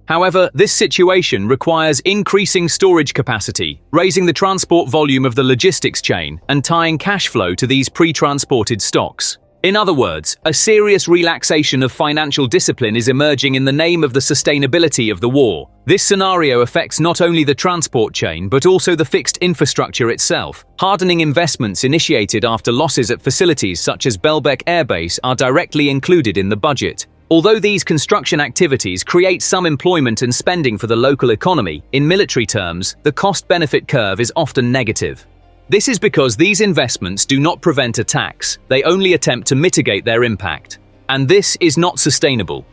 However, this situation requires increasing storage capacity, raising the transport volume of the logistics chain, and tying cash flow to these pre-transported stocks. In other words, a serious relaxation of financial discipline is emerging in the name of the sustainability of the war. This scenario affects not only the transport chain but also the fixed infrastructure itself. Hardening investments initiated after losses at facilities such as Belbek Air Base are directly included in the budget. Although these construction activities create some employment and spending for the local economy, in military terms, the cost-benefit curve is often negative. This is because these investments do not prevent attacks, they only attempt to mitigate their impact. And this is not sustainable.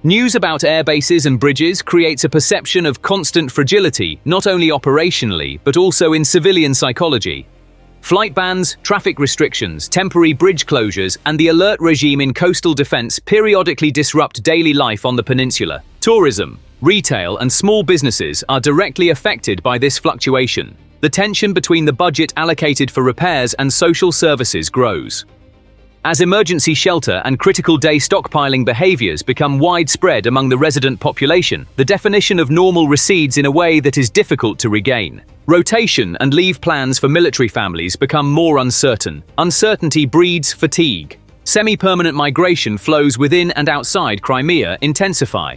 News about air bases and bridges creates a perception of constant fragility, not only operationally, but also in civilian psychology. Flight bans, traffic restrictions, temporary bridge closures, and the alert regime in coastal defense periodically disrupt daily life on the peninsula. Tourism, retail, and small businesses are directly affected by this fluctuation. The tension between the budget allocated for repairs and social services grows. As emergency shelter and critical day stockpiling behaviors become widespread among the resident population, the definition of normal recedes in a way that is difficult to regain. Rotation and leave plans for military families become more uncertain. Uncertainty breeds fatigue. Semi-permanent migration flows within and outside Crimea intensify.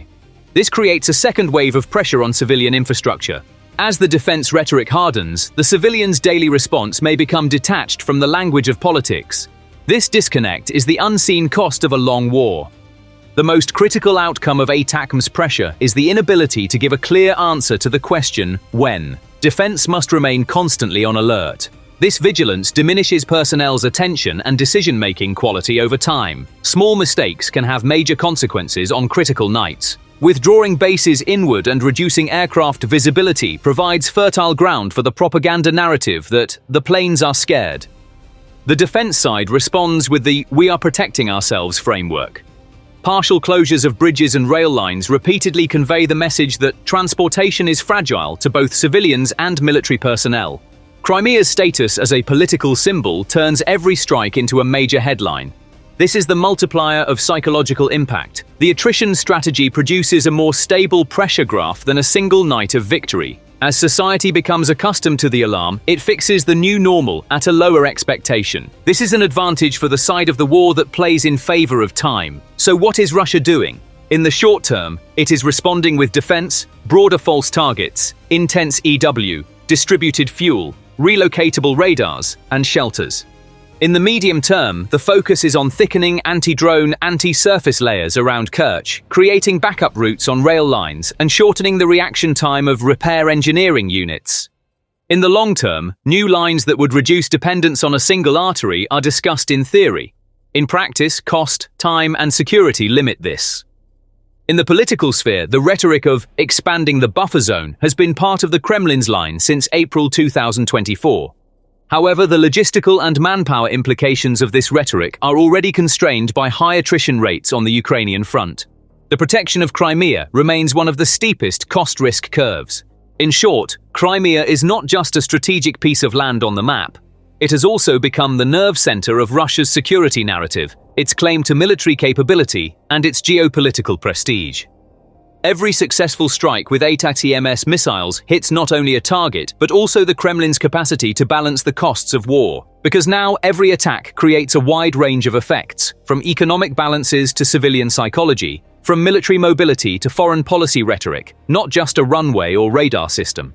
This creates a second wave of pressure on civilian infrastructure. As the defense rhetoric hardens, the civilians' daily response may become detached from the language of politics. This disconnect is the unseen cost of a long war. The most critical outcome of ATACMS pressure is the inability to give a clear answer to the question, when. Defense must remain constantly on alert. This vigilance diminishes personnel's attention and decision-making quality over time. Small mistakes can have major consequences on critical nights. Withdrawing bases inward and reducing aircraft visibility provides fertile ground for the propaganda narrative that the planes are scared. The defense side responds with the "we are protecting ourselves" framework. Partial closures of bridges and rail lines repeatedly convey the message that transportation is fragile to both civilians and military personnel. Crimea's status as a political symbol turns every strike into a major headline. This is the multiplier of psychological impact. The attrition strategy produces a more stable pressure graph than a single night of victory. As society becomes accustomed to the alarm, it fixes the new normal at a lower expectation. This is an advantage for the side of the war that plays in favor of time. So what is Russia doing? In the short term, it is responding with defense, broader false targets, intense EW, distributed fuel, relocatable radars, and shelters. In the medium term, the focus is on thickening anti-drone, anti-surface layers around Kerch, creating backup routes on rail lines, and shortening the reaction time of repair engineering units. In the long term, new lines that would reduce dependence on a single artery are discussed in theory. In practice, cost, time, and security limit this. In the political sphere, the rhetoric of expanding the buffer zone has been part of the Kremlin's line since April 2024. However, the logistical and manpower implications of this rhetoric are already constrained by high attrition rates on the Ukrainian front. The protection of Crimea remains one of the steepest cost-risk curves. In short, Crimea is not just a strategic piece of land on the map. It has also become the nerve center of Russia's security narrative, its claim to military capability, and its geopolitical prestige. Every successful strike with ATACMS missiles hits not only a target, but also the Kremlin's capacity to balance the costs of war. Because now every attack creates a wide range of effects, from economic balances to civilian psychology, from military mobility to foreign policy rhetoric, not just a runway or radar system.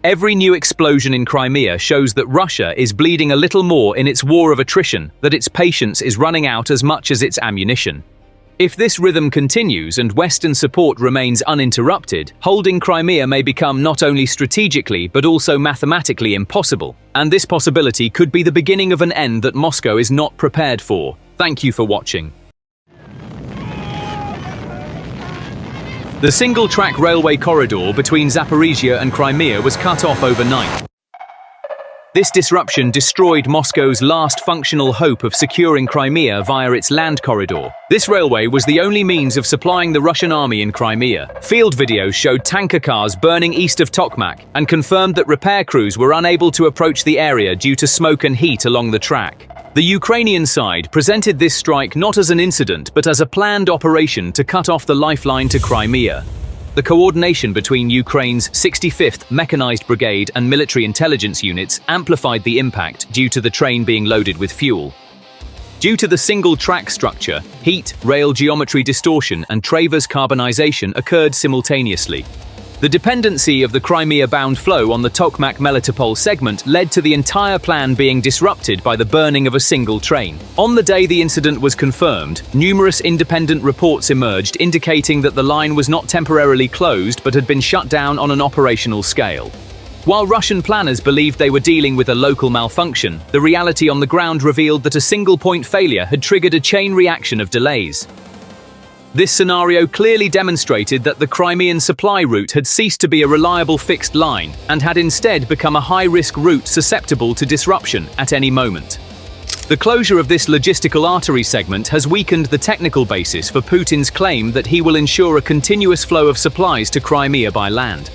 Every new explosion in Crimea shows that Russia is bleeding a little more in its war of attrition, that its patience is running out as much as its ammunition. If this rhythm continues and Western support remains uninterrupted, holding Crimea may become not only strategically but also mathematically impossible. And this possibility could be the beginning of an end that Moscow is not prepared for. Thank you for watching. The single-track railway corridor between Zaporizhia and Crimea was cut off overnight. This disruption destroyed Moscow's last functional hope of securing Crimea via its land corridor. This railway was the only means of supplying the Russian army in Crimea. Field videos showed tanker cars burning east of Tokmak and confirmed that repair crews were unable to approach the area due to smoke and heat along the track. The Ukrainian side presented this strike not as an incident but as a planned operation to cut off the lifeline to Crimea. The coordination between Ukraine's 65th Mechanized Brigade and military intelligence units amplified the impact due to the train being loaded with fuel. Due to the single-track structure, heat, rail geometry distortion and Travers carbonization occurred simultaneously. The dependency of the Crimea-bound flow on the Tokmak-Melitopol segment led to the entire plan being disrupted by the burning of a single train. On the day the incident was confirmed, numerous independent reports emerged indicating that the line was not temporarily closed but had been shut down on an operational scale. While Russian planners believed they were dealing with a local malfunction, the reality on the ground revealed that a single-point failure had triggered a chain reaction of delays. This scenario clearly demonstrated that the Crimean supply route had ceased to be a reliable fixed line and had instead become a high-risk route susceptible to disruption at any moment. The closure of this logistical artery segment has weakened the technical basis for Putin's claim that he will ensure a continuous flow of supplies to Crimea by land.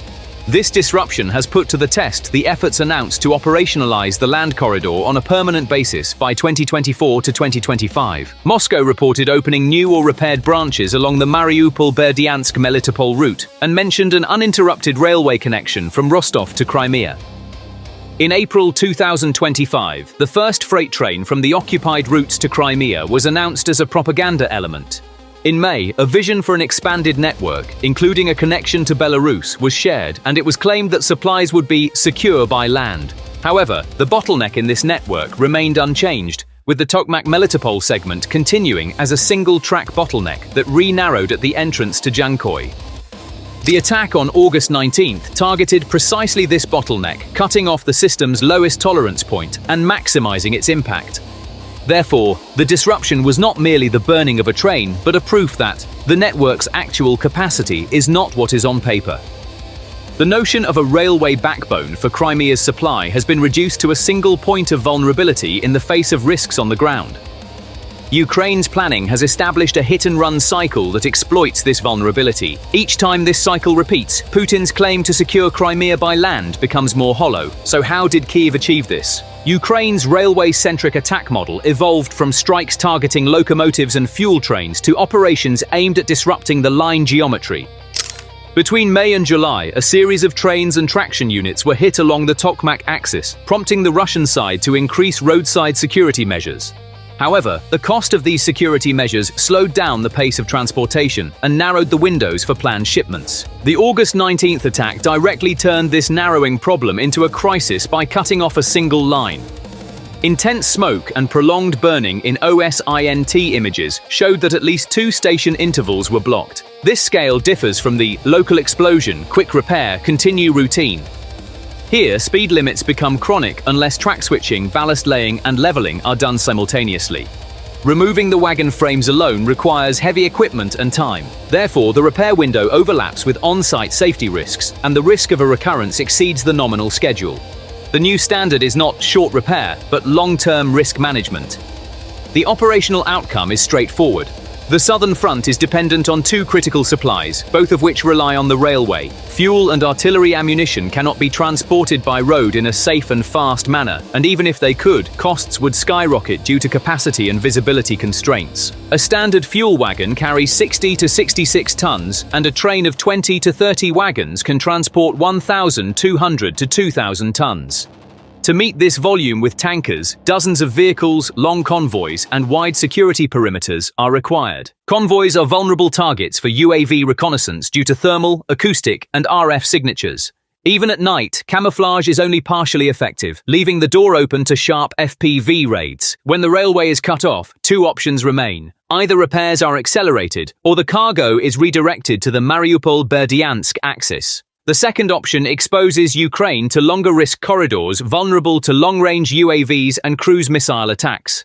This disruption has put to the test the efforts announced to operationalize the land corridor on a permanent basis by 2024 to 2025. Moscow reported opening new or repaired branches along the Mariupol-Berdyansk-Melitopol route and mentioned an uninterrupted railway connection from Rostov to Crimea. In April 2025, the first freight train from the occupied routes to Crimea was announced as a propaganda element. In May, a vision for an expanded network, including a connection to Belarus, was shared, and it was claimed that supplies would be secure by land. However, the bottleneck in this network remained unchanged, with the Tokmak-Melitopol segment continuing as a single-track bottleneck that re-narrowed at the entrance to Jankoy. The attack on August 19th targeted precisely this bottleneck, cutting off the system's lowest tolerance point and maximizing its impact. Therefore, the disruption was not merely the burning of a train, but a proof that the network's actual capacity is not what is on paper. The notion of a railway backbone for Crimea's supply has been reduced to a single point of vulnerability in the face of risks on the ground. Ukraine's planning has established a hit-and-run cycle that exploits this vulnerability. Each time this cycle repeats, Putin's claim to secure Crimea by land becomes more hollow. So how did Kyiv achieve this? Ukraine's railway-centric attack model evolved from strikes targeting locomotives and fuel trains to operations aimed at disrupting the line geometry. Between May and July, a series of trains and traction units were hit along the Tokmak axis, prompting the Russian side to increase roadside security measures. However, the cost of these security measures slowed down the pace of transportation and narrowed the windows for planned shipments. The August 19th attack directly turned this narrowing problem into a crisis by cutting off a single line. Intense smoke and prolonged burning in OSINT images showed that at least 2 station intervals were blocked. This scale differs from the local explosion, quick repair, continue routine. Here, speed limits become chronic unless track switching, ballast laying, and leveling are done simultaneously. Removing the wagon frames alone requires heavy equipment and time. Therefore, the repair window overlaps with on-site safety risks, and the risk of a recurrence exceeds the nominal schedule. The new standard is not short repair, but long-term risk management. The operational outcome is straightforward. The southern front is dependent on 2 critical supplies, both of which rely on the railway. Fuel and artillery ammunition cannot be transported by road in a safe and fast manner, and even if they could, costs would skyrocket due to capacity and visibility constraints. A standard fuel wagon carries 60 to 66 tons, and a train of 20 to 30 wagons can transport 1,200 to 2,000 tons. To meet this volume with tankers, dozens of vehicles, long convoys, and wide security perimeters are required. Convoys are vulnerable targets for UAV reconnaissance due to thermal, acoustic, and RF signatures. Even at night, camouflage is only partially effective, leaving the door open to sharp FPV raids. When the railway is cut off, two options remain. Either repairs are accelerated, or the cargo is redirected to the Mariupol-Berdyansk axis. The second option exposes Ukraine to longer risk corridors vulnerable to long-range UAVs and cruise missile attacks.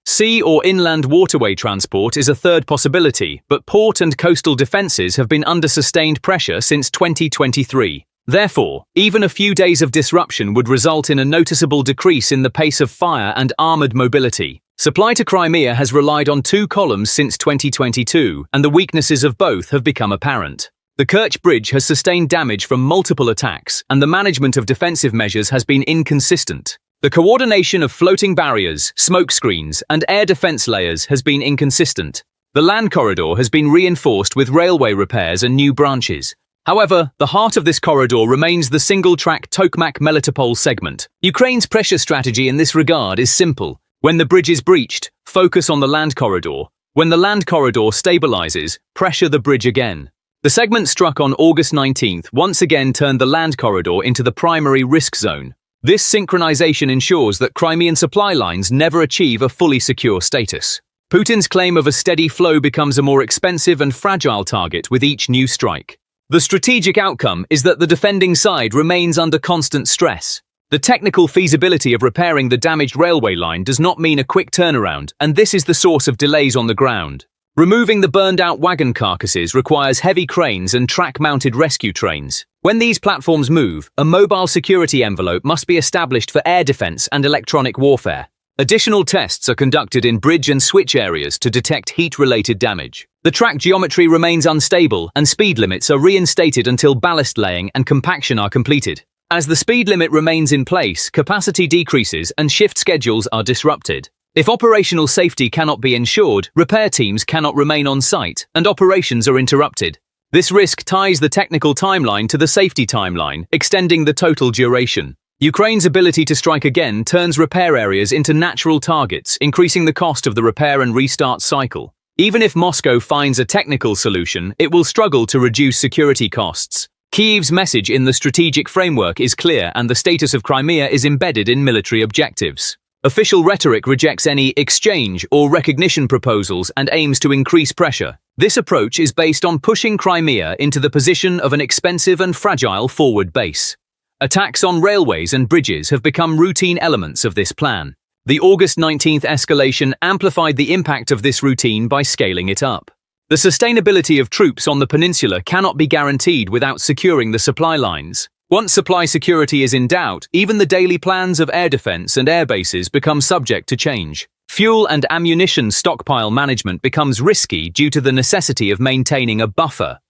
Sea or inland waterway transport is a third possibility, but port and coastal defences have been under sustained pressure since 2023. Therefore, even a few days of disruption would result in a noticeable decrease in the pace of fire and armoured mobility. Supply to Crimea has relied on two columns since 2022, and the weaknesses of both have become apparent. The Kerch Bridge has sustained damage from multiple attacks, and the management of defensive measures has been inconsistent. The coordination of floating barriers, smoke screens, and air defense layers has been inconsistent. The land corridor has been reinforced with railway repairs and new branches. However, the heart of this corridor remains the single-track Tokmak-Melitopol segment. Ukraine's pressure strategy in this regard is simple. When the bridge is breached, focus on the land corridor. When the land corridor stabilizes, pressure the bridge again. The segment struck on August 19th once again turned the land corridor into the primary risk zone. This synchronization ensures that Crimean supply lines never achieve a fully secure status. Putin's claim of a steady flow becomes a more expensive and fragile target with each new strike. The strategic outcome is that the defending side remains under constant stress. The technical feasibility of repairing the damaged railway line does not mean a quick turnaround, and this is the source of delays on the ground. Removing the burned-out wagon carcasses requires heavy cranes and track-mounted rescue trains. When these platforms move, a mobile security envelope must be established for air defense and electronic warfare. Additional tests are conducted in bridge and switch areas to detect heat-related damage. The track geometry remains unstable, and speed limits are reinstated until ballast laying and compaction are completed. As the speed limit remains in place, capacity decreases and shift schedules are disrupted. If operational safety cannot be ensured, repair teams cannot remain on site, and operations are interrupted. This risk ties the technical timeline to the safety timeline, extending the total duration. Ukraine's ability to strike again turns repair areas into natural targets, increasing the cost of the repair and restart cycle. Even if Moscow finds a technical solution, it will struggle to reduce security costs. Kyiv's message in the strategic framework is clear, and the status of Crimea is embedded in military objectives. Official rhetoric rejects any exchange or recognition proposals and aims to increase pressure. This approach is based on pushing Crimea into the position of an expensive and fragile forward base. Attacks on railways and bridges have become routine elements of this plan. The August 19th escalation amplified the impact of this routine by scaling it up. The sustainability of troops on the peninsula cannot be guaranteed without securing the supply lines. Once supply security is in doubt, even the daily plans of air defense and air bases become subject to change. Fuel and ammunition stockpile management becomes risky due to the necessity of maintaining a buffer.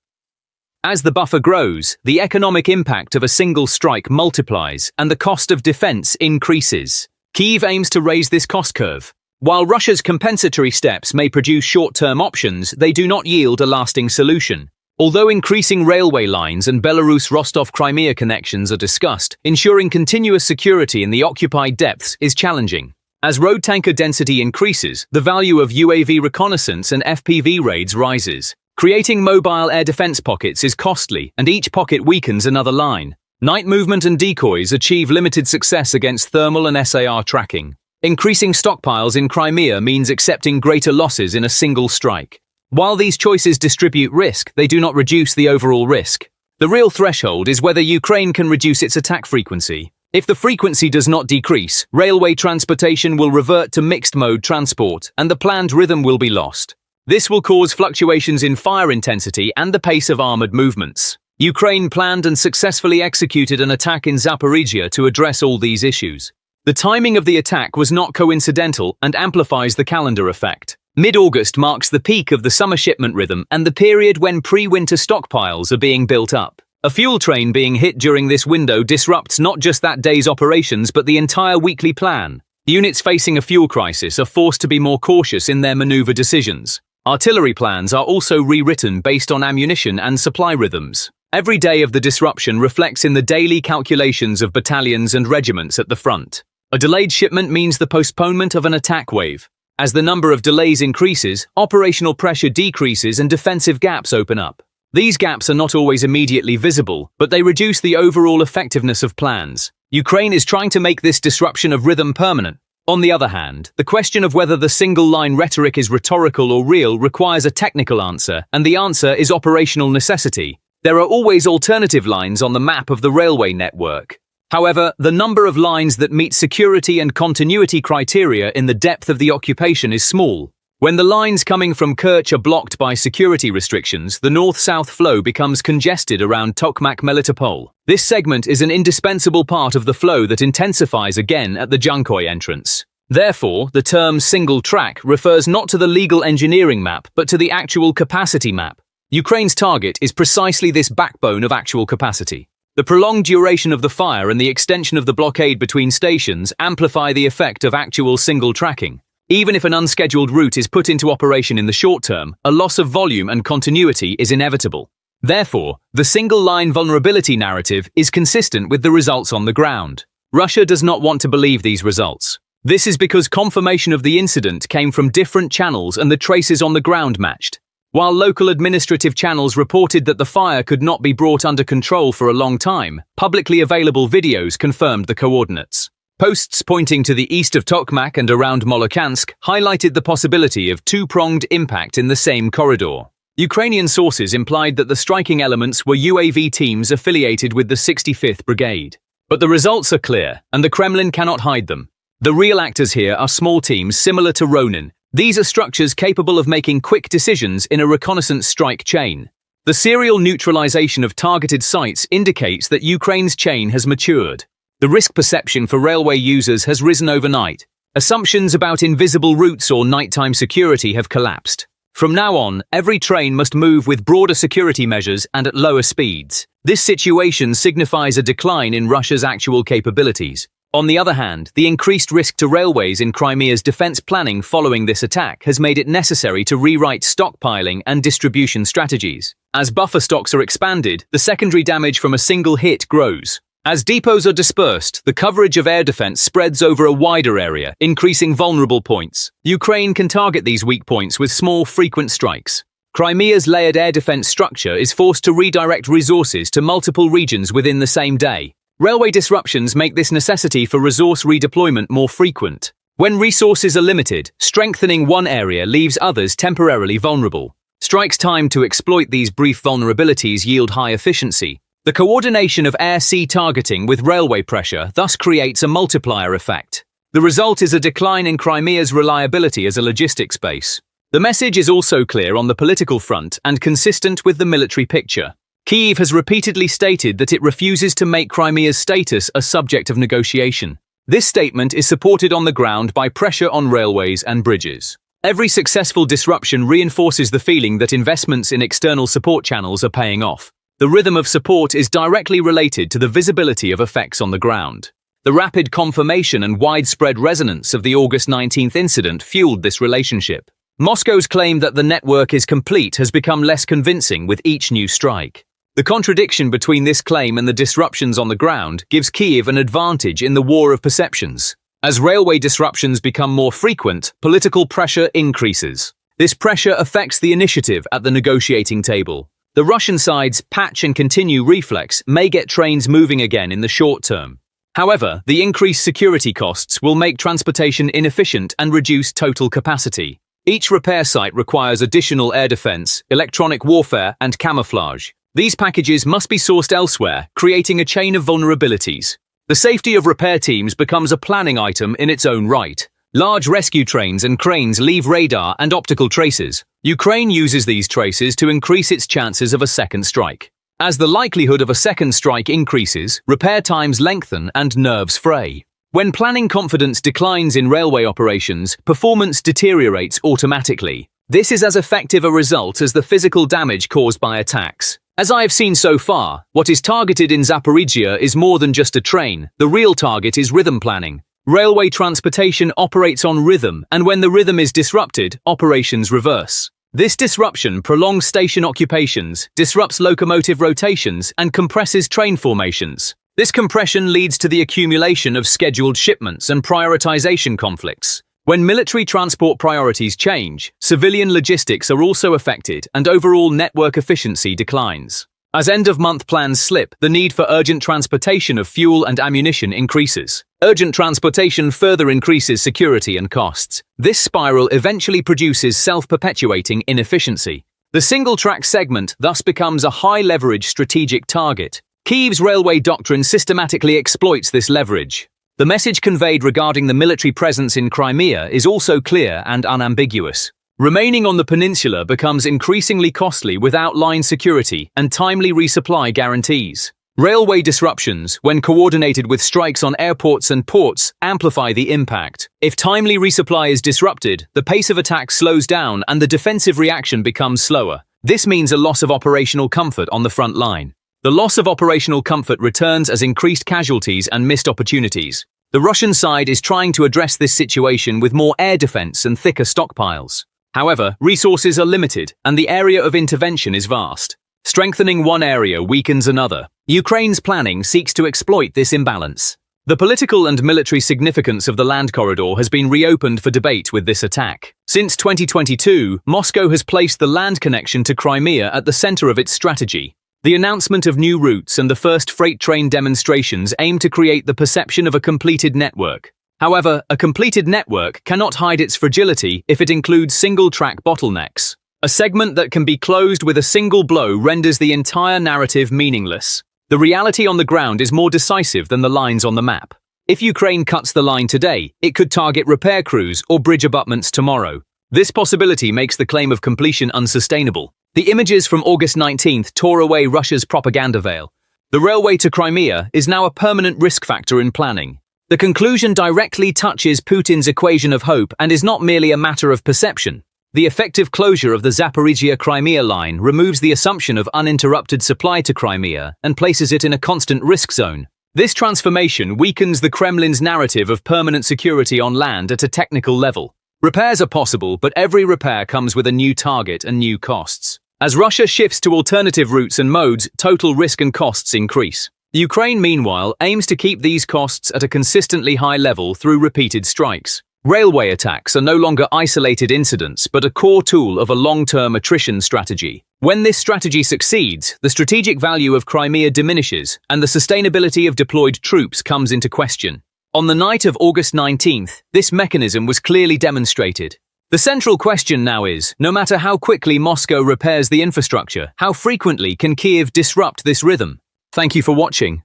As the buffer grows, the economic impact of a single strike multiplies, and the cost of defense increases. Kyiv aims to raise this cost curve. While Russia's compensatory steps may produce short-term options, they do not yield a lasting solution. Although increasing railway lines and Belarus-Rostov-Crimea connections are discussed, ensuring continuous security in the occupied depths is challenging. As road tanker density increases, the value of UAV reconnaissance and FPV raids rises. Creating mobile air defense pockets is costly, and each pocket weakens another line. Night movement and decoys achieve limited success against thermal and SAR tracking. Increasing stockpiles in Crimea means accepting greater losses in a single strike. While these choices distribute risk, they do not reduce the overall risk. The real threshold is whether Ukraine can reduce its attack frequency. If the frequency does not decrease, railway transportation will revert to mixed-mode transport, and the planned rhythm will be lost. This will cause fluctuations in fire intensity and the pace of armored movements. Ukraine planned and successfully executed an attack in Zaporizhia to address all these issues. The timing of the attack was not coincidental and amplifies the calendar effect. Mid-August marks the peak of the summer shipment rhythm and the period when pre-winter stockpiles are being built up. A fuel train being hit during this window disrupts not just that day's operations but the entire weekly plan. Units facing a fuel crisis are forced to be more cautious in their maneuver decisions. Artillery plans are also rewritten based on ammunition and supply rhythms. Every day of the disruption reflects in the daily calculations of battalions and regiments at the front. A delayed shipment means the postponement of an attack wave. As the number of delays increases, operational pressure decreases and defensive gaps open up. These gaps are not always immediately visible, but they reduce the overall effectiveness of plans. Ukraine is trying to make this disruption of rhythm permanent. On the other hand, the question of whether the single-line rhetoric is rhetorical or real requires a technical answer, and the answer is operational necessity. There are always alternative lines on the map of the railway network. However, the number of lines that meet security and continuity criteria in the depth of the occupation is small. When the lines coming from Kerch are blocked by security restrictions, the north-south flow becomes congested around Tokmak-Melitopol. This segment is an indispensable part of the flow that intensifies again at the Jankoy entrance. Therefore, the term single track refers not to the legal engineering map, but to the actual capacity map. Ukraine's target is precisely this backbone of actual capacity. The prolonged duration of the fire and the extension of the blockade between stations amplify the effect of actual single tracking. Even if an unscheduled route is put into operation in the short term, a loss of volume and continuity is inevitable. Therefore, the single-line vulnerability narrative is consistent with the results on the ground. Russia does not want to believe these results. This is because confirmation of the incident came from different channels and the traces on the ground matched. While local administrative channels reported that the fire could not be brought under control for a long time, publicly available videos confirmed the coordinates. Posts pointing to the east of Tokmak and around Molokhansk highlighted the possibility of two-pronged impact in the same corridor. Ukrainian sources implied that the striking elements were UAV teams affiliated with the 65th Brigade. But the results are clear, and the Kremlin cannot hide them. The real actors here are small teams similar to Ronin. These are structures capable of making quick decisions in a reconnaissance strike chain. The serial neutralization of targeted sites indicates that Ukraine's chain has matured. The risk perception for railway users has risen overnight. Assumptions about invisible routes or nighttime security have collapsed. From now on, every train must move with broader security measures and at lower speeds. This situation signifies a decline in Russia's actual capabilities. On the other hand, the increased risk to railways in Crimea's defense planning following this attack has made it necessary to rewrite stockpiling and distribution strategies. As buffer stocks are expanded, the secondary damage from a single hit grows. As depots are dispersed, the coverage of air defense spreads over a wider area, increasing vulnerable points. Ukraine can target these weak points with small, frequent strikes. Crimea's layered air defense structure is forced to redirect resources to multiple regions within the same day. Railway disruptions make this necessity for resource redeployment more frequent. When resources are limited, strengthening one area leaves others temporarily vulnerable. Strikes timed to exploit these brief vulnerabilities yield high efficiency. The coordination of air-sea targeting with railway pressure thus creates a multiplier effect. The result is a decline in Crimea's reliability as a logistics base. The message is also clear on the political front and consistent with the military picture. Kyiv has repeatedly stated that it refuses to make Crimea's status a subject of negotiation. This statement is supported on the ground by pressure on railways and bridges. Every successful disruption reinforces the feeling that investments in external support channels are paying off. The rhythm of support is directly related to the visibility of effects on the ground. The rapid confirmation and widespread resonance of the August 19th incident fueled this relationship. Moscow's claim that the network is complete has become less convincing with each new strike. The contradiction between this claim and the disruptions on the ground gives Kyiv an advantage in the war of perceptions. As railway disruptions become more frequent, political pressure increases. This pressure affects the initiative at the negotiating table. The Russian side's patch and continue reflex may get trains moving again in the short term. However, the increased security costs will make transportation inefficient and reduce total capacity. Each repair site requires additional air defense, electronic warfare, and camouflage. These packages must be sourced elsewhere, creating a chain of vulnerabilities. The safety of repair teams becomes a planning item in its own right. Large rescue trains and cranes leave radar and optical traces. Ukraine uses these traces to increase its chances of a second strike. As the likelihood of a second strike increases, repair times lengthen and nerves fray. When planning confidence declines in railway operations, performance deteriorates automatically. This is as effective a result as the physical damage caused by attacks. As I have seen so far, what is targeted in Zaporizhia is more than just a train. The real target is rhythm planning. Railway transportation operates on rhythm, and when the rhythm is disrupted, operations reverse. This disruption prolongs station occupations, disrupts locomotive rotations, and compresses train formations. This compression leads to the accumulation of scheduled shipments and prioritization conflicts. When military transport priorities change, civilian logistics are also affected and overall network efficiency declines. As end-of-month plans slip, the need for urgent transportation of fuel and ammunition increases. Urgent transportation further increases security and costs. This spiral eventually produces self-perpetuating inefficiency. The single-track segment thus becomes a high-leverage strategic target. Kyiv's railway doctrine systematically exploits this leverage. The message conveyed regarding the military presence in Crimea is also clear and unambiguous. Remaining on the peninsula becomes increasingly costly without line security and timely resupply guarantees. Railway disruptions, when coordinated with strikes on airports and ports, amplify the impact. If timely resupply is disrupted, the pace of attack slows down and the defensive reaction becomes slower. This means a loss of operational comfort on the front line. The loss of operational comfort returns as increased casualties and missed opportunities. The Russian side is trying to address this situation with more air defense and thicker stockpiles. However, resources are limited, and the area of intervention is vast. Strengthening one area weakens another. Ukraine's planning seeks to exploit this imbalance. The political and military significance of the land corridor has been reopened for debate with this attack. Since 2022, Moscow has placed the land connection to Crimea at the center of its strategy. The announcement of new routes and the first freight train demonstrations aim to create the perception of a completed network. However, a completed network cannot hide its fragility if it includes single-track bottlenecks. A segment that can be closed with a single blow renders the entire narrative meaningless. The reality on the ground is more decisive than the lines on the map. If Ukraine cuts the line today, it could target repair crews or bridge abutments tomorrow. This possibility makes the claim of completion unsustainable. The images from August 19th tore away Russia's propaganda veil. The railway to Crimea is now a permanent risk factor in planning. The conclusion directly touches Putin's equation of hope and is not merely a matter of perception. The effective closure of the Zaporizhia-Crimea line removes the assumption of uninterrupted supply to Crimea and places it in a constant risk zone. This transformation weakens the Kremlin's narrative of permanent security on land at a technical level. Repairs are possible, but every repair comes with a new target and new costs. As Russia shifts to alternative routes and modes, total risk and costs increase. Ukraine, meanwhile, aims to keep these costs at a consistently high level through repeated strikes. Railway attacks are no longer isolated incidents, but a core tool of a long-term attrition strategy. When this strategy succeeds, the strategic value of Crimea diminishes, and the sustainability of deployed troops comes into question. On the night of August 19th, this mechanism was clearly demonstrated. The central question now is, no matter how quickly Moscow repairs the infrastructure, how frequently can Kyiv disrupt this rhythm? Thank you for watching.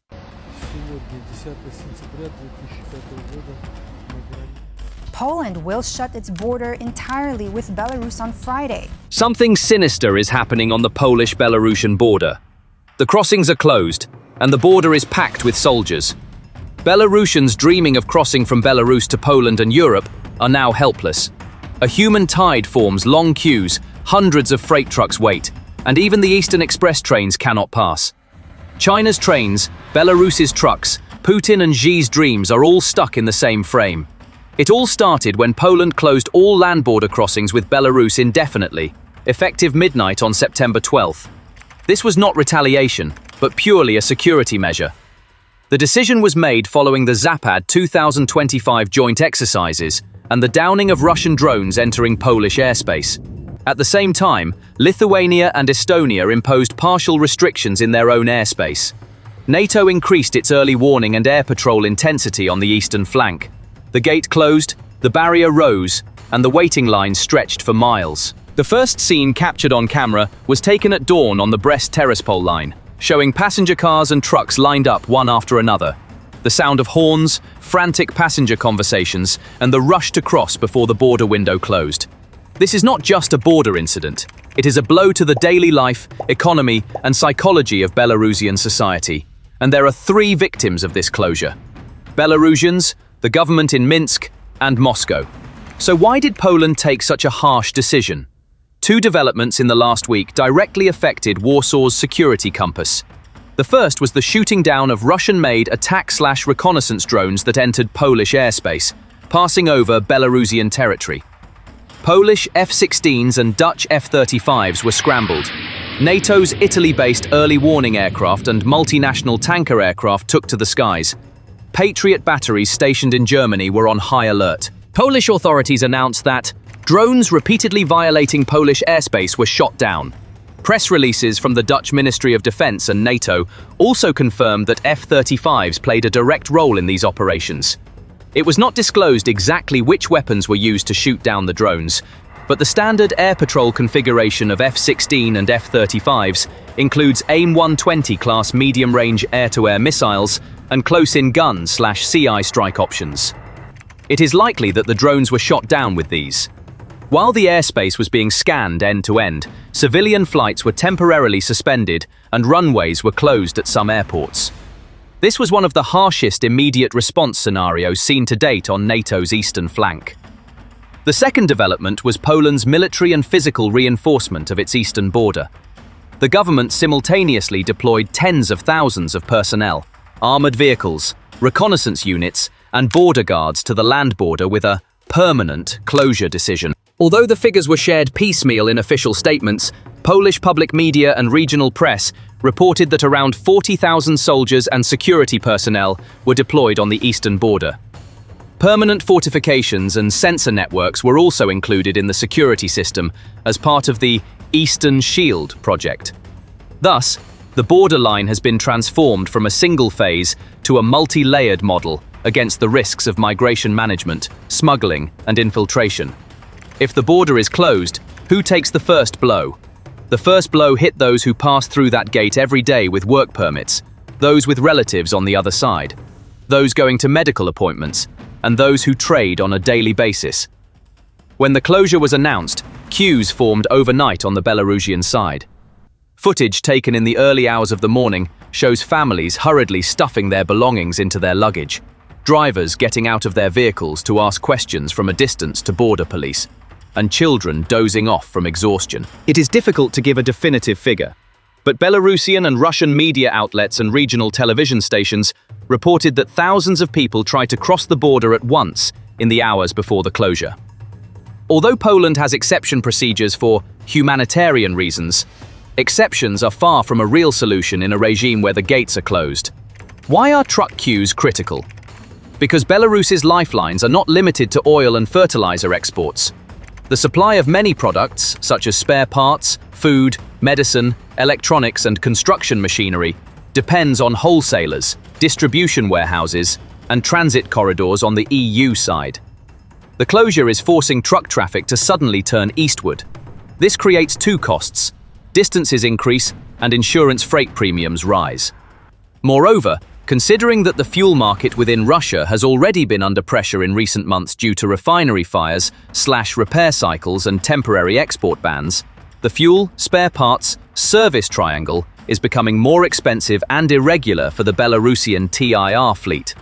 Poland will shut its border entirely with Belarus on Friday. Something sinister is happening on the Polish-Belarusian border. The crossings are closed, and the border is packed with soldiers. Belarusians dreaming of crossing from Belarus to Poland and Europe are now helpless. A human tide forms long queues, hundreds of freight trucks wait, and even the Eastern Express trains cannot pass. China's trains, Belarus's trucks, Putin and Xi's dreams are all stuck in the same frame. It all started when Poland closed all land border crossings with Belarus indefinitely, effective midnight on September 12th. This was not retaliation, but purely a security measure. The decision was made following the Zapad 2025 joint exercises and the downing of Russian drones entering Polish airspace. At the same time, Lithuania and Estonia imposed partial restrictions in their own airspace. NATO increased its early warning and air patrol intensity on the eastern flank. The gate closed, the barrier rose, and the waiting line stretched for miles. The first scene captured on camera was taken at dawn on the Brest-Tiraspol line, showing passenger cars and trucks lined up one after another. The sound of horns, frantic passenger conversations, and the rush to cross before the border window closed. This is not just a border incident. It is a blow to the daily life, economy, and psychology of Belarusian society. And there are three victims of this closure: Belarusians, the government in Minsk, and Moscow. So why did Poland take such a harsh decision? Two developments in the last week directly affected Warsaw's security compass. The first was the shooting down of Russian-made attack/reconnaissance drones that entered Polish airspace, passing over Belarusian territory. Polish F-16s and Dutch F-35s were scrambled. NATO's Italy-based early warning aircraft and multinational tanker aircraft took to the skies. Patriot batteries stationed in Germany were on high alert. Polish authorities announced that drones repeatedly violating Polish airspace were shot down. Press releases from the Dutch Ministry of Defense and NATO also confirmed that F-35s played a direct role in these operations. It was not disclosed exactly which weapons were used to shoot down the drones, but the standard air patrol configuration of F-16 and F-35s includes AIM-120 class medium-range air-to-air missiles and close-in gun/CI strike options. It is likely that the drones were shot down with these. While the airspace was being scanned end-to-end, civilian flights were temporarily suspended and runways were closed at some airports. This was one of the harshest immediate response scenarios seen to date on NATO's eastern flank. The second development was Poland's military and physical reinforcement of its eastern border. The government simultaneously deployed tens of thousands of personnel, armored vehicles, reconnaissance units, and border guards to the land border with a permanent closure decision. Although the figures were shared piecemeal in official statements, Polish public media and regional press reported that around 40,000 soldiers and security personnel were deployed on the eastern border. Permanent fortifications and sensor networks were also included in the security system as part of the Eastern Shield project. Thus, the borderline has been transformed from a single phase to a multi-layered model against the risks of migration management, smuggling, and infiltration. If the border is closed, who takes the first blow? The first blow hit those who pass through that gate every day with work permits, those with relatives on the other side, those going to medical appointments, and those who trade on a daily basis. When the closure was announced, queues formed overnight on the Belarusian side. Footage taken in the early hours of the morning shows families hurriedly stuffing their belongings into their luggage, drivers getting out of their vehicles to ask questions from a distance to border police, and children dozing off from exhaustion. It is difficult to give a definitive figure, but Belarusian and Russian media outlets and regional television stations reported that thousands of people tried to cross the border at once in the hours before the closure. Although Poland has exception procedures for humanitarian reasons, exceptions are far from a real solution in a regime where the gates are closed. Why are truck queues critical? Because Belarus's lifelines are not limited to oil and fertilizer exports. The supply of many products, such as spare parts, food, medicine, electronics, and construction machinery, depends on wholesalers, distribution warehouses, and transit corridors on the EU side. The closure is forcing truck traffic to suddenly turn eastward. This creates two costs: distances increase and insurance freight premiums rise. Moreover, considering that the fuel market within Russia has already been under pressure in recent months due to refinery fires, repair cycles, and temporary export bans, the fuel, spare parts, service triangle is becoming more expensive and irregular for the Belarusian TIR fleet.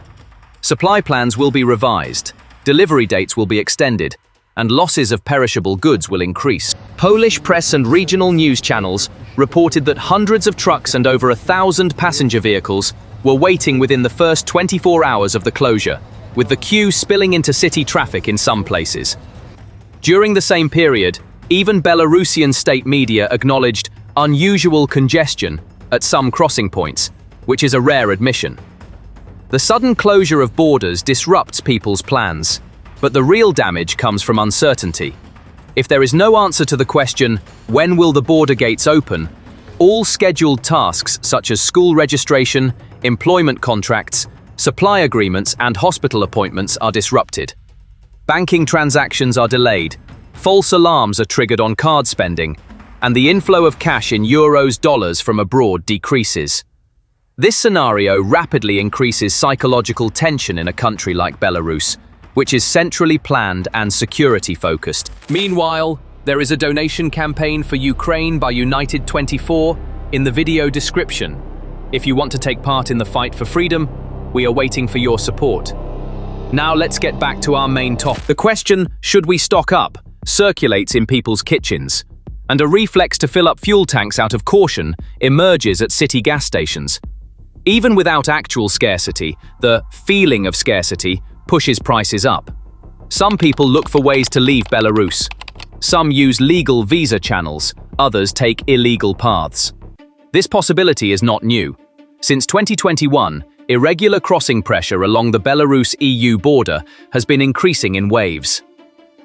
Supply plans will be revised, delivery dates will be extended, and losses of perishable goods will increase. Polish press and regional news channels reported that hundreds of trucks and over 1,000 passenger vehicles were waiting within the first 24 hours of the closure, with the queue spilling into city traffic in some places. During the same period, even Belarusian state media acknowledged unusual congestion at some crossing points, which is a rare admission. The sudden closure of borders disrupts people's plans, but the real damage comes from uncertainty. If there is no answer to the question, when will the border gates open, all scheduled tasks such as school registration, employment contracts, supply agreements, and hospital appointments are disrupted. Banking transactions are delayed, false alarms are triggered on card spending, and the inflow of cash in euros, dollars from abroad decreases. This scenario rapidly increases psychological tension in a country like Belarus, which is centrally planned and security-focused. Meanwhile, there is a donation campaign for Ukraine by United24 in the video description. If you want to take part in the fight for freedom, we are waiting for your support. Now let's get back to our main topic. The question, should we stock up, circulates in people's kitchens, and a reflex to fill up fuel tanks out of caution emerges at city gas stations. Even without actual scarcity, the feeling of scarcity pushes prices up. Some people look for ways to leave Belarus. Some use legal visa channels, others take illegal paths. This possibility is not new. Since 2021, irregular crossing pressure along the Belarus-EU border has been increasing in waves.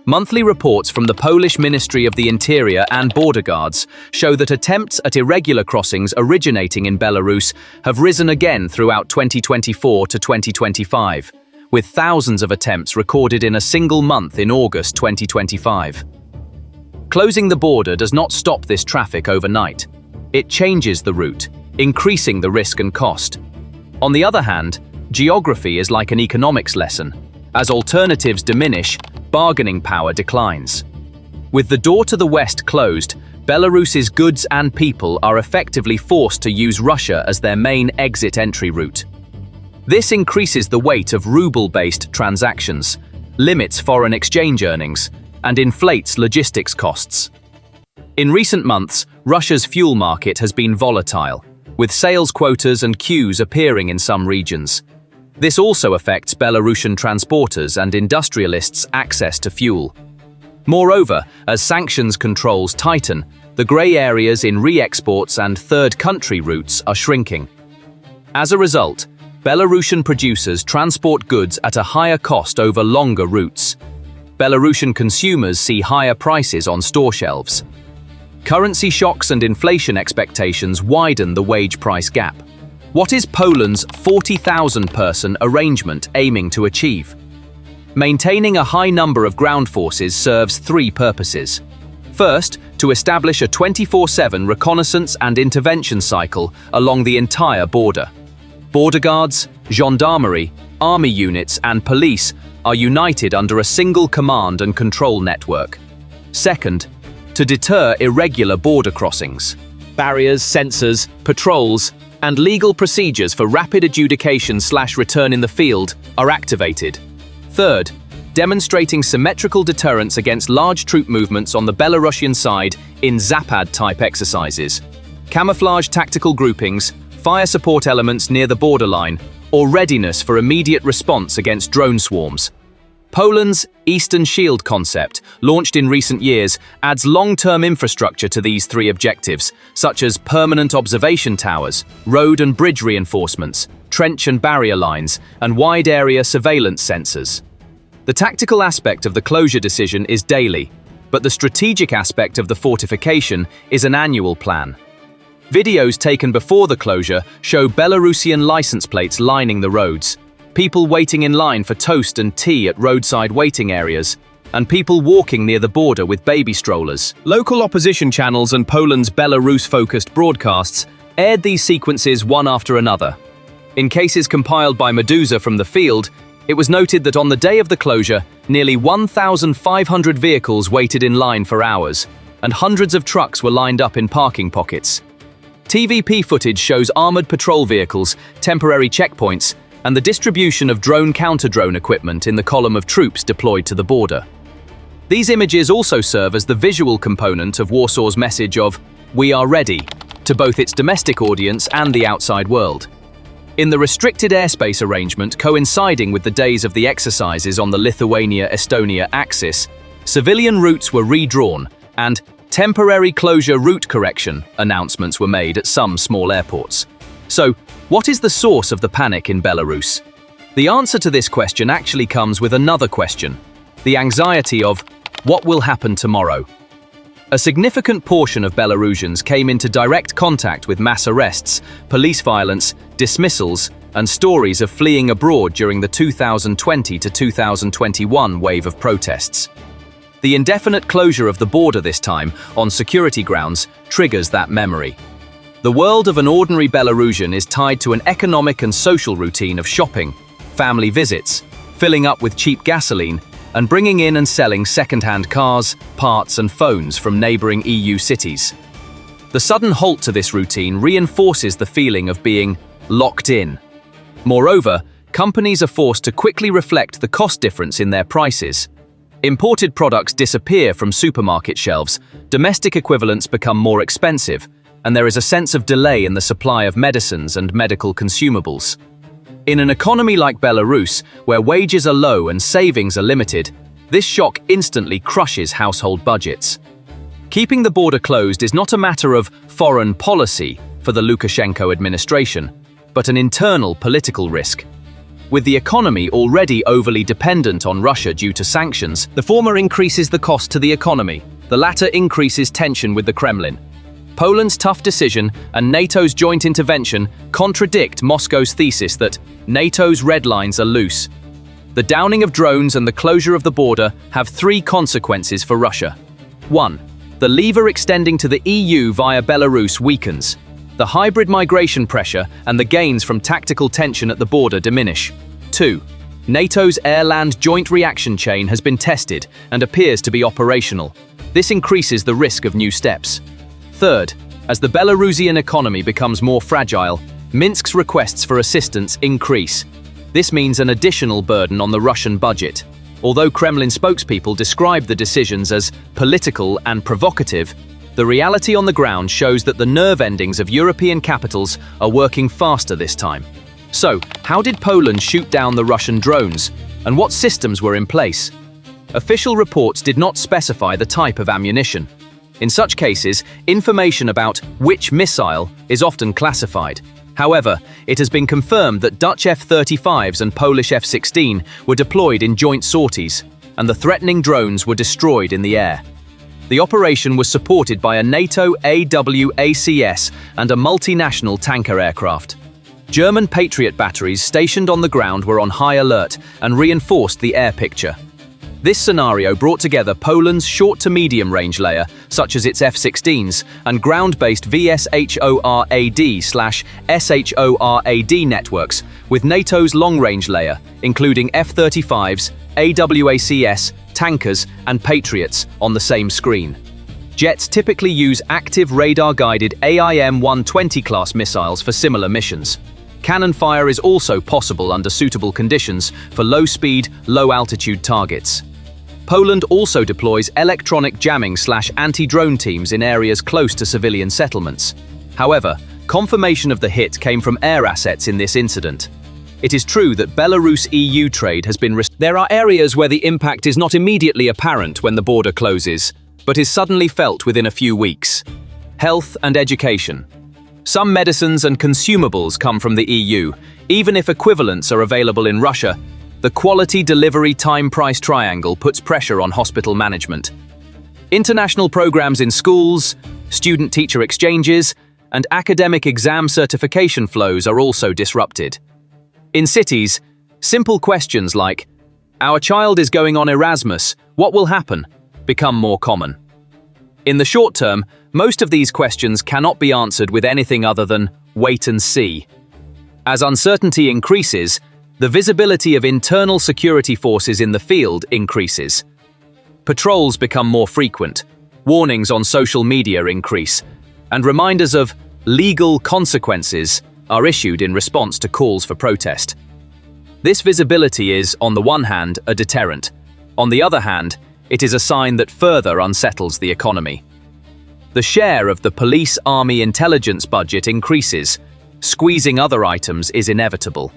Monthly reports from the Polish Ministry of the Interior and Border Guards show that attempts at irregular crossings originating in Belarus have risen again throughout 2024 to 2025, with thousands of attempts recorded in a single month in August 2025. Closing the border does not stop this traffic overnight. It changes the route, increasing the risk and cost. On the other hand, geography is like an economics lesson. As alternatives diminish, bargaining power declines. With the door to the west closed, Belarus's goods and people are effectively forced to use Russia as their main exit-entry route. This increases the weight of ruble-based transactions, limits foreign exchange earnings, and inflates logistics costs. In recent months, Russia's fuel market has been volatile, with sales quotas and queues appearing in some regions. This also affects Belarusian transporters and industrialists' access to fuel. Moreover, as sanctions controls tighten, the grey areas in re-exports and third-country routes are shrinking. As a result, Belarusian producers transport goods at a higher cost over longer routes. Belarusian consumers see higher prices on store shelves. Currency shocks and inflation expectations widen the wage-price gap. What is Poland's 40,000-person arrangement aiming to achieve? Maintaining a high number of ground forces serves three purposes. First, to establish a 24/7 reconnaissance and intervention cycle along the entire border. Border guards, gendarmerie, army units, and police are united under a single command and control network. Second, to deter irregular border crossings. Barriers, sensors, patrols, and legal procedures for rapid adjudication/return in the field are activated. Third, demonstrating symmetrical deterrence against large troop movements on the Belarusian side in Zapad-type exercises, camouflage tactical groupings, fire support elements near the borderline, or readiness for immediate response against drone swarms. Poland's Eastern Shield concept, launched in recent years, adds long-term infrastructure to these three objectives, such as permanent observation towers, road and bridge reinforcements, trench and barrier lines, and wide-area surveillance sensors. The tactical aspect of the closure decision is daily, but the strategic aspect of the fortification is an annual plan. Videos taken before the closure show Belarusian license plates lining the roads, people waiting in line for toast and tea at roadside waiting areas, and people walking near the border with baby strollers. Local opposition channels and Poland's Belarus-focused broadcasts aired these sequences one after another. In cases compiled by Medusa from the field, it was noted that on the day of the closure, nearly 1,500 vehicles waited in line for hours, and hundreds of trucks were lined up in parking pockets. TVP footage shows armored patrol vehicles, temporary checkpoints, and the distribution of drone counter-drone equipment in the column of troops deployed to the border. These images also serve as the visual component of Warsaw's message of "We are ready" to both its domestic audience and the outside world. In the restricted airspace arrangement coinciding with the days of the exercises on the Lithuania-Estonia axis, civilian routes were redrawn and temporary closure route correction announcements were made at some small airports. So, what is the source of the panic in Belarus? The answer to this question actually comes with another question: the anxiety of what will happen tomorrow. A significant portion of Belarusians came into direct contact with mass arrests, police violence, dismissals, and stories of fleeing abroad during the 2020 to 2021 wave of protests. The indefinite closure of the border this time, on security grounds, triggers that memory. The world of an ordinary Belarusian is tied to an economic and social routine of shopping, family visits, filling up with cheap gasoline, and bringing in and selling second-hand cars, parts, and phones from neighboring EU cities. The sudden halt to this routine reinforces the feeling of being locked in. Moreover, companies are forced to quickly reflect the cost difference in their prices. Imported products disappear from supermarket shelves, domestic equivalents become more expensive, and there is a sense of delay in the supply of medicines and medical consumables. In an economy like Belarus, where wages are low and savings are limited, this shock instantly crushes household budgets. Keeping the border closed is not a matter of foreign policy for the Lukashenko administration, but an internal political risk. With the economy already overly dependent on Russia due to sanctions, the former increases the cost to the economy. The latter increases tension with the Kremlin. Poland's tough decision and NATO's joint intervention contradict Moscow's thesis that NATO's red lines are loose. The downing of drones and the closure of the border have three consequences for Russia. 1. The lever extending to the EU via Belarus weakens. The hybrid migration pressure and the gains from tactical tension at the border diminish. 2. NATO's air-land joint reaction chain has been tested and appears to be operational. This increases the risk of new steps. Third, as the Belarusian economy becomes more fragile, Minsk's requests for assistance increase. This means an additional burden on the Russian budget. Although Kremlin spokespeople described the decisions as political and provocative, the reality on the ground shows that the nerve endings of European capitals are working faster this time. So, how did Poland shoot down the Russian drones, and what systems were in place? Official reports did not specify the type of ammunition. In such cases, information about which missile is often classified. However, it has been confirmed that Dutch F-35s and Polish F-16 were deployed in joint sorties, and the threatening drones were destroyed in the air. The operation was supported by a NATO AWACS and a multinational tanker aircraft. German Patriot batteries stationed on the ground were on high alert and reinforced the air picture. This scenario brought together Poland's short to medium range layer, such as its F-16s, and ground-based VSHORAD/SHORAD networks, with NATO's long-range layer, including F-35s, AWACS, tankers, and Patriots on the same screen. Jets typically use active radar-guided AIM-120 class missiles for similar missions. Cannon fire is also possible under suitable conditions for low-speed, low-altitude targets. Poland also deploys electronic jamming/anti-drone teams in areas close to civilian settlements. However, confirmation of the hit came from air assets in this incident. It is true that Belarus-EU trade has been There are areas where the impact is not immediately apparent when the border closes, but is suddenly felt within a few weeks. Health and education. Some medicines and consumables come from the EU, even if equivalents are available in Russia. The quality delivery time-price triangle puts pressure on hospital management. International programs in schools, student-teacher exchanges, and academic exam certification flows are also disrupted. In cities, simple questions like, "Our child is going on Erasmus, what will happen?" become more common. In the short term, most of these questions cannot be answered with anything other than wait and see. As uncertainty increases, the visibility of internal security forces in the field increases. Patrols become more frequent, warnings on social media increase, and reminders of legal consequences are issued in response to calls for protest. This visibility is, on the one hand, a deterrent. On the other hand, it is a sign that further unsettles the economy. The share of the police-army intelligence budget increases. Squeezing other items is inevitable.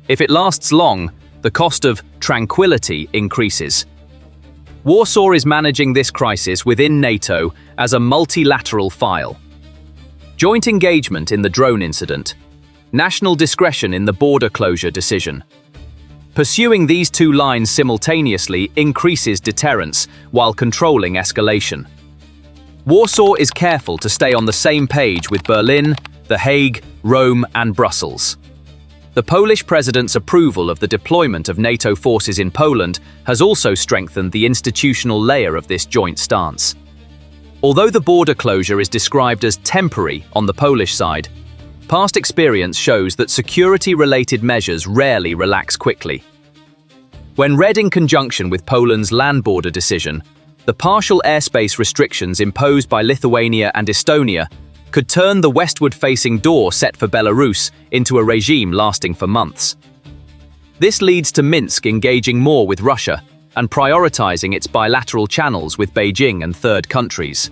If it lasts long, the cost of tranquility increases. Warsaw is managing this crisis within NATO as a multilateral file. Joint engagement in the drone incident. National discretion in the border closure decision. Pursuing these two lines simultaneously increases deterrence while controlling escalation. Warsaw is careful to stay on the same page with Berlin, The Hague, Rome, and Brussels. The Polish president's approval of the deployment of NATO forces in Poland has also strengthened the institutional layer of this joint stance. Although the border closure is described as temporary on the Polish side, past experience shows that security-related measures rarely relax quickly. When read in conjunction with Poland's land border decision, the partial airspace restrictions imposed by Lithuania and Estonia could turn the westward-facing door set for Belarus into a regime lasting for months. This leads to Minsk engaging more with Russia and prioritizing its bilateral channels with Beijing and third countries.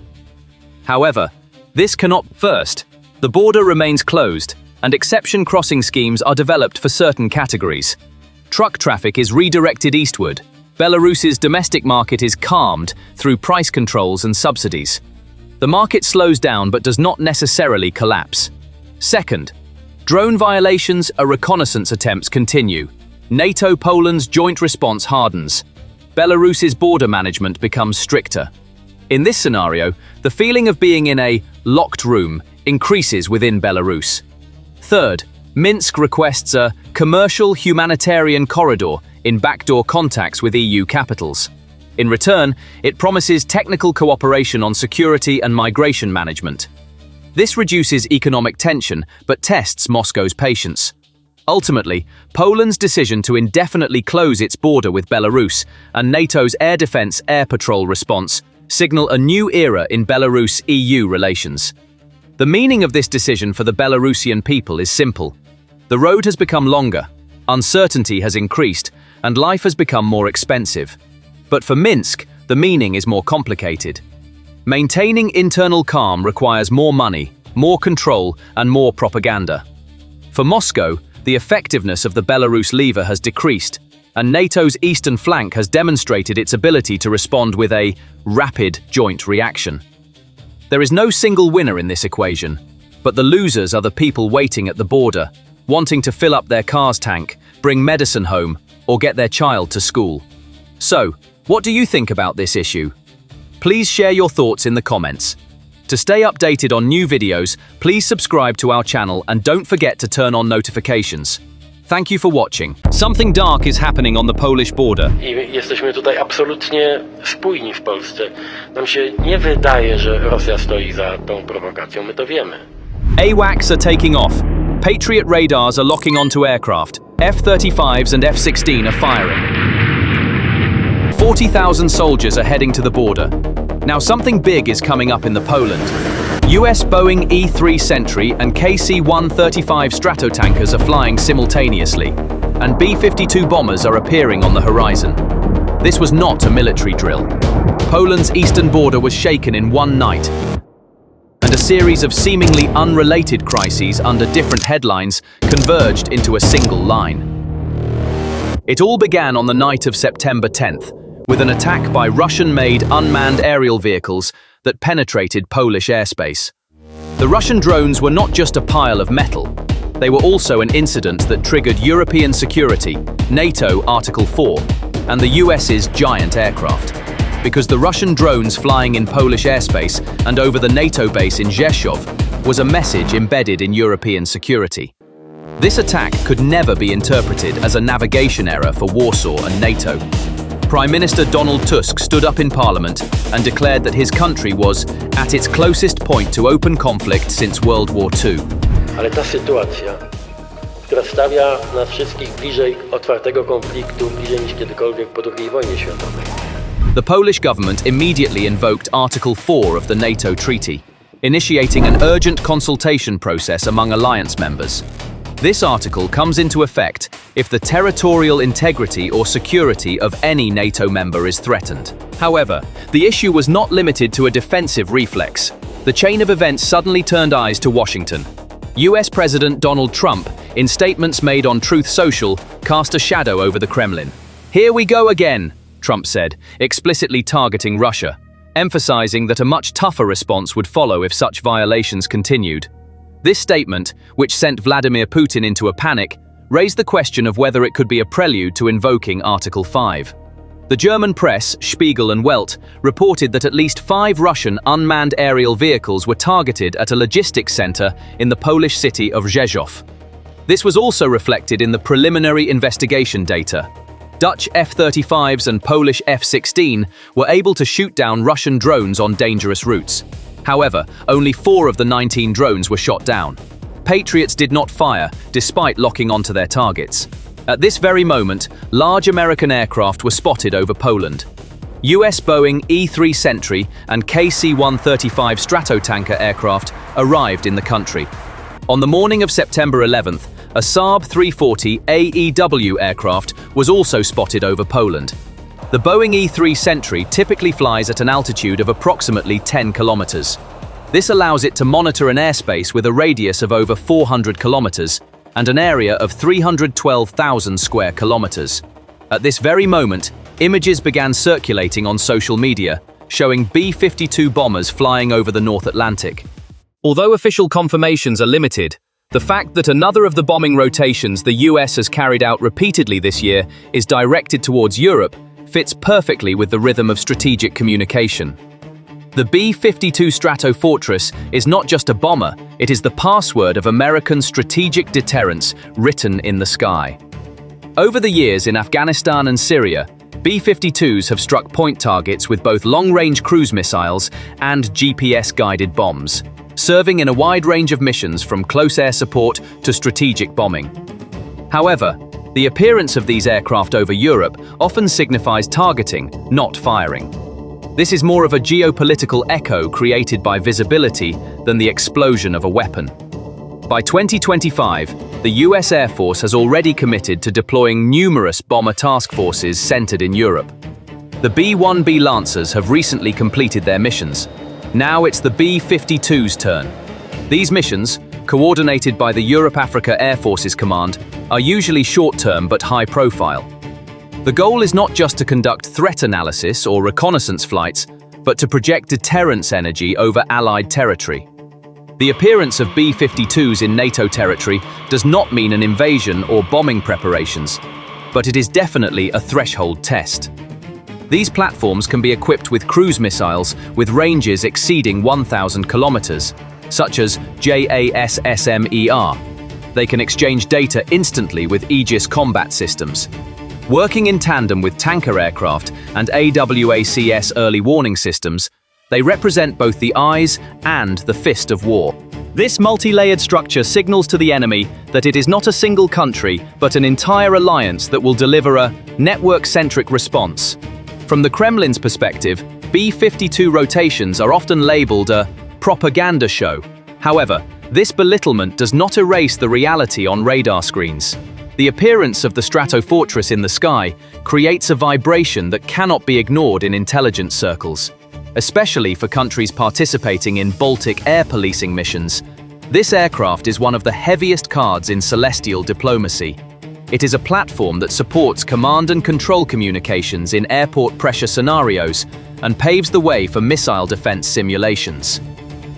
However, this cannot. First, the border remains closed, and exception crossing schemes are developed for certain categories. Truck traffic is redirected eastward. Belarus's domestic market is calmed through price controls and subsidies. The market slows down but does not necessarily collapse. Second, Drone violations and reconnaissance attempts continue. NATO-Poland's joint response hardens. Belarus's border management becomes stricter. In this scenario, the feeling of being in a locked room increases within Belarus. Third, Minsk requests a commercial humanitarian corridor in backdoor contacts with EU capitals. In return, it promises technical cooperation on security and migration management. This reduces economic tension, but tests Moscow's patience. Ultimately, Poland's decision to indefinitely close its border with Belarus and NATO's air defense air patrol response signal a new era in Belarus-EU relations. The meaning of this decision for the Belarusian people is simple. The road has become longer, uncertainty has increased, and life has become more expensive. But for Minsk, the meaning is more complicated. Maintaining internal calm requires more money, more control, and more propaganda. For Moscow, the effectiveness of the Belarus lever has decreased, and NATO's eastern flank has demonstrated its ability to respond with a rapid joint reaction. There is no single winner in this equation, but the losers are the people waiting at the border, wanting to fill up their car's tank, bring medicine home, or get their child to school. So, what do you think about this issue? Please share your thoughts in the comments. To stay updated on new videos, please subscribe to our channel and don't forget to turn on notifications. Thank you for watching. Something dark is happening on the Polish border. I jesteśmy tutaj absolutnie spójni w Polsce. Nam się nie wydaje, że Rosja stoi za tą prowokacją. My to wiemy. AWACS are taking off. Patriot radars are locking onto aircraft. F-35s and F-16 are firing. 40,000 soldiers are heading to the border. Now something big is coming up in the Poland. US Boeing E-3 Sentry and KC-135 Stratotankers are flying simultaneously, and B-52 bombers are appearing on the horizon. This was not a military drill. Poland's eastern border was shaken in one night, and a series of seemingly unrelated crises under different headlines converged into a single line. It all began on the night of September 10th, with an attack by Russian-made unmanned aerial vehicles that penetrated Polish airspace. The Russian drones were not just a pile of metal, they were also an incident that triggered European security, NATO Article 4, and the US's giant aircraft. Because the Russian drones flying in Polish airspace and over the NATO base in Rzeszów was a message embedded in European security. This attack could never be interpreted as a navigation error for Warsaw and NATO. Prime Minister Donald Tusk stood up in Parliament and declared that his country was at its closest point to open conflict since World War II. Ale ta sytuacja, która stawia nas wszystkich bliżej otwartego konfliktu, bliżej niż kiedykolwiek po II wojnie światowej. The Polish government immediately invoked Article 4 of the NATO treaty, initiating an urgent consultation process among alliance members. This article comes into effect if the territorial integrity or security of any NATO member is threatened. However, the issue was not limited to a defensive reflex. The chain of events suddenly turned eyes to Washington. US President Donald Trump, in statements made on Truth Social, cast a shadow over the Kremlin. "Here we go again," Trump said, explicitly targeting Russia, emphasizing that a much tougher response would follow if such violations continued. This statement, which sent Vladimir Putin into a panic, raised the question of whether it could be a prelude to invoking Article 5. The German press, Spiegel and Welt, reported that at least 5 Russian unmanned aerial vehicles were targeted at a logistics center in the Polish city of Rzeszów. This was also reflected in the preliminary investigation data. Dutch F-35s and Polish F-16 were able to shoot down Russian drones on dangerous routes. However, only 4 of the 19 drones were shot down. Patriots did not fire, despite locking onto their targets. At this very moment, large American aircraft were spotted over Poland. US Boeing E-3 Sentry and KC-135 Stratotanker aircraft arrived in the country. On the morning of September 11th, a Saab 340 AEW aircraft was also spotted over Poland. The Boeing E-3 Sentry typically flies at an altitude of approximately 10 kilometers. This allows it to monitor an airspace with a radius of over 400 kilometers and an area of 312,000 square kilometers. At this very moment, images began circulating on social media, showing B-52 bombers flying over the North Atlantic. Although official confirmations are limited, The fact that another of the bombing rotations the US has carried out repeatedly this year is directed towards Europe fits perfectly with the rhythm of strategic communication. The B-52 Stratofortress is not just a bomber, it is the password of American strategic deterrence written in the sky. Over the years in Afghanistan and Syria, B-52s have struck point targets with both long-range cruise missiles and GPS-guided bombs, serving in a wide range of missions from close air support to strategic bombing. However, the appearance of these aircraft over Europe often signifies targeting, not firing. This is more of a geopolitical echo created by visibility than the explosion of a weapon. By 2025, the US Air Force has already committed to deploying numerous bomber task forces centered in Europe. The B-1B Lancers have recently completed their missions. Now it's the B-52's turn. These missions, coordinated by the Europe-Africa Air Forces Command, are usually short-term but high-profile. The goal is not just to conduct threat analysis or reconnaissance flights, but to project deterrence energy over Allied territory. The appearance of B-52s in NATO territory does not mean an invasion or bombing preparations, but it is definitely a threshold test. These platforms can be equipped with cruise missiles with ranges exceeding 1,000 kilometers, such as JASSMER. They can exchange data instantly with Aegis combat systems. Working in tandem with tanker aircraft and AWACS early warning systems, they represent both the eyes and the fist of war. This multi-layered structure signals to the enemy that it is not a single country, but an entire alliance that will deliver a network-centric response. From the Kremlin's perspective, B-52 rotations are often labeled a propaganda show. However, this belittlement does not erase the reality on radar screens. The appearance of the Stratofortress in the sky creates a vibration that cannot be ignored in intelligence circles, especially for countries participating in Baltic air policing missions. This aircraft is one of the heaviest cards in celestial diplomacy. It is a platform that supports command and control communications in airport pressure scenarios and paves the way for missile defense simulations.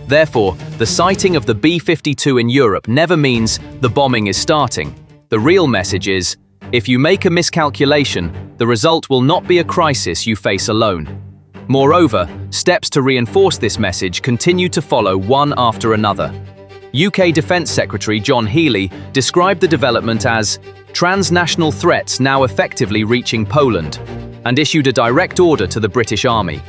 Therefore, the sighting of the B-52 in Europe never means the bombing is starting. The real message is, if you make a miscalculation, the result will not be a crisis you face alone. Moreover, steps to reinforce this message continue to follow one after another. UK Defence Secretary John Healey described the development as transnational threats now effectively reaching Poland, and issued a direct order to the British Army.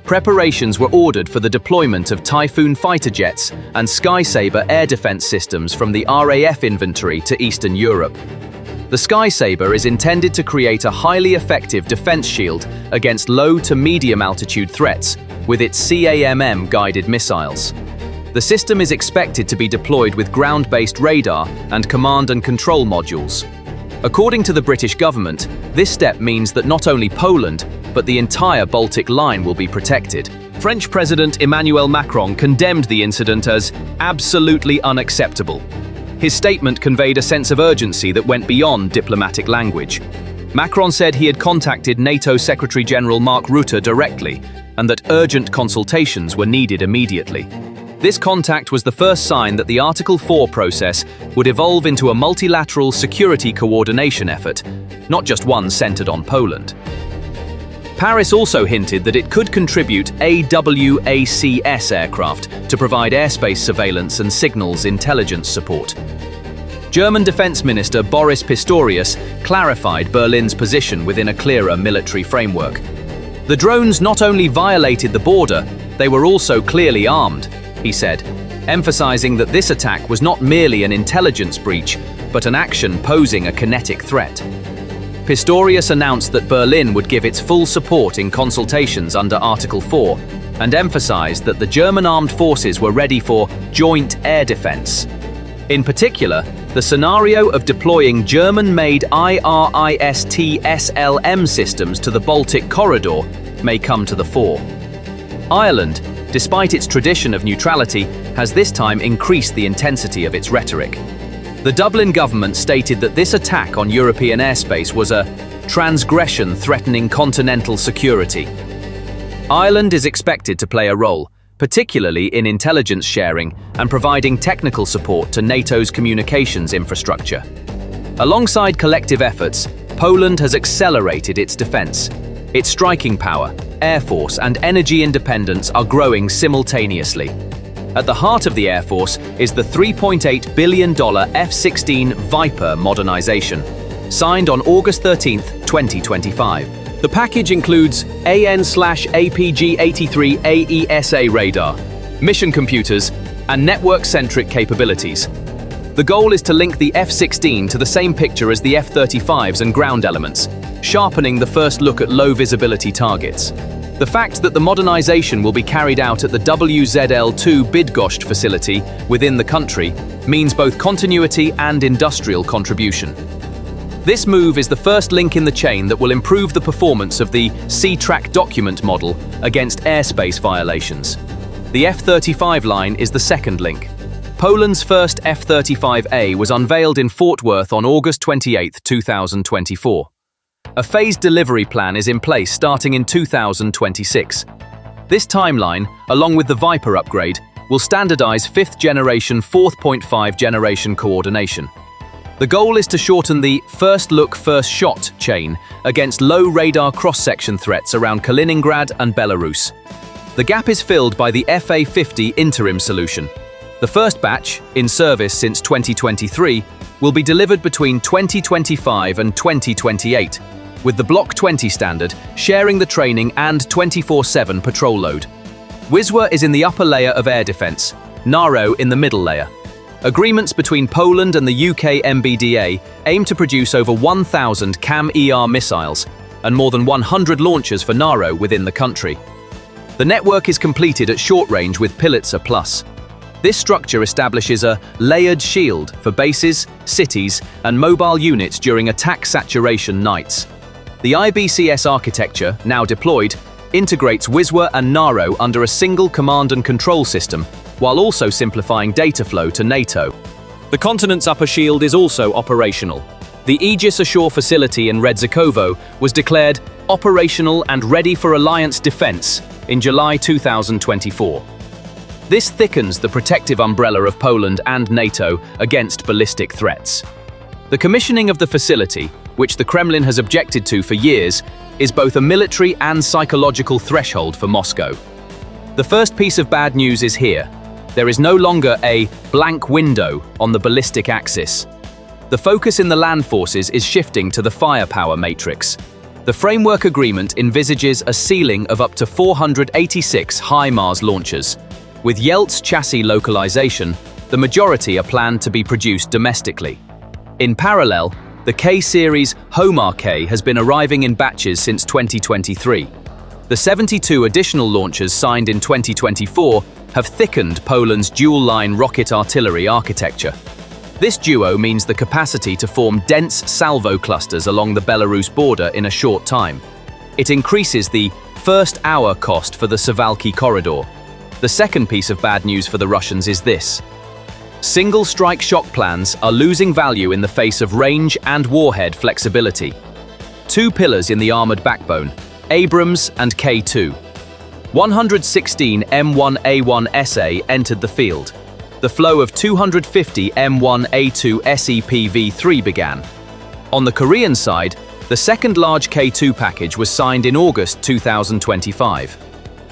Preparations were ordered for the deployment of Typhoon fighter jets and Skysaber air defense systems from the RAF inventory to Eastern Europe. The Skysaber is intended to create a highly effective defense shield against low to medium altitude threats with its CAMM guided missiles. The system is expected to be deployed with ground-based radar and command and control modules. According to the British government, this step means that not only Poland, but the entire Baltic line will be protected. French President Emmanuel Macron condemned the incident as absolutely unacceptable. His statement conveyed a sense of urgency that went beyond diplomatic language. Macron said he had contacted NATO Secretary-General Mark Rutte directly, and that urgent consultations were needed immediately. This contact was the first sign that the Article 4 process would evolve into a multilateral security coordination effort, not just one centered on Poland. Paris also hinted that it could contribute AWACS aircraft to provide airspace surveillance and signals intelligence support. German Defense Minister Boris Pistorius clarified Berlin's position within a clearer military framework. The drones not only violated the border, they were also clearly armed, he said, emphasizing that this attack was not merely an intelligence breach, but an action posing a kinetic threat. Pistorius announced that Berlin would give its full support in consultations under Article 4, and emphasized that the German armed forces were ready for joint air defense. In particular, the scenario of deploying German-made IRIS-T-SLM systems to the Baltic corridor may come to the fore. Ireland, despite its tradition of neutrality, has this time increased the intensity of its rhetoric. The Dublin government stated that this attack on European airspace was a transgression threatening continental security. Ireland is expected to play a role, particularly in intelligence sharing and providing technical support to NATO's communications infrastructure. Alongside collective efforts, Poland has accelerated its defense. Its striking power, air force, and energy independence are growing simultaneously. At the heart of the Air Force is the $3.8 billion F-16 Viper modernization, signed on August 13, 2025. The package includes AN/APG-83 AESA radar, mission computers, and network-centric capabilities. The goal is to link the F-16 to the same picture as the F-35s and ground elements, sharpening the first look at low-visibility targets. The fact that the modernization will be carried out at the WZL-2 Bydgoszcz facility within the country means both continuity and industrial contribution. This move is the first link in the chain that will improve the performance of the C-track document model against airspace violations. The F-35 line is the second link. Poland's first F-35A was unveiled in Fort Worth on August 28, 2024. A phased delivery plan is in place starting in 2026. This timeline, along with the Viper upgrade, will standardize 5th generation 4.5 generation coordination. The goal is to shorten the first look, first shot chain against low radar cross-section threats around Kaliningrad and Belarus. The gap is filled by the FA-50 interim solution. The first batch, in service since 2023, will be delivered between 2025 and 2028, with the Block 20 standard sharing the training and 24/7 patrol load. Wisła is in the upper layer of air defense, Naro in the middle layer. Agreements between Poland and the UK MBDA aim to produce over 1,000 CAM-ER missiles and more than 100 launchers for Naro within the country. The network is completed at short range with Pilitsa Plus. This structure establishes a layered shield for bases, cities, and mobile units during attack saturation nights. The IBCS architecture, now deployed, integrates Wisła and Naro under a single command and control system, while also simplifying data flow to NATO. The continent's upper shield is also operational. The Aegis Ashore facility in Redzikowo was declared operational and ready for alliance defense in July 2024. This thickens the protective umbrella of Poland and NATO against ballistic threats. The commissioning of the facility, which the Kremlin has objected to for years, is both a military and psychological threshold for Moscow. The first piece of bad news is here. There is no longer a blank window on the ballistic axis. The focus in the land forces is shifting to the firepower matrix. The framework agreement envisages a ceiling of up to 486 HIMARS launchers. With Yelt's chassis localization, the majority are planned to be produced domestically. In parallel, the K-series Homar K has been arriving in batches since 2023. The 72 additional launchers signed in 2024 have thickened Poland's dual-line rocket artillery architecture. This duo means the capacity to form dense salvo clusters along the Belarus border in a short time. It increases the first-hour cost for the Suwałki corridor. The second piece of bad news for the Russians is this. Single strike shock plans are losing value in the face of range and warhead flexibility. Two pillars in the armored backbone, Abrams and K2. 116 M1A1 SA entered the field. The flow of 250 M1A2 SEPV3 began. On the Korean side, the second large K2 package was signed in August 2025.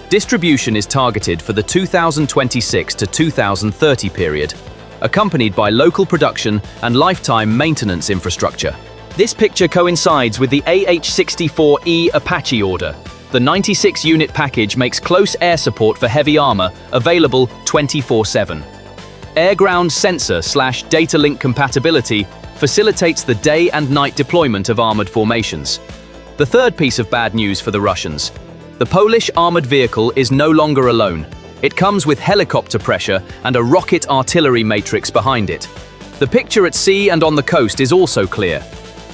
Distribution is targeted for the 2026 to 2030 period, accompanied by local production and lifetime maintenance infrastructure. This picture coincides with the AH-64E Apache order. The 96-unit package makes close air support for heavy armor available 24/7. Air-ground sensor/data link compatibility facilitates the day and night deployment of armored formations. The third piece of bad news for the Russians. The Polish armored vehicle is no longer alone. It comes with helicopter pressure and a rocket artillery matrix behind it. The picture at sea and on the coast is also clear.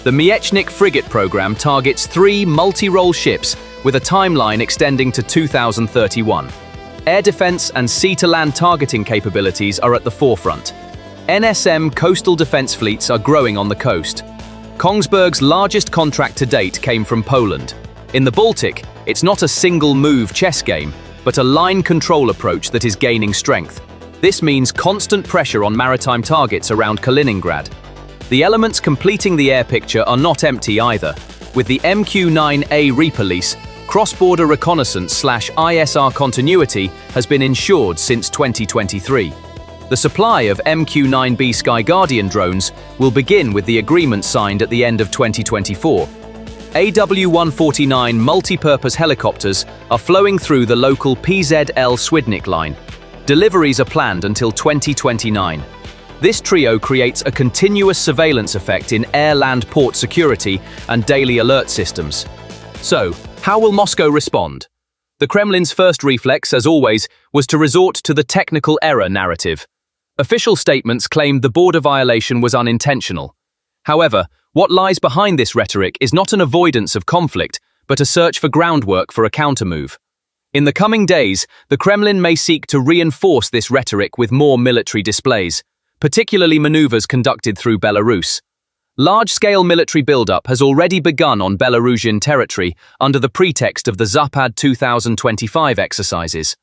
The Miecznik frigate program targets 3 multi-role ships with a timeline extending to 2031. Air defense and sea-to-land targeting capabilities are at the forefront. NSM coastal defense fleets are growing on the coast. Kongsberg's largest contract to date came from Poland. In the Baltic, it's not a single-move chess game. but a line control approach that is gaining strength. This means constant pressure on maritime targets around Kaliningrad. The elements completing the air picture are not empty either. With the MQ-9A repolice, cross-border reconnaissance/ISR continuity has been ensured since 2023. The supply of MQ-9B Sky Guardian drones will begin with the agreement signed at the end of 2024. AW-149 multi-purpose helicopters are flowing through the local PZL Swidnik line. Deliveries are planned until 2029. This trio creates a continuous surveillance effect in air-land port security and daily alert systems. So, how will Moscow respond? The Kremlin's first reflex, as always, was to resort to the technical error narrative. Official statements claimed the border violation was unintentional. However, what lies behind this rhetoric is not an avoidance of conflict, but a search for groundwork for a countermove. In the coming days, the Kremlin may seek to reinforce this rhetoric with more military displays, particularly maneuvers conducted through Belarus. Large-scale military buildup has already begun on Belarusian territory under the pretext of the Zapad 2025 exercises.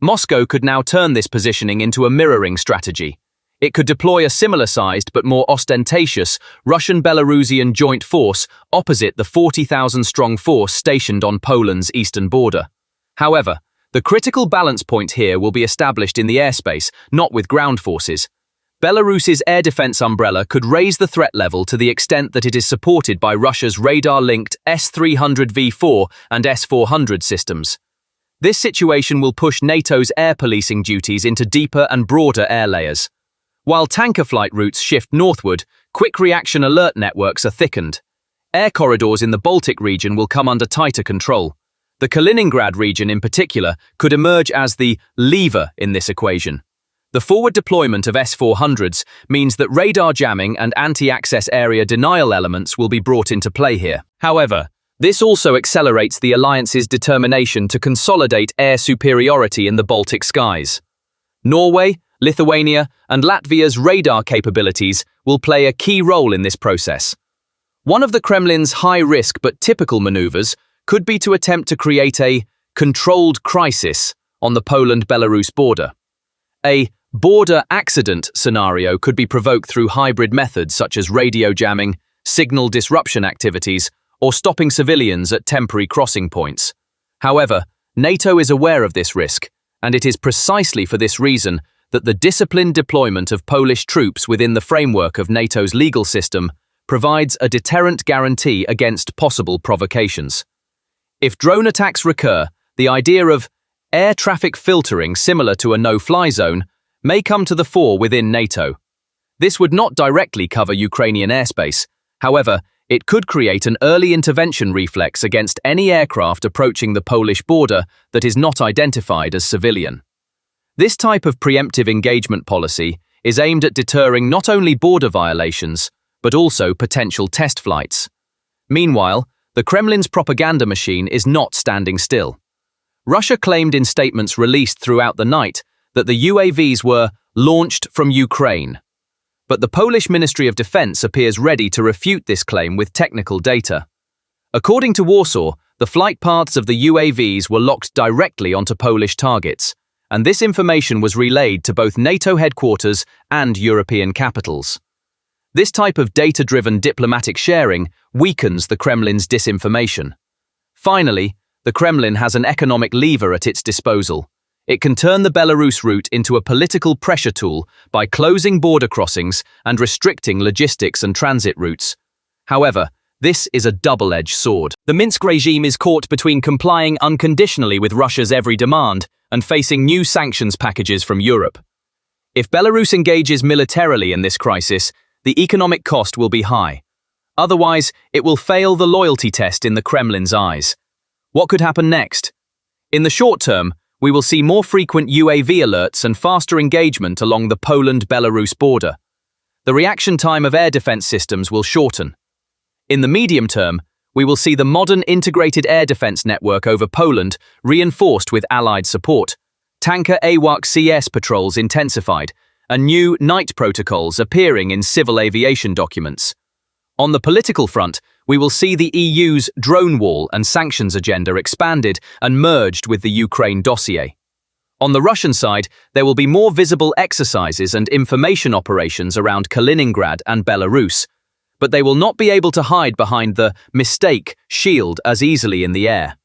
Moscow could now turn this positioning into a mirroring strategy. It could deploy a similar-sized but more ostentatious Russian-Belarusian joint force opposite the 40,000-strong force stationed on Poland's eastern border. However, the critical balance point here will be established in the airspace, not with ground forces. Belarus's air defense umbrella could raise the threat level to the extent that it is supported by Russia's radar-linked S-300V4 and S-400 systems. This situation will push NATO's air policing duties into deeper and broader air layers. While tanker flight routes shift northward, quick reaction alert networks are thickened. Air corridors in the Baltic region will come under tighter control. The Kaliningrad region in particular could emerge as the lever in this equation. The forward deployment of S-400s means that radar jamming and anti-access area denial elements will be brought into play here. However, this also accelerates the alliance's determination to consolidate air superiority in the Baltic skies. Norway, Lithuania, and Latvia's radar capabilities will play a key role in this process. One of the Kremlin's high-risk but typical maneuvers could be to attempt to create a controlled crisis on the Poland-Belarus border. A border accident scenario could be provoked through hybrid methods such as radio jamming, signal disruption activities, or stopping civilians at temporary crossing points. However, NATO is aware of this risk, and it is precisely for this reason that the disciplined deployment of Polish troops within the framework of NATO's legal system provides a deterrent guarantee against possible provocations. If drone attacks recur, the idea of air traffic filtering similar to a no-fly zone may come to the fore within NATO. This would not directly cover Ukrainian airspace. However, it could create an early intervention reflex against any aircraft approaching the Polish border that is not identified as civilian. This type of preemptive engagement policy is aimed at deterring not only border violations, but also potential test flights. Meanwhile, the Kremlin's propaganda machine is not standing still. Russia claimed in statements released throughout the night that the UAVs were launched from Ukraine. But the Polish Ministry of Defense appears ready to refute this claim with technical data. According to Warsaw, the flight paths of the UAVs were locked directly onto Polish targets, and this information was relayed to both NATO headquarters and European capitals. This type of data-driven diplomatic sharing weakens the Kremlin's disinformation. Finally, the Kremlin has an economic lever at its disposal. It can turn the Belarus route into a political pressure tool by closing border crossings and restricting logistics and transit routes. However, this is a double-edged sword. The Minsk regime is caught between complying unconditionally with Russia's every demand and facing new sanctions packages from Europe. If Belarus engages militarily in this crisis, the economic cost will be high. Otherwise, it will fail the loyalty test in the Kremlin's eyes. What could happen next? In the short term, we will see more frequent UAV alerts and faster engagement along the Poland-Belarus border. The reaction time of air defense systems will shorten. In the medium term, we will see the modern integrated air defense network over Poland reinforced with Allied support, tanker AWACS CS patrols intensified, and new night protocols appearing in civil aviation documents. On the political front, we will see the EU's drone wall and sanctions agenda expanded and merged with the Ukraine dossier. On the Russian side, there will be more visible exercises and information operations around Kaliningrad and Belarus, but they will not be able to hide behind the mistake shield as easily in the air.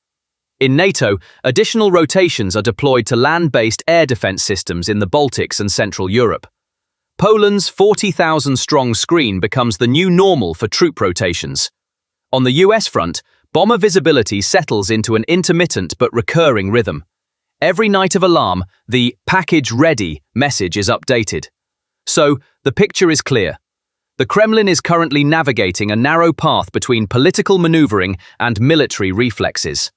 In NATO, additional rotations are deployed to land-based air defense systems in the Baltics and Central Europe. Poland's 40,000-strong screen becomes the new normal for troop rotations. On the US front, bomber visibility settles into an intermittent but recurring rhythm. Every night of alarm, the "package ready" message is updated. So, the picture is clear. The Kremlin is currently navigating a narrow path between political maneuvering and military reflexes.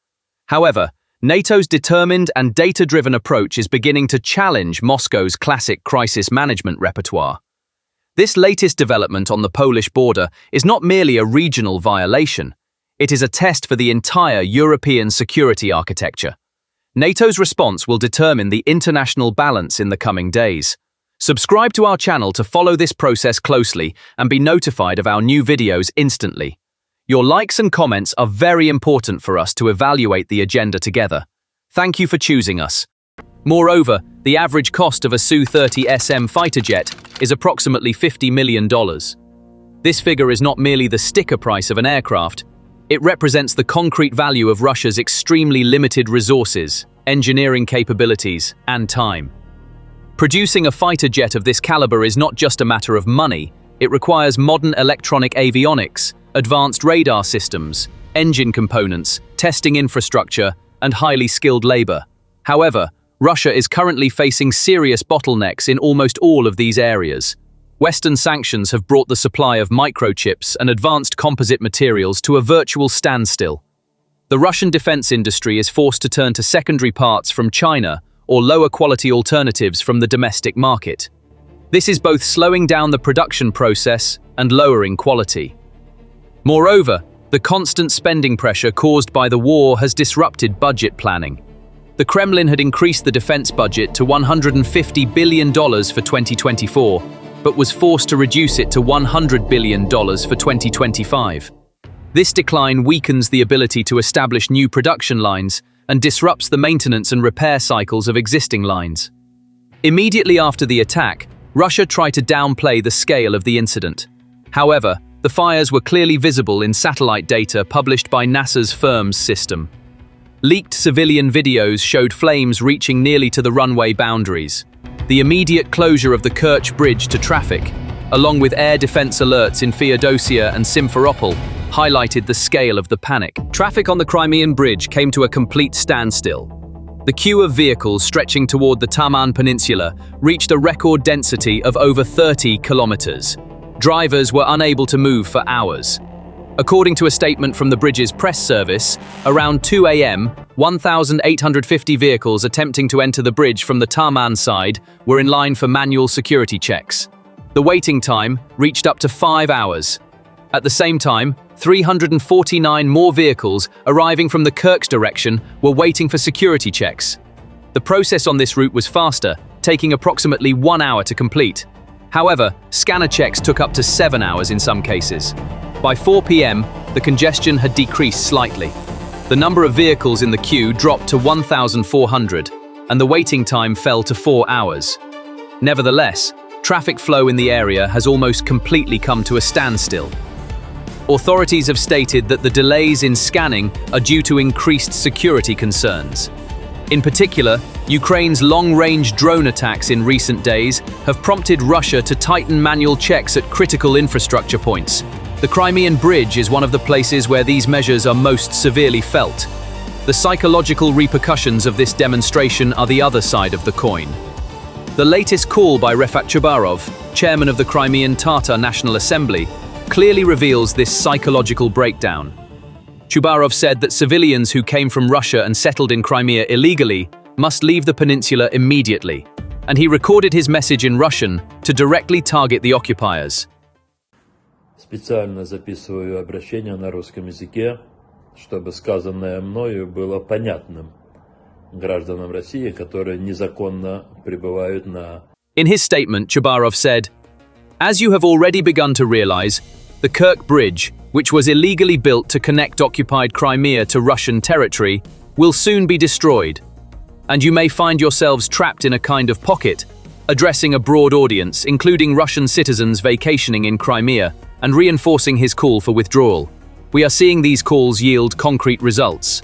However, NATO's determined and data-driven approach is beginning to challenge Moscow's classic crisis management repertoire. This latest development on the Polish border is not merely a regional violation. It is a test for the entire European security architecture. NATO's response will determine the international balance in the coming days. Subscribe to our channel to follow this process closely and be notified of our new videos instantly. Your likes and comments are very important for us to evaluate the agenda together. Thank you for choosing us. Moreover, the average cost of a Su-30SM fighter jet is approximately $50 million. This figure is not merely the sticker price of an aircraft, it represents the concrete value of Russia's extremely limited resources, engineering capabilities, and time. Producing a fighter jet of this caliber is not just a matter of money, it requires modern electronic avionics, advanced radar systems, engine components, testing infrastructure, and highly skilled labor. However, Russia is currently facing serious bottlenecks in almost all of these areas. Western sanctions have brought the supply of microchips and advanced composite materials to a virtual standstill. The Russian defense industry is forced to turn to secondary parts from China or lower-quality alternatives from the domestic market. This is both slowing down the production process and lowering quality. Moreover, the constant spending pressure caused by the war has disrupted budget planning. The Kremlin had increased the defense budget to $150 billion for 2024, but was forced to reduce it to $100 billion for 2025. This decline weakens the ability to establish new production lines and disrupts the maintenance and repair cycles of existing lines. Immediately after the attack, Russia tried to downplay the scale of the incident. However, the fires were clearly visible in satellite data published by NASA's FIRMS system. Leaked civilian videos showed flames reaching nearly to the runway boundaries. The immediate closure of the Kerch Bridge to traffic, along with air defense alerts in Feodosia and Simferopol, highlighted the scale of the panic. Traffic on the Crimean Bridge came to a complete standstill. The queue of vehicles stretching toward the Taman Peninsula reached a record density of over 30 kilometers. Drivers were unable to move for hours. According to a statement from the bridge's press service, around 2 a.m., 1,850 vehicles attempting to enter the bridge from the Taman side were in line for manual security checks. The waiting time reached up to 5 hours. At the same time, 349 more vehicles arriving from the Kerch direction were waiting for security checks. The process on this route was faster, taking approximately 1 hour to complete. However, scanner checks took up to 7 hours in some cases. By 4 p.m., the congestion had decreased slightly. The number of vehicles in the queue dropped to 1,400, and the waiting time fell to 4 hours. Nevertheless, traffic flow in the area has almost completely come to a standstill. Authorities have stated that the delays in scanning are due to increased security concerns. In particular, Ukraine's long-range drone attacks in recent days have prompted Russia to tighten manual checks at critical infrastructure points. The Crimean Bridge is one of the places where these measures are most severely felt. The psychological repercussions of this demonstration are the other side of the coin. The latest call by Refat Chubarov, chairman of the Crimean Tatar National Assembly, clearly reveals this psychological breakdown. Chubarov said that civilians who came from Russia and settled in Crimea illegally must leave the peninsula immediately, and he recorded his message in Russian to directly target the occupiers. Специально записываю обращение на русском языке, чтобы сказанное мною было понятным гражданам России, которые незаконно пребывают на... In his statement, Chubarov said, "As you have already begun to realize, The Kerch Bridge, which was illegally built to connect occupied Crimea to Russian territory, will soon be destroyed. And you may find yourselves trapped in a kind of pocket, addressing a broad audience, including Russian citizens vacationing in Crimea, and reinforcing his call for withdrawal. We are seeing these calls yield concrete results.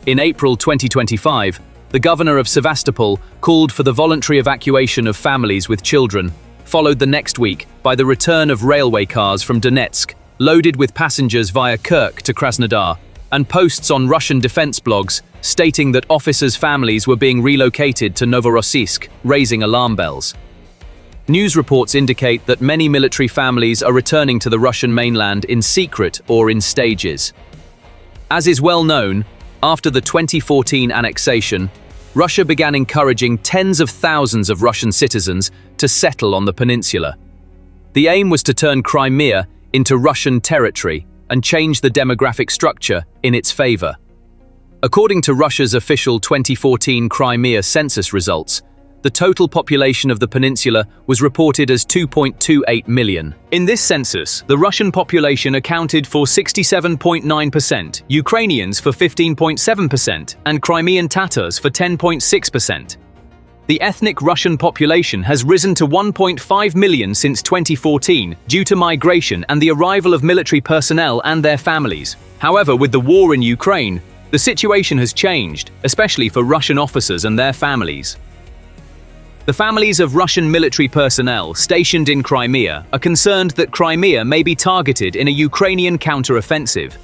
In April 2025, the governor of Sevastopol called for the voluntary evacuation of families with children, followed the next week by the return of railway cars from Donetsk, loaded with passengers via Kerch to Krasnodar, and posts on Russian defense blogs stating that officers' families were being relocated to Novoshakhtinsk, raising alarm bells. News reports indicate that many military families are returning to the Russian mainland in secret or in stages. As is well known, after the 2014 annexation, Russia began encouraging tens of thousands of Russian citizens to settle on the peninsula. The aim was to turn Crimea into Russian territory and change the demographic structure in its favor. According to Russia's official 2014 Crimea census results, the total population of the peninsula was reported as 2.28 million. In this census, the Russian population accounted for 67.9%, Ukrainians for 15.7%, and Crimean Tatars for 10.6%. The ethnic Russian population has risen to 1.5 million since 2014 due to migration and the arrival of military personnel and their families. However, with the war in Ukraine, the situation has changed, especially for Russian officers and their families. The families of Russian military personnel stationed in Crimea are concerned that Crimea may be targeted in a Ukrainian counter-offensive.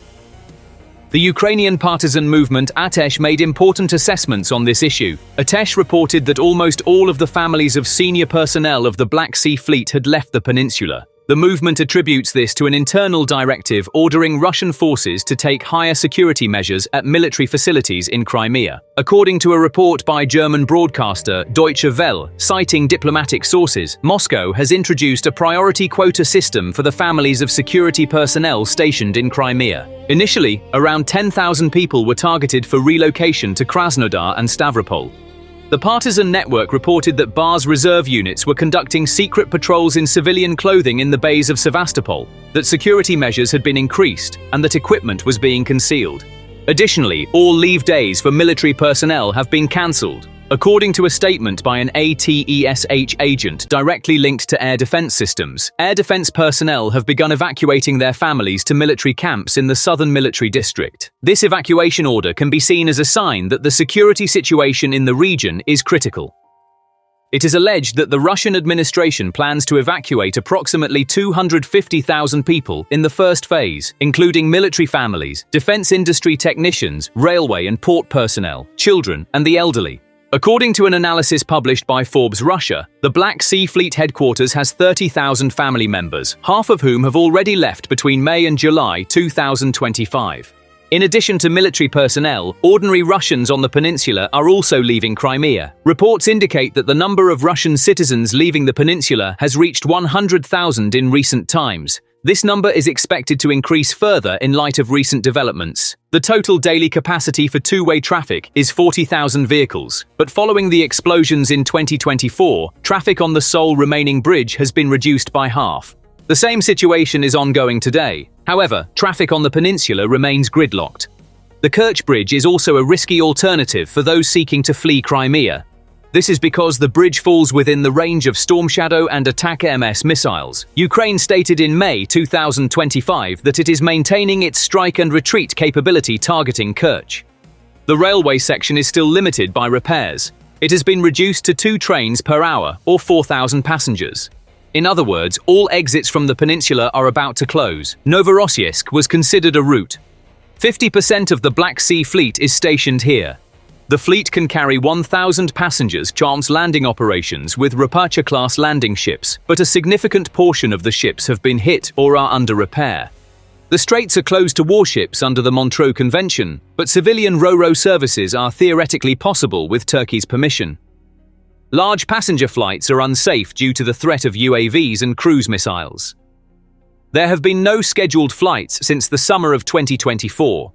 The Ukrainian partisan movement Outage made important assessments on this issue. Outage reported that almost all of the families of senior personnel of the Black Sea Fleet had left the peninsula. The movement attributes this to an internal directive ordering Russian forces to take higher security measures at military facilities in Crimea. According to a report by German broadcaster Deutsche Welle, citing diplomatic sources, Moscow has introduced a priority quota system for the families of security personnel stationed in Crimea. Initially, around 10,000 people were targeted for relocation to Krasnodar and Stavropol. The partisan network reported that Bar's reserve units were conducting secret patrols in civilian clothing in the bays of Sevastopol, that security measures had been increased, and that equipment was being concealed. Additionally, all leave days for military personnel have been cancelled, according to a statement by an ATESH agent directly linked to air defense systems. Air defense personnel have begun evacuating their families to military camps in the southern military district. This evacuation order can be seen as a sign that the security situation in the region is critical. It is alleged that the Russian administration plans to evacuate approximately 250,000 people in the first phase, including military families, defense industry technicians, railway and port personnel, children, and the elderly. According to an analysis published by Forbes Russia, the Black Sea Fleet headquarters has 30,000 family members, half of whom have already left between May and July 2025. In addition to military personnel, ordinary Russians on the peninsula are also leaving Crimea. Reports indicate that the number of Russian citizens leaving the peninsula has reached 100,000 in recent times. This number is expected to increase further in light of recent developments. The total daily capacity for two-way traffic is 40,000 vehicles, but following the explosions in 2024, traffic on the sole remaining bridge has been reduced by half. The same situation is ongoing today. However, traffic on the peninsula remains gridlocked. The Kerch Bridge is also a risky alternative for those seeking to flee Crimea. This is because the bridge falls within the range of Storm Shadow and Attack-MS missiles. Ukraine stated in May 2025 that it is maintaining its strike and retreat capability targeting Kerch. The railway section is still limited by repairs. It has been reduced to 2 trains per hour, or 4,000 passengers. In other words, all exits from the peninsula are about to close. Novoshakhtinsk was considered a route. 50% of the Black Sea Fleet is stationed here. The fleet can carry 1,000 passengers chance landing operations with Rapacha-class landing ships, but a significant portion of the ships have been hit or are under repair. The straits are closed to warships under the Montreux Convention, but civilian ro-ro services are theoretically possible with Turkey's permission. Large passenger flights are unsafe due to the threat of UAVs and cruise missiles. There have been no scheduled flights since the summer of 2024.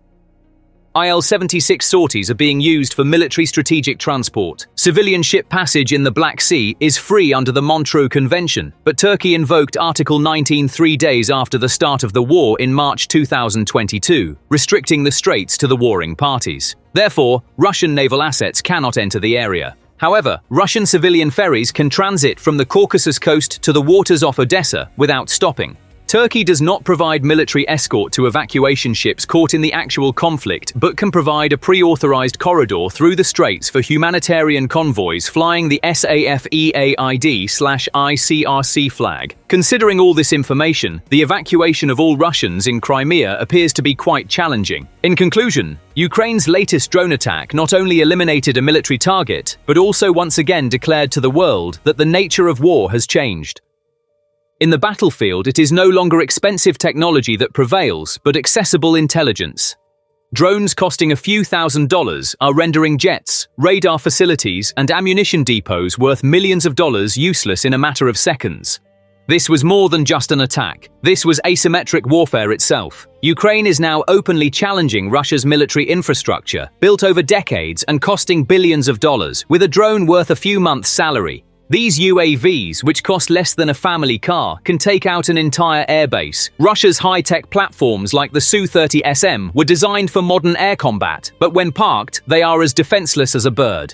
IL-76 sorties are being used for military strategic transport. Civilian ship passage in the Black Sea is free under the Montreux Convention, but Turkey invoked Article 19 3 days after the start of the war in March 2022, restricting the straits to the warring parties. Therefore, Russian naval assets cannot enter the area. However, Russian civilian ferries can transit from the Caucasus coast to the waters off Odessa without stopping. Turkey does not provide military escort to evacuation ships caught in the actual conflict, but can provide a pre-authorized corridor through the straits for humanitarian convoys flying the SAF-EAID/ICRC flag. Considering all this information, the evacuation of all Russians in Crimea appears to be quite challenging. In conclusion, Ukraine's latest drone attack not only eliminated a military target, but also once again declared to the world that the nature of war has changed. In the battlefield, it is no longer expensive technology that prevails, but accessible intelligence. Drones costing a few $1,000s are rendering jets, radar facilities, and ammunition depots worth millions of dollars useless in a matter of seconds. This was more than just an attack. This was asymmetric warfare itself. Ukraine is now openly challenging Russia's military infrastructure, built over decades and costing billions of dollars, with a drone worth a few months' salary. These UAVs, which cost less than a family car, can take out an entire airbase. Russia's high-tech platforms like the Su-30SM were designed for modern air combat, but when parked, they are as defenseless as a bird.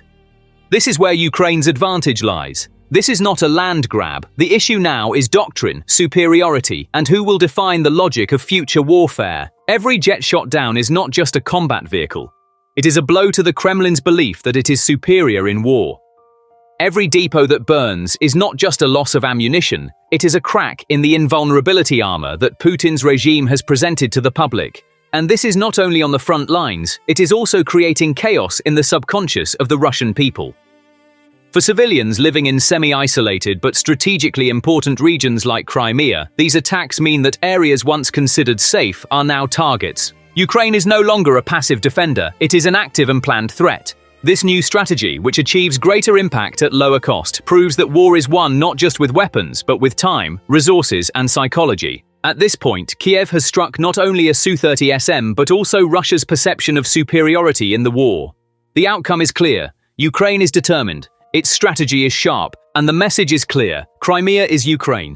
This is where Ukraine's advantage lies. This is not a land grab. The issue now is doctrine, superiority, and who will define the logic of future warfare. Every jet shot down is not just a combat vehicle. It is a blow to the Kremlin's belief that it is superior in war. Every depot that burns is not just a loss of ammunition, it is a crack in the invulnerability armor that Putin's regime has presented to the public. And this is not only on the front lines, it is also creating chaos in the subconscious of the Russian people. For civilians living in semi-isolated but strategically important regions like Crimea, these attacks mean that areas once considered safe are now targets. Ukraine is no longer a passive defender, it is an active and planned threat. This new strategy, which achieves greater impact at lower cost, proves that war is won not just with weapons, but with time, resources, and psychology. At this point, Kiev has struck not only a Su-30SM, but also Russia's perception of superiority in the war. The outcome is clear. Ukraine is determined, its strategy is sharp, and the message is clear. Crimea is Ukraine.